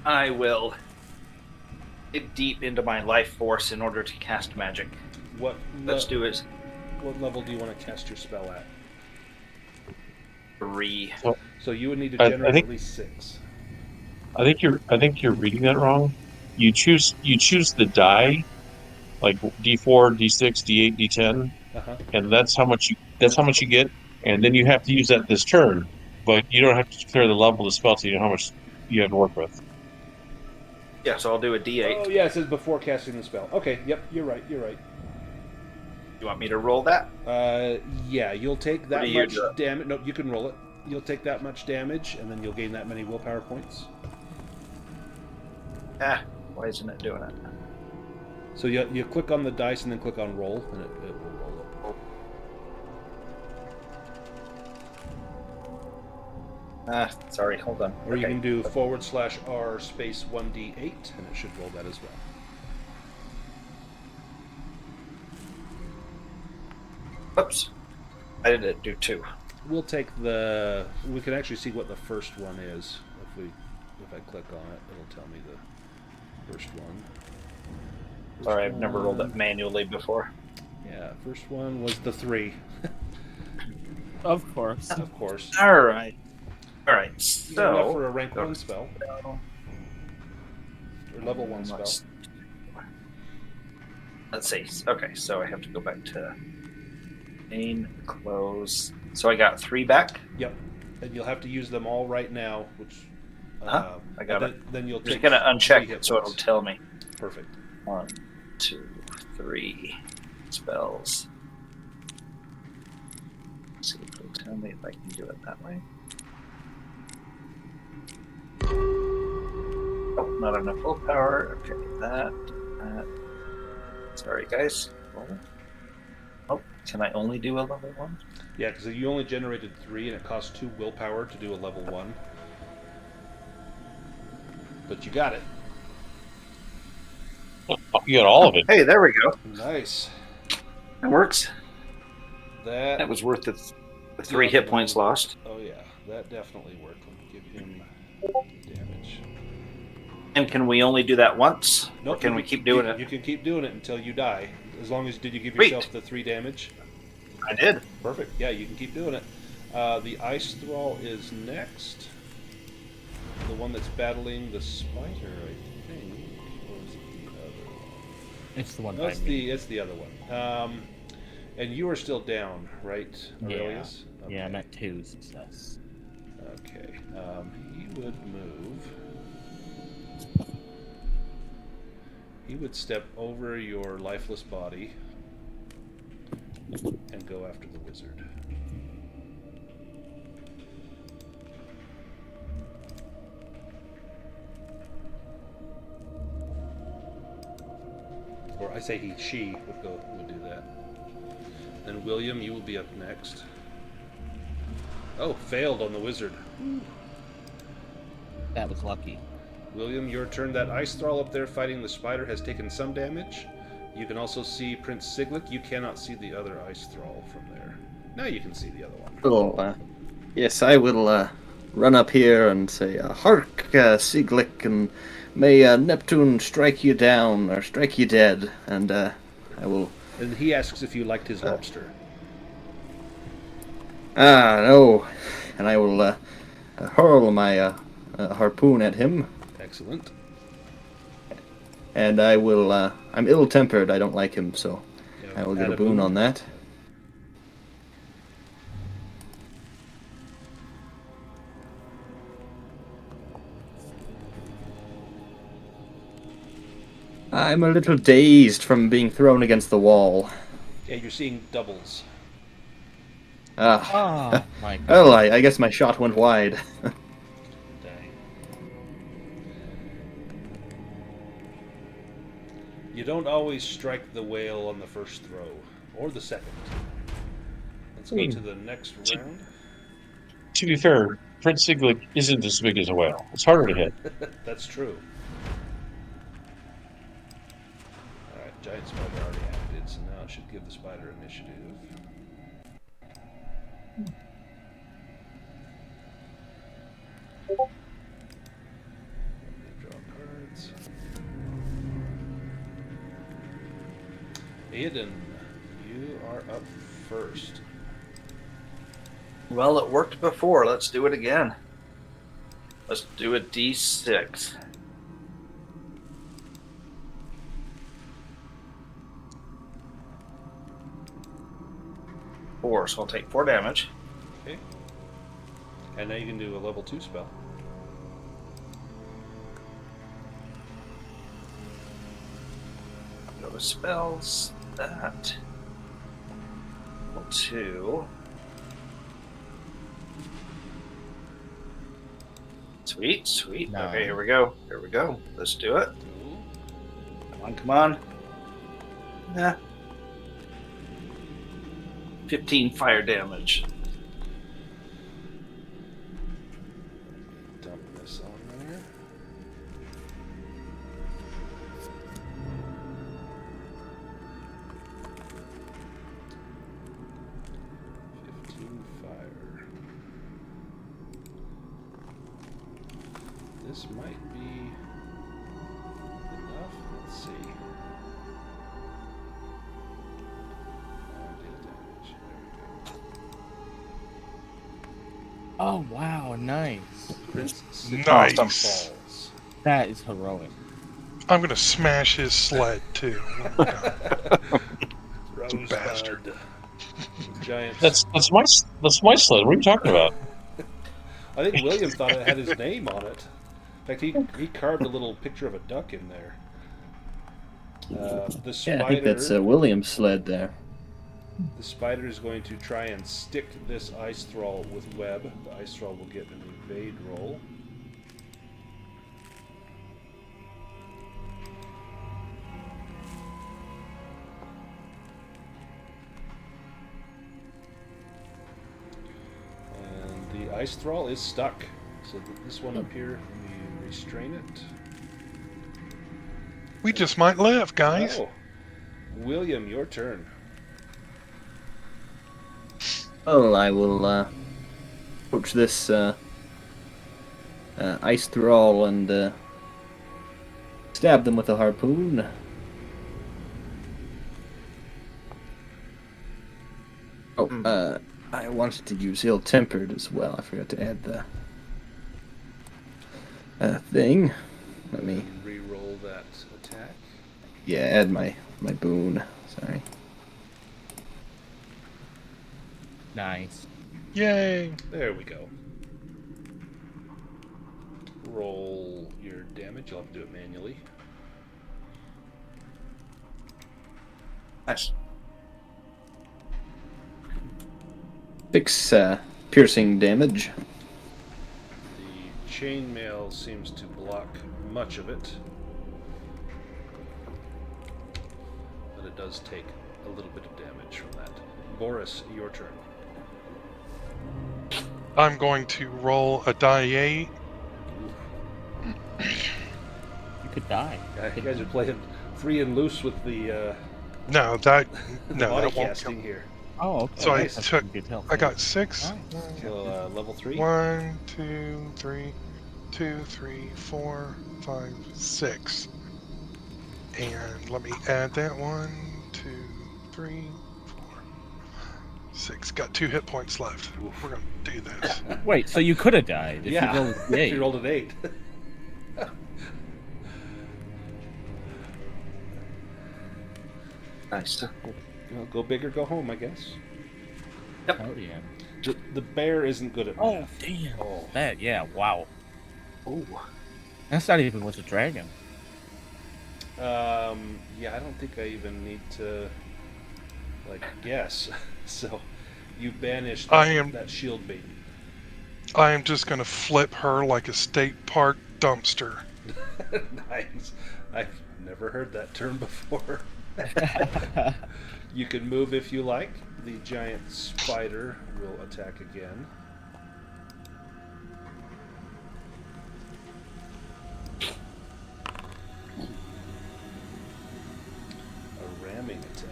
I will dig deep into my life force in order to cast magic. Let's do it. What level do you want to cast your spell at? 3. So you would need to I generate think- at least 6. I think you're reading that wrong. You choose the die, like D4, D6, D8, D10, Uh-huh. and that's how much you get, and then you have to use that this turn. But you don't have to declare the level of the spell so you know how much you have to work with. Yeah, so I'll do a D8. Oh yeah, it says before casting the spell. Okay, yep, you're right. You want me to roll that? Yeah, you'll take that do you much do? damage. No, you can roll it. You'll take that much damage, and then you'll gain that many willpower points. Why isn't it doing it? So you click on the dice and then click on roll, and it will roll it. Sorry, hold on. Or you can do /R space 1d8, and it should roll that as well. Oops. I did do 2. We'll take we can actually see what the first one is. If I click on it, it'll tell me the first one. Sorry, I've never rolled it manually before. Yeah, first one was the 3. Of course. Of course. All right. You got enough So for a rank 1 spell. Or level 1 spell. Let's see. Okay, so I have to go back to main, close. So I got 3 back. Yep. And you'll have to use them all right now, which I got it. Then you'll I'm just take gonna uncheck 3 it so it'll tell me. Perfect. 1, 2, 3 spells. Let's see if it'll tell me if I can do it that way. Oh, not enough willpower. Okay, that. Sorry, guys. Oh, can I only do a level 1? Yeah, because you only generated 3, and it costs 2 willpower to do a level 1. But you got it. You got all of it. Hey, there we go. Nice. That works. That That was worth the 3 hit points lost. Oh yeah, that definitely worked. Let me give him damage. And can we only do that once? Nope. Or can we keep doing it? You can keep doing it until you die. As long as did you give Sweet. yourself the 3 damage? I did. Perfect. Yeah, you can keep doing it. The Ice Thrall is next. The one that's battling the spider, I think. Or is it the other one? It's the one No, it's the other one. And you are still down, right, Aurelius? Yeah. Okay. Yeah, I'm at 2 success. Okay. He would move. He would step over your lifeless body and go after the wizard. Or I say she would do that. Then William, you will be up next. Oh, failed on the wizard. That was lucky. William, your turn. That ice thrall up there fighting the spider has taken some damage. You can also see Prince Siglik. You cannot see the other ice thrall from there. Now you can see the other one. Oh, yes, I will run up here and say, "Hark, Siglik, and may Neptune strike you down or strike you dead." And I will. And he asks if you liked his lobster. No. And I will hurl my harpoon at him. Excellent. And I will. I'm ill-tempered. I don't like him, so I will get a boon on that. I'm a little dazed from being thrown against the wall. Yeah, you're seeing doubles. Ah. My God. Well, I guess my shot went wide. Dang. You don't always strike the whale on the first throw, or the second. Let's go to the next round. To be fair, Prince Siglik isn't as big as a whale. It's harder to hit. That's true. Alright, Giant Spider already acted, so now it should give the spider initiative. Draw cards. Aiden, you are up first. Well, it worked before. Let's do it again. Let's do a D6. 4, so I'll take 4 damage. Okay. And now you can do a level 2 spell. Go to spells. That. Level 2. Sweet, sweet. No. Okay, here we go. Here we go. Let's do it. Cool. Come on, come on. Yeah. 15 fire damage. Dump this on there. Fire. This might be enough. Let's see. Deal damage. There we go. Oh wow, nice. Prince Nice. falls. That is heroic. I'm gonna smash his sled too. Rosebud. bastard. Giant. That's my sled. What are you talking about? I think William thought it had his name on it. In fact, he carved a little picture of a duck in there. The spider. Yeah, I think that's William's sled there. The spider is going to try and stick this ice thrall with web. The ice thrall will get an evade roll. And the ice thrall is stuck. So this one up here, we restrain it. We just might live, guys. Oh, William, your turn. Well, I will approach this ice thrall and stab them with a harpoon. Oh, I wanted to use ill-tempered as well. I forgot to add the thing. Let me, Re-roll that attack. yeah, add my boon. Sorry. Nice. Yay! There we go. Roll your damage. You'll have to do it manually. Nice. 6 piercing damage. The chainmail seems to block much of it, but it does take a little bit of damage from that. Boris, your turn. I'm going to roll a die 8. You could die. You guys are playing free and loose with the No, that body won't casting count. here. Oh, okay. So I That's took. some good help. I got 6. Nice. So level 3. 1, 2, 3, 2, 3, 4, 5, 6. And let me add that. 1, 2, 3, 4, 6. Got 2 hit points left. We're gonna do this. Wait, so you could have died if Yeah, you rolled the if eight. you rolled an 8. Nice. Well, go big or go home, I guess. Oh yeah. The bear isn't good at Oh math. damn. Oh. That yeah. Wow. Ooh. That's not even with a dragon. Yeah, I don't think I even need to, guess. So, you banished that shield bait. I am just gonna flip her like a state park dumpster. Nice. I've never heard that term before. You can move if you like. The giant spider will attack again. A ramming attack.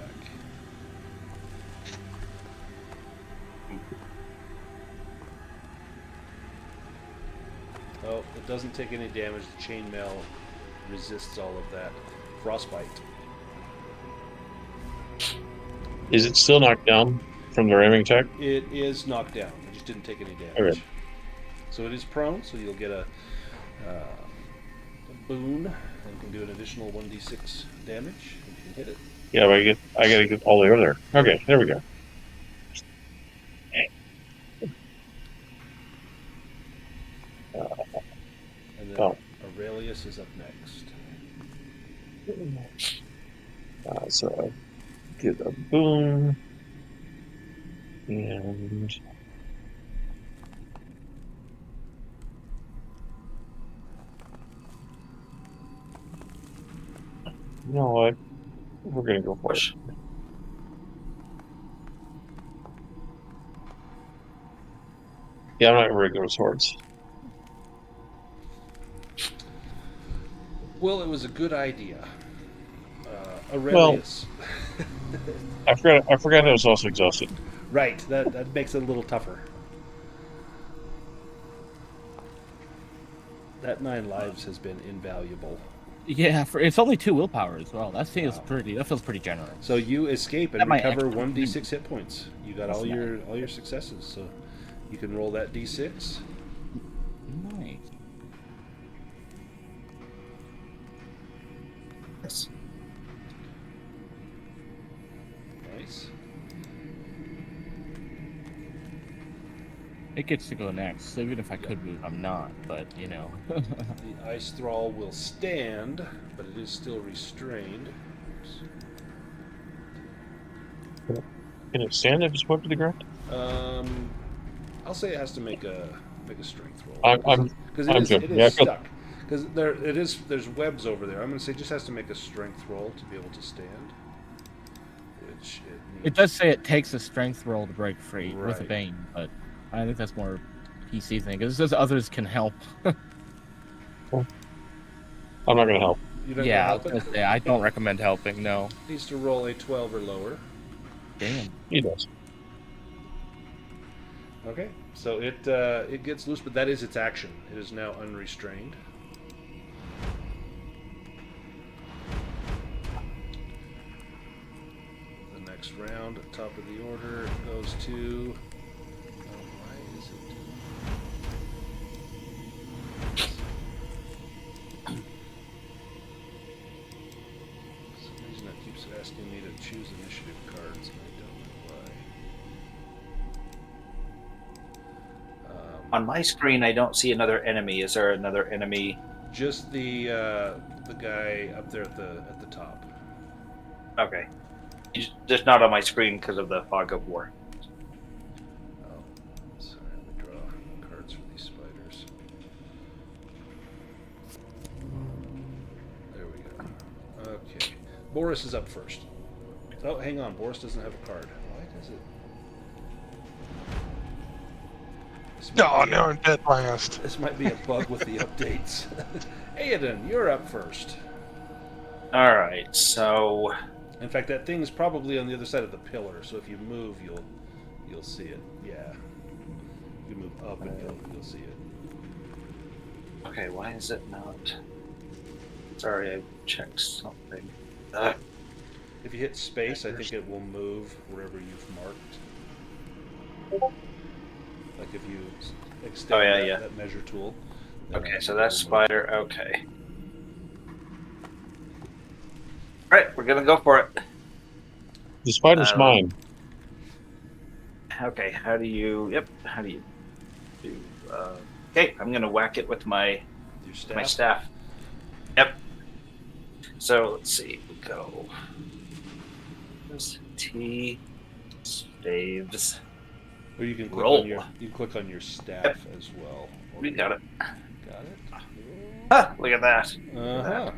Oh, it doesn't take any damage. The chainmail resists all of that. Frostbite. Is it still knocked down from the ramming attack? It is knocked down. It just didn't take any damage. Okay. So it is prone, so you'll get a boon and can do an additional 1d6 damage if you can hit it. Yeah, but I gotta get all the way over there. Okay, there we go. And then Oh. Aurelius is up next. So get a boon and You know what? We're gonna go for it. Push. Yeah, I'm not ready to go with swords. Well, it was a good idea. Well, Aurelius. I forgot I was also exhausted. Right, that makes it a little tougher. That 9 lives has been invaluable. Yeah, it's only 2 willpower as well. That feels Wow. pretty generous. So you escape and That might recover actually 1d6 hit points. You got That's all your successes, so you can roll that d6. Nice. Yes. Nice. It gets to go next. So even if I could move, I'm not. But you know. The ice thrall will stand, but it is still restrained. Can it stand if it's put to the ground? I'll say it has to make a strength roll I'm because I'm it good. is Yeah, I feel- stuck. Because there's webs over there. I'm going to say it just has to make a strength roll to be able to stand. Which It does say it takes a strength roll to break free with a Right. bane, but I think that's more PC thing because it says others can help. I'm not gonna help. You don't Yeah, I help was it. gonna say I don't recommend helping. No. Needs to roll a 12 or lower. Damn. He does. Okay, so it gets loose, but that is its action. It is now unrestrained. The next round, top of the order, goes to. Oh, why is it? For some reason, it keeps asking me to choose initiative cards, and I don't know why. On my screen, I don't see another enemy. Is there another enemy? Just the guy up there at the top. Okay. He's just not on my screen because of the fog of war. Oh, sorry. Let me draw cards for these spiders. There we go. Okay, Boris is up first. Oh, hang on. Boris doesn't have a card. Why does it? This might Oh, be now I'm dead last. This might be a bug with the updates. Aiden, you're up first. All right. So In fact, that thing's probably on the other side of the pillar, so if you move, you'll see it. Yeah. You move up and you'll see it. okay, why is it not? Sorry, I checked something. If you hit space, I think it will move wherever you've marked. Like if you extend Oh, yeah. that measure tool. then Okay, I so think that's it will move. spider. Okay. All right, we're gonna go for it. The spider's mine. Okay, how do you? Yep. How do you do? Okay, I'm gonna whack it with my Your staff. my staff. Yep. So let's see. We go. T staves. Or you can click Roll. click on your staff as well. Or We got it. Got it. Ah, look at that. Uh-huh.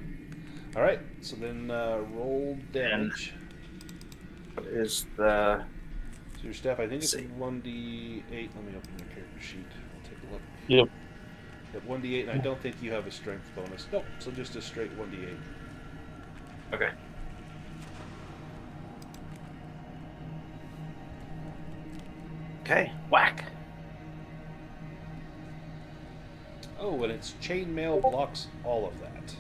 All right. So then roll damage. What is the? So your staff, I think it's See. 1d8. Let me open your character sheet. I'll take a look. Yep. At 1d8, and I don't think you have a strength bonus. Nope. So just a straight 1d8. Okay. Okay. Whack. Oh, and its chainmail blocks all of that.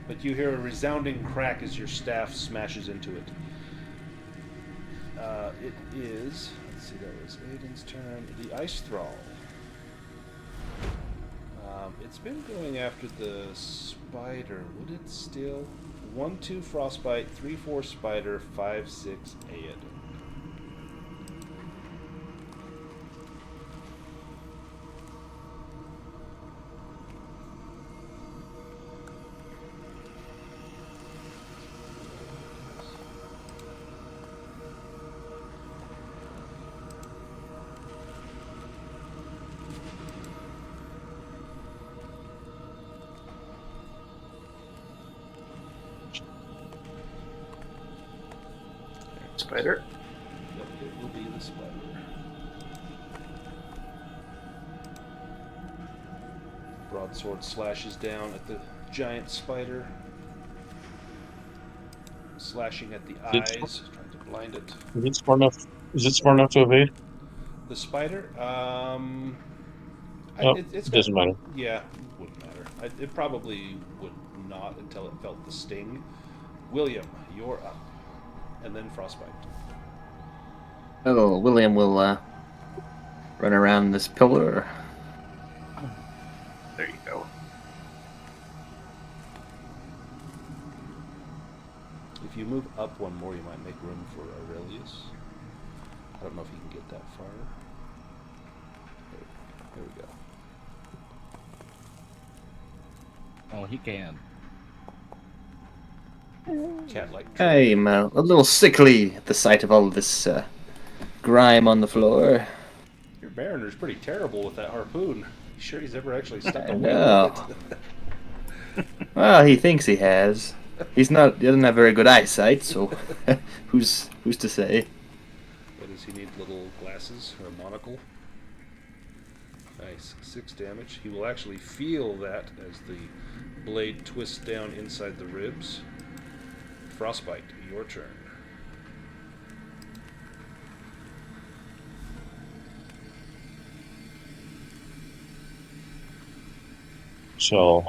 But you hear a resounding crack as your staff smashes into it. It is. Let's see, that was Aiden's turn. The Ice Thrall. It's been going after the spider. Would it still? 1-2 frostbite, 3-4 spider, 5-6 Aeon. Spider. Yep, it will be the spider. Broadsword slashes down at the giant spider, slashing at the eyes, trying to blind it. Is it smart enough? Is it smart enough to evade? The spider, No, it's it got, doesn't matter. yeah, wouldn't matter. It probably would not until it felt the sting. William, you're up, and then Frostbite. Oh, William will run around this pillar. There you go. If you move up one more, you might make room for Aurelius. I don't know if you can get that far. There we go. Oh, he can. Cat-like. I'm a little sickly at the sight of all of this grime on the floor. Your Mariner's pretty terrible with that harpoon. You sure he's ever actually stuck a I wheel know. with it? Well, he thinks he has. He doesn't have very good eyesight, so who's to say? What does he need? Little glasses or a monocle? Nice. 6 damage. He will actually feel that as the blade twists down inside the ribs. Frostbite, your turn. So,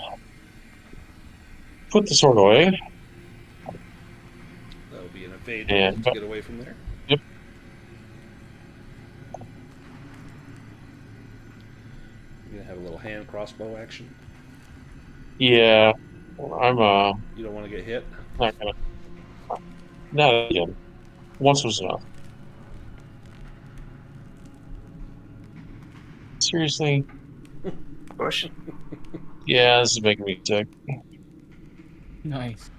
put the sword away. That will be an evade And- roll to get away from there. Yep. You're gonna have a little hand crossbow action. Yeah, I'm You don't want to get hit. not gonna. Not again. Once was enough. Seriously? Push. Yeah, this is making me sick. Nice.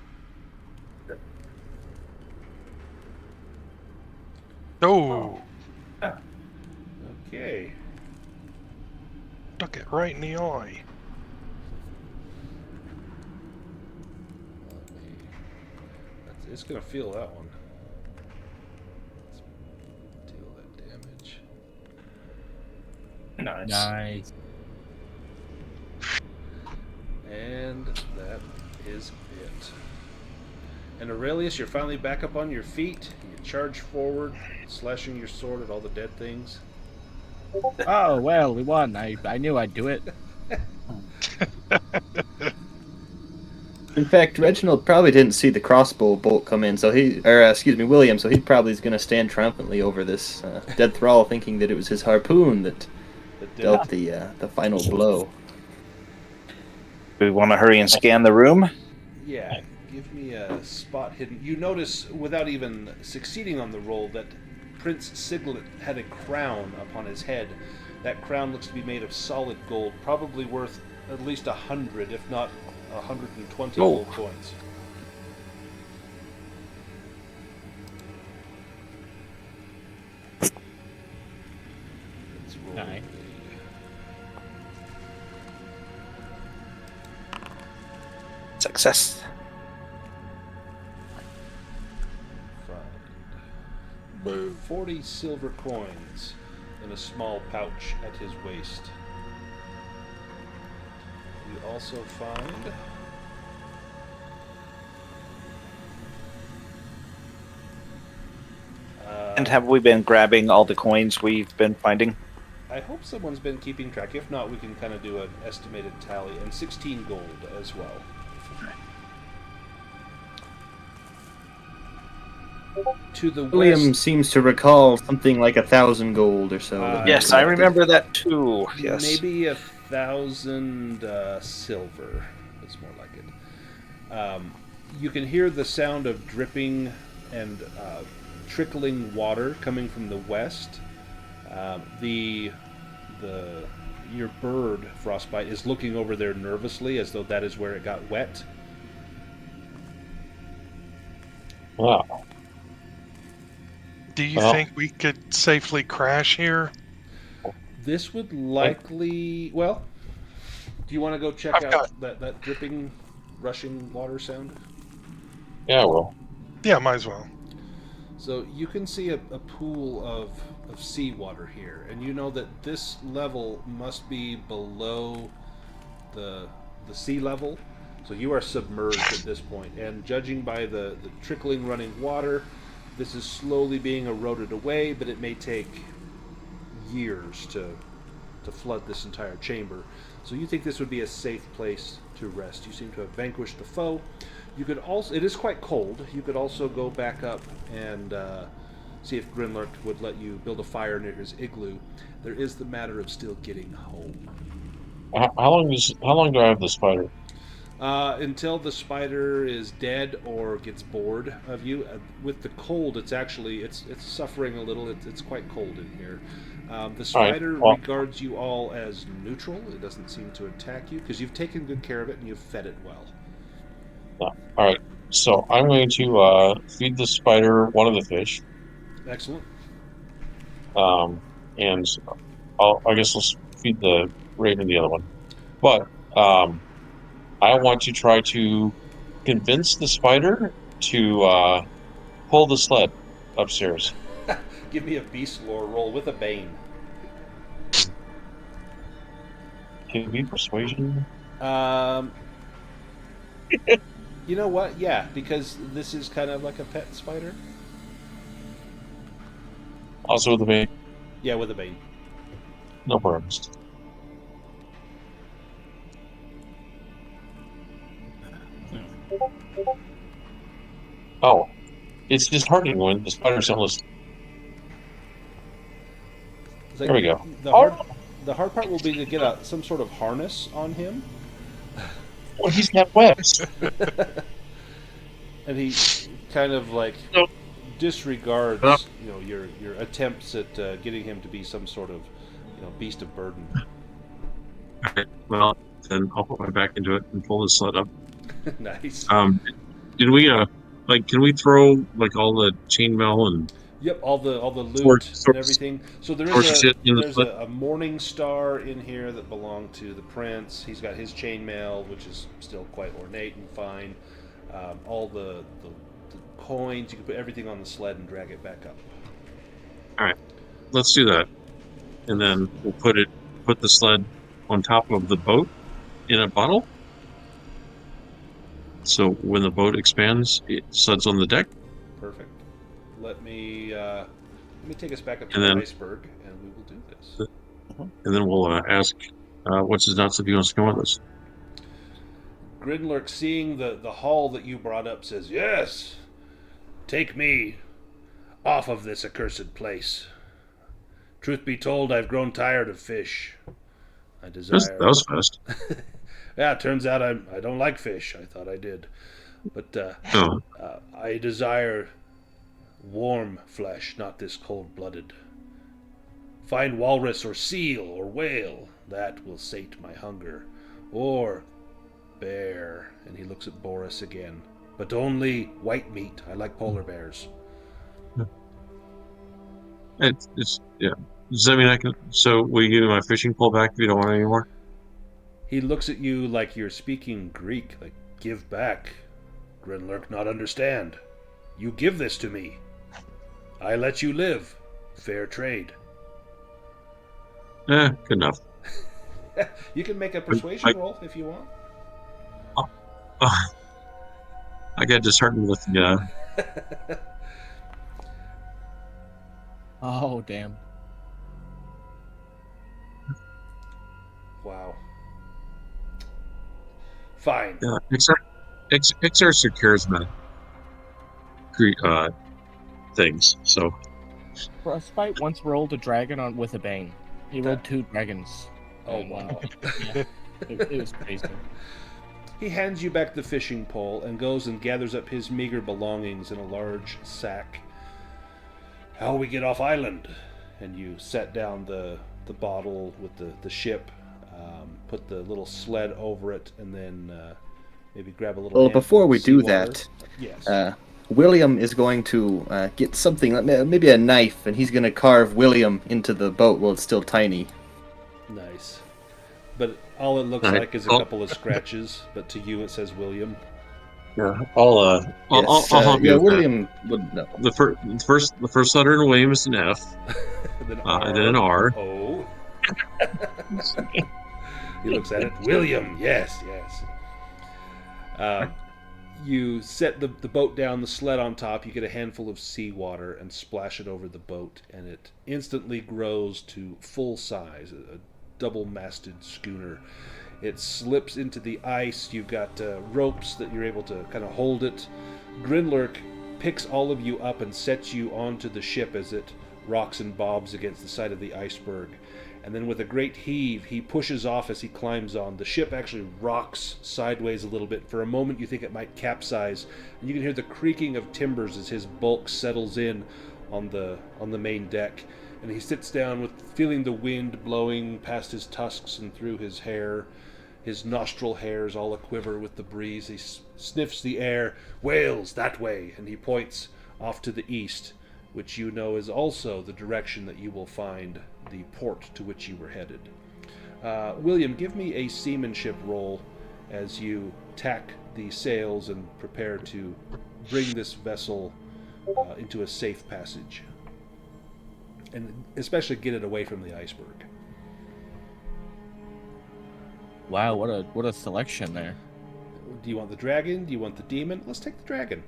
Oh, Okay. took it right in the eye. It's gonna feel that one. Let's deal that damage. Nice. Nice. And that is it. And Aurelius, you're finally back up on your feet. You charge forward, slashing your sword at all the dead things. Oh, well, we won. I knew I'd do it. In fact, Reginald probably didn't see the crossbow bolt come in, William, so he probably is going to stand triumphantly over this dead thrall, thinking that it was his harpoon that dealt the final blow. Do we want to hurry and scan the room? Yeah, give me a spot hidden. You notice, without even succeeding on the roll, that Prince Siglet had a crown upon his head. That crown looks to be made of solid gold, probably worth at least 100, if not 120 gold coins. Let's roll. Nice. Success. Find 40 silver coins in a small pouch at his waist. You also find And have we been grabbing all the coins we've been finding? I hope someone's been keeping track. If not, we can kind of do an estimated tally. And 16 gold as well. To the William west, seems to recall something like 1,000 gold or so. Yes, I remember that too. Yes. maybe 1,000 silver. That's more like it. You can hear the sound of dripping and trickling water coming from the west. Your bird, Frostbite, is looking over there nervously as though that is where it got wet. Wow. Do you think we could safely crash here? This would likely... Well, do you want to go check out that dripping, rushing water sound? Yeah, well. Yeah, might as well. So you can see a pool of seawater here, and you know that this level must be below the sea level. So you are submerged at this point, and judging by the trickling running water, this is slowly being eroded away, but it may take years to flood this entire chamber. So you think this would be a safe place to rest. You seem to have vanquished the foe. You could also, it is quite cold. You could also go back up and see if Grinlurk would let you build a fire near his igloo. There is the matter of still getting home. How long do I have the spider? Until the spider is dead or gets bored of you. With the cold, it's suffering a little. It's quite cold in here. The spider regards you all as neutral. It doesn't seem to attack you because you've taken good care of it and you've fed it well. All right. So I'm going to feed the spider one of the fish, Excellent. and I guess I'll feed the raven the other one. But I want to try to convince the spider to pull the sled upstairs. Give me a beast lore roll with a bane. Can it be persuasion? You know what? Yeah, because this is kind of like a pet spider. Also with the bait? Yeah, with a bane. No problems. Oh, it's disheartening when the spiders don't listen. Like, there we go. The hard part will be to get some sort of harness on him. Well, he's got webs. And he kind of like disregards your attempts at getting him to be some sort of beast of burden. Okay, well then I'll put my back into it and pull the sled up. Nice. Did we can we throw like all the chainmail and Yep, all the loot and everything. So there's a morning star in here that belonged to the prince. He's got his chainmail, which is still quite ornate and fine. All the coins. You can put everything on the sled and drag it back up. All right, let's do that, and then we'll put the sled on top of the boat in a bottle. So when the boat expands, it slides on the deck. Perfect. Let me take us back up to the iceberg, and we will do this. And then we'll ask what's his nuts if he wants to come with us. Grinlurk, seeing the haul that you brought up, says, "Yes, take me off of this accursed place. Truth be told, I've grown tired of fish. I desire." That was fast. Yeah, it turns out I don't like fish. I thought I did, but I desire warm flesh, not this cold-blooded. Find walrus or seal or whale. That will sate my hunger. Or bear. And he looks at Boris again. But only white meat. I like polar bears. Does that mean I can? So will you give me my fishing pole back if you don't want it anymore? He looks at you like you're speaking Greek. Like, give back. Grinlurk not understand. You give this to me. I let you live. Fair trade. Good enough. You can make a persuasion roll if you want. I got disheartened with the. Oh, damn. Wow. Fine. Exerts your charisma things. So. Frostbite once rolled a dragon with a bane. He rolled 2 dragons. Oh, wow. Yeah, it was crazy. He hands you back the fishing pole and goes and gathers up his meager belongings in a large sack. How we get off island? And you set down the bottle with the ship, put the little sled over it, and then maybe grab a little. Well, before we do that, yes. William is going to get something, maybe a knife, and he's going to carve William into the boat while it's still tiny. Nice. But all it looks like is a couple of scratches, but to you it says William. Yeah, I'll Yes, I'll help you yeah, with that. William would know. The first letter in William is an F, Then and then an R. R. O. He looks at it. William. Yes, yes. Uh, you set the boat down, the sled on top. You get a handful of seawater and splash it over the boat, and it instantly grows to full size, a double-masted schooner. It slips into the ice. You've got ropes that you're able to kind of hold it. Grinlurk picks all of you up and sets you onto the ship as it rocks and bobs against the side of the iceberg. And then with a great heave, he pushes off as he climbs on. The ship actually rocks sideways a little bit. For a moment, you think it might capsize, and you can hear the creaking of timbers as his bulk settles in on the main deck. And he sits down with feeling the wind blowing past his tusks and through his hair. His nostril hairs all a-quiver with the breeze. He sniffs the air. "Whales, that way!" And he points off to the east, which you know is also the direction that you will find the port to which you were headed. William, give me a seamanship roll as you tack the sails and prepare to bring this vessel into a safe passage. And especially get it away from the iceberg. Wow, what a selection there. Do you want the dragon? Do you want the demon? Let's take the dragon.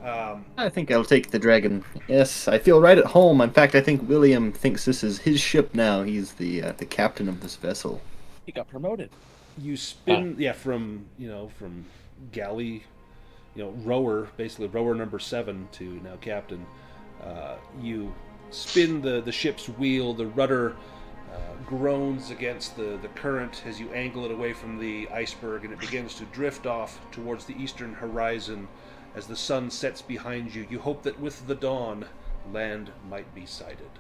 I think I'll take the dragon. Yes, I feel right at home. In fact, I think William thinks this is his ship now. He's the captain of this vessel. He got promoted. You spin, from galley, rower, basically rower number 7 to now captain. You spin the ship's wheel. The rudder groans against the current as you angle it away from the iceberg, and it begins to drift off towards the eastern horizon. As the sun sets behind you, you hope that with the dawn, land might be sighted.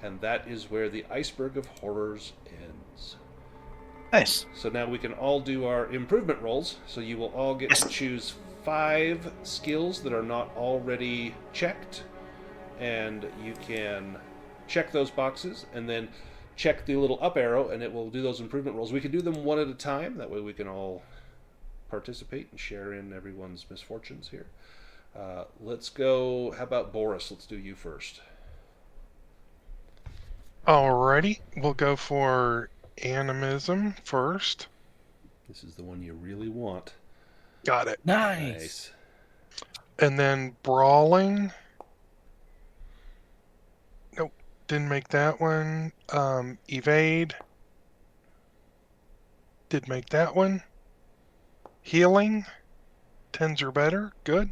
And that is where the Iceberg of Horrors ends. Nice. So now we can all do our improvement rolls. So you will all get to choose 5 skills that are not already checked. And you can check those boxes and then check the little up arrow, and it will do those improvement rolls. We can do them one at a time. That way we can all participate and share in everyone's misfortunes here. Let's go. How about Boris? Let's do you first. Alrighty, we'll go for animism first. This is the one you really want. Got it. Nice. And then brawling. Nope, didn't make that one. Evade. Did make that one. Healing. 10s or better. Good.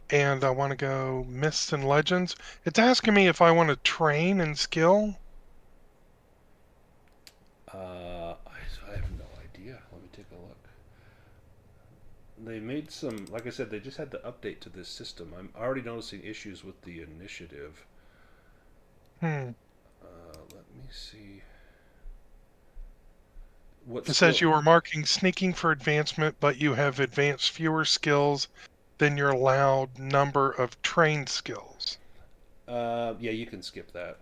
And I want to go Myths and Legends. It's asking me if I want to train and skill. I have no idea. Let me take a look. They made some, like I said, they just had to update to this system. I'm already noticing issues with the initiative. Let me see. It says you are marking sneaking for advancement, but you have advanced fewer skills than your allowed number of trained skills. Yeah, you can skip that.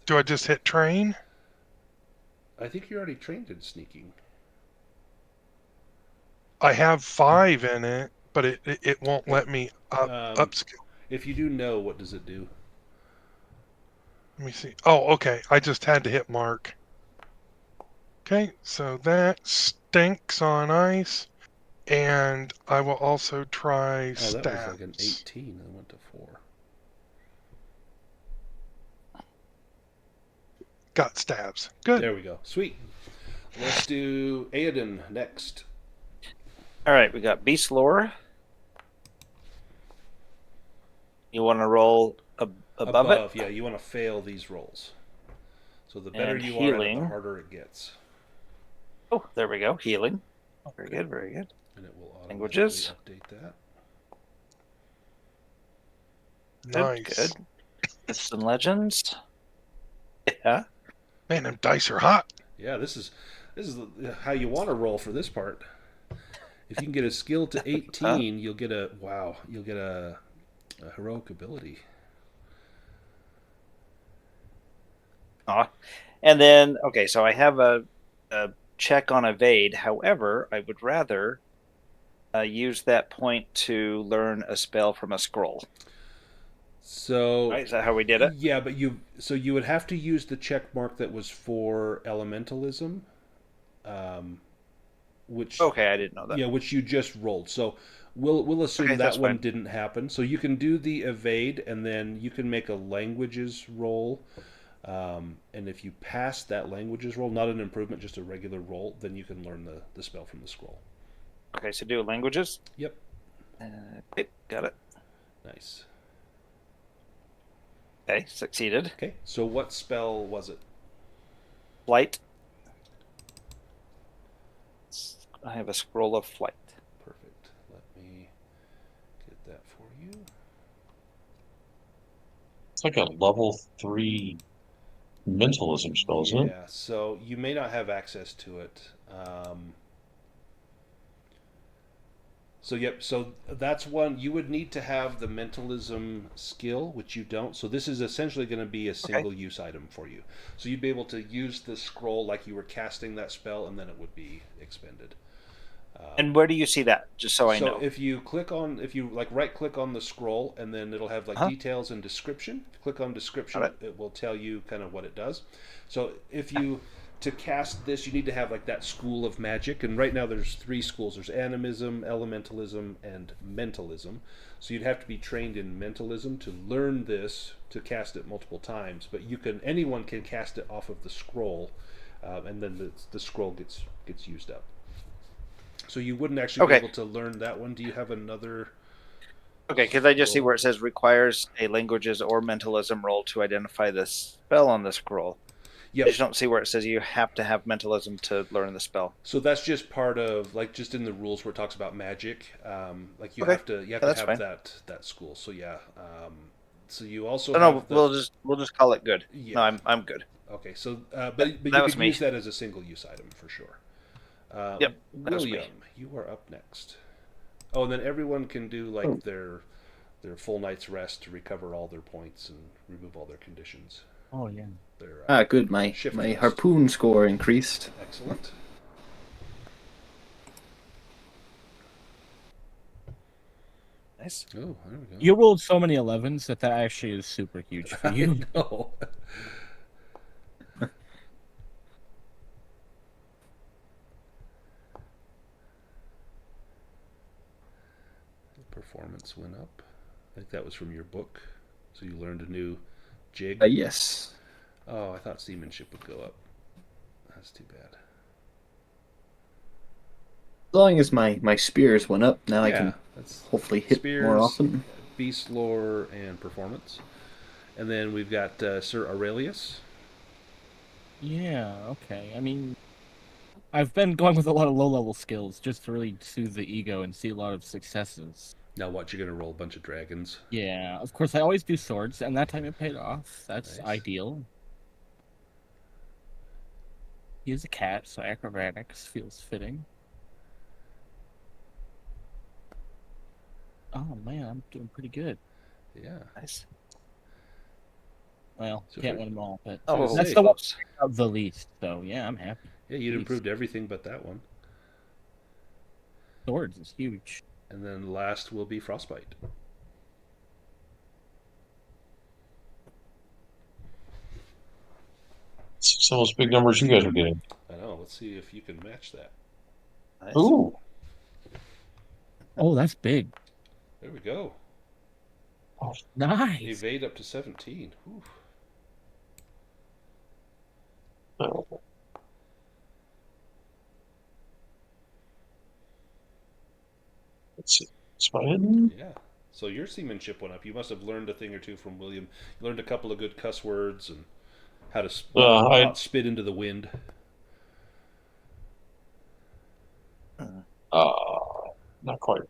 Do I just hit train? I think you're already trained in sneaking. I have 5 in it, but it won't let me upskill. If you do know, what does it do? Let me see. Oh, okay. I just had to hit mark. Okay, so that stinks on ice. And I will also try stabs. Oh, that was like an 18 and went to 4. Got stabs. Good. There we go. Sweet. Let's do Aoden next. All right, we got Beast Lore. You want to roll above it? Yeah, you want to fail these rolls. So the better And you healing. are, the harder it gets. Oh, there we go. Healing. Very good, very good. And it will automatically Languages. update that. Nice. Good. Myths and Legends. Yeah. Man, them dice are hot. Yeah, this is how you want to roll for this part. If you can get a skill to 18, you'll get a heroic ability. And then, okay, so I have a check on evade. However, I would rather use that point to learn a spell from a scroll. So Right? Is that how we did it? yeah, but you would have to use the check mark that was for elementalism, um, which Okay, I didn't know that. yeah, which you just rolled. So we'll assume Okay, that that's one fine. didn't happen. So you can do the evade, and then you can make a languages roll. And if you pass that languages roll, not an improvement, just a regular roll, then you can learn the spell from the scroll. Okay, so do languages. Yep. Okay, got it. Nice. Okay, succeeded. Okay, so what spell was it? Flight. I have a scroll of flight. Perfect. Let me get that for you. It's like a level 3 mentalism spell, isn't it? Yeah, so you may not have access to it. So that's one you would need to have the mentalism skill, which you don't. So this is essentially going to be a Okay. single use item for you. So you'd be able to use the scroll like you were casting that spell, and then it would be expended. And where do you see that? Just so I So know. if you like right click on the scroll, and then it'll have like Huh? details and description. If you click on description, Got it. it will tell you kind of what it does. So if you to cast this, you need to have like that school of magic, and right now there's 3 schools. There's animism, elementalism, and mentalism. So you'd have to be trained in mentalism to learn this to cast it multiple times. But anyone can cast it off of the scroll, and then the scroll gets used up. So you wouldn't actually be Okay. able to learn that one. Do you have another? Okay, because I just see scroll? where it says requires a languages or mentalism roll to identify the spell on the scroll. I Yep. just don't see where it says you have to have mentalism to learn the spell. So that's just part of like just in the rules where it talks about magic. Like Okay, you have yeah, to that's have fine. that school. So yeah. So you also So no, have the we'll just call it good. No, yeah. I'm good. Okay. So but That you was could me. use that as a single use item for sure. Yep, that was me. William, you are up next. Oh, and then everyone can do Oh. like their full night's rest to recover all their points and remove all their conditions. Oh yeah. Their Good. My shift my rest. harpoon score increased. Excellent. Nice. Oh, there we go. You rolled so many 11s that actually is super huge for I you. know. Performance went up. I think that was from your book. So you learned a new jig. Yes. Oh, I thought seamanship would go up. That's too bad. As long as my spears went up, now I Yeah, can that's hopefully hit more spears, often. beast lore, and performance. And then we've got Sir Aurelius. Yeah, okay. I mean, I've been going with a lot of low-level skills just to really soothe the ego and see a lot of successes. Now, what, you're going to roll a bunch of dragons? Yeah, of course, I always do swords, and that time it paid off. That's Nice. ideal. He is a cat, so acrobatics feels fitting. Oh man, I'm doing pretty good. Yeah. Nice. Well, So can't for- win them all, but Oh, that's say, the one close. of the least. So yeah, I'm happy. Yeah, you'd Jeez. improved everything but that one. Swords is huge. And then last will be Frostbite. Some of those big numbers you guys are getting. I know. Let's see if you can match that. Nice. Ooh. Oh, that's big. There we go. Nice. Evade up to 17. Whew. Let's see. Spine. Yeah. So your seamanship went up. You must have learned a thing or two from William. You learned a couple of good cuss words and how to not spit into the wind. Uh, not quite.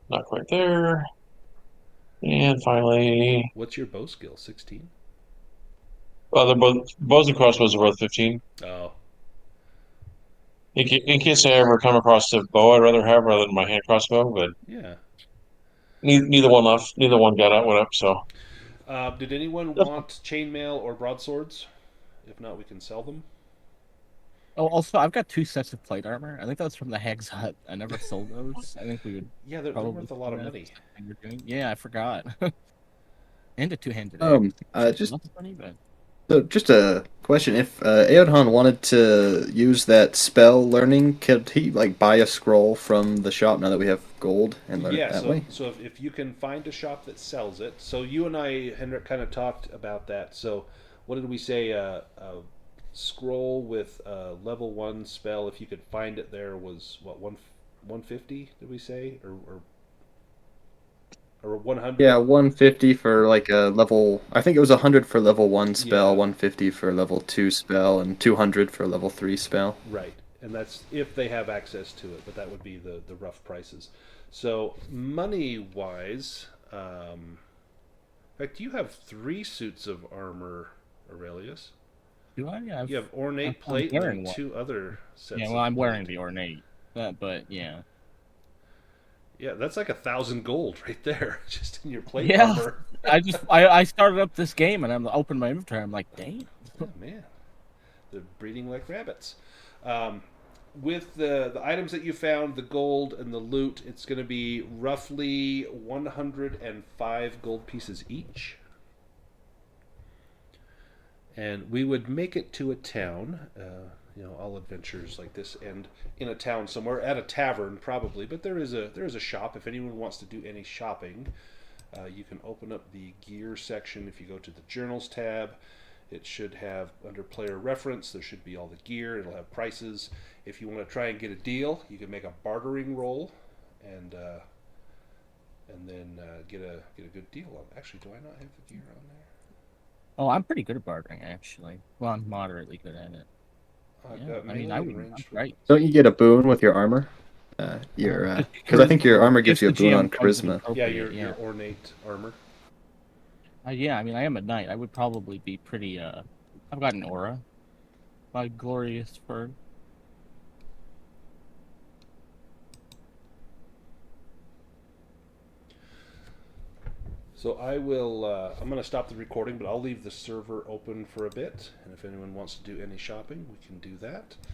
Not quite there. And finally, What's your bow skill? 16? the bows and crossbows are both 15. Oh. In case I ever come across a bow I'd rather have rather than my hand crossbow, but Yeah. neither one left. Neither one went up, so. Did anyone want chainmail or broadswords? If not, we can sell them. Oh, also, I've got 2 sets of plate armor. I think that's from the Hag's Hut. I never sold those. I think we would Yeah, they're probably worth a lot do of that money. if that's what you're doing. Yeah, I forgot. And a two-handed axe. Just Not funny, but so just a question: if Aodhan wanted to use that spell learning, could he like buy a scroll from the shop now that we have gold and learn it Yeah, that so way? if you can find a shop that sells it, so you and I, Henrik, kind of talked about that. So what did we say? A scroll with a level 1 spell, if you could find it there, was what, 150? Did we say, or 100? Yeah, 150 for like a level. I think it was 100 for level 1 spell, Yeah, 150 for level 2 spell, and 200 for level 3 spell. right. And that's if they have access to it, but that would be the rough prices. So money wise, in fact, you have 3 suits of armor, Aurelius. do I? Yeah, You have I'm ornate plate and then wearing one. 2 other Yeah, sets well, of I'm wearing plate. the ornate. But yeah. Yeah, that's like 1,000 gold right there, just in your plate Yeah. armor. I started up this game and I'm opened my inventory. I'm like, damn. Yeah, man, they're breeding like rabbits. Um, with the items that you found, the gold and the loot, it's going to be roughly 105 gold pieces each. And we would make it to a town. All adventures like this end in a town somewhere, at a tavern probably. But there is a shop if anyone wants to do any shopping. You can open up the gear section if you go to the journals tab. It should have under player reference. There should be all the gear. It'll have prices. If you want to try and get a deal, you can make a bartering roll, and then get a good deal on. Actually, do I not have the gear on there? Oh, I'm pretty good at bartering, actually. Well, I'm moderately good at it. I've Yeah, got I mean, melee and I'm ranged great. weapons. Don't you get a boon with your armor? Your Just because I think your charisma, armor gives if you a the boon on GM finds it charisma. Yeah, appropriate, your ornate armor. Yeah, I mean, I am a knight. I would probably be pretty, I've got an aura. My glorious bird. So I will. I'm going to stop the recording, but I'll leave the server open for a bit, and if anyone wants to do any shopping, we can do that.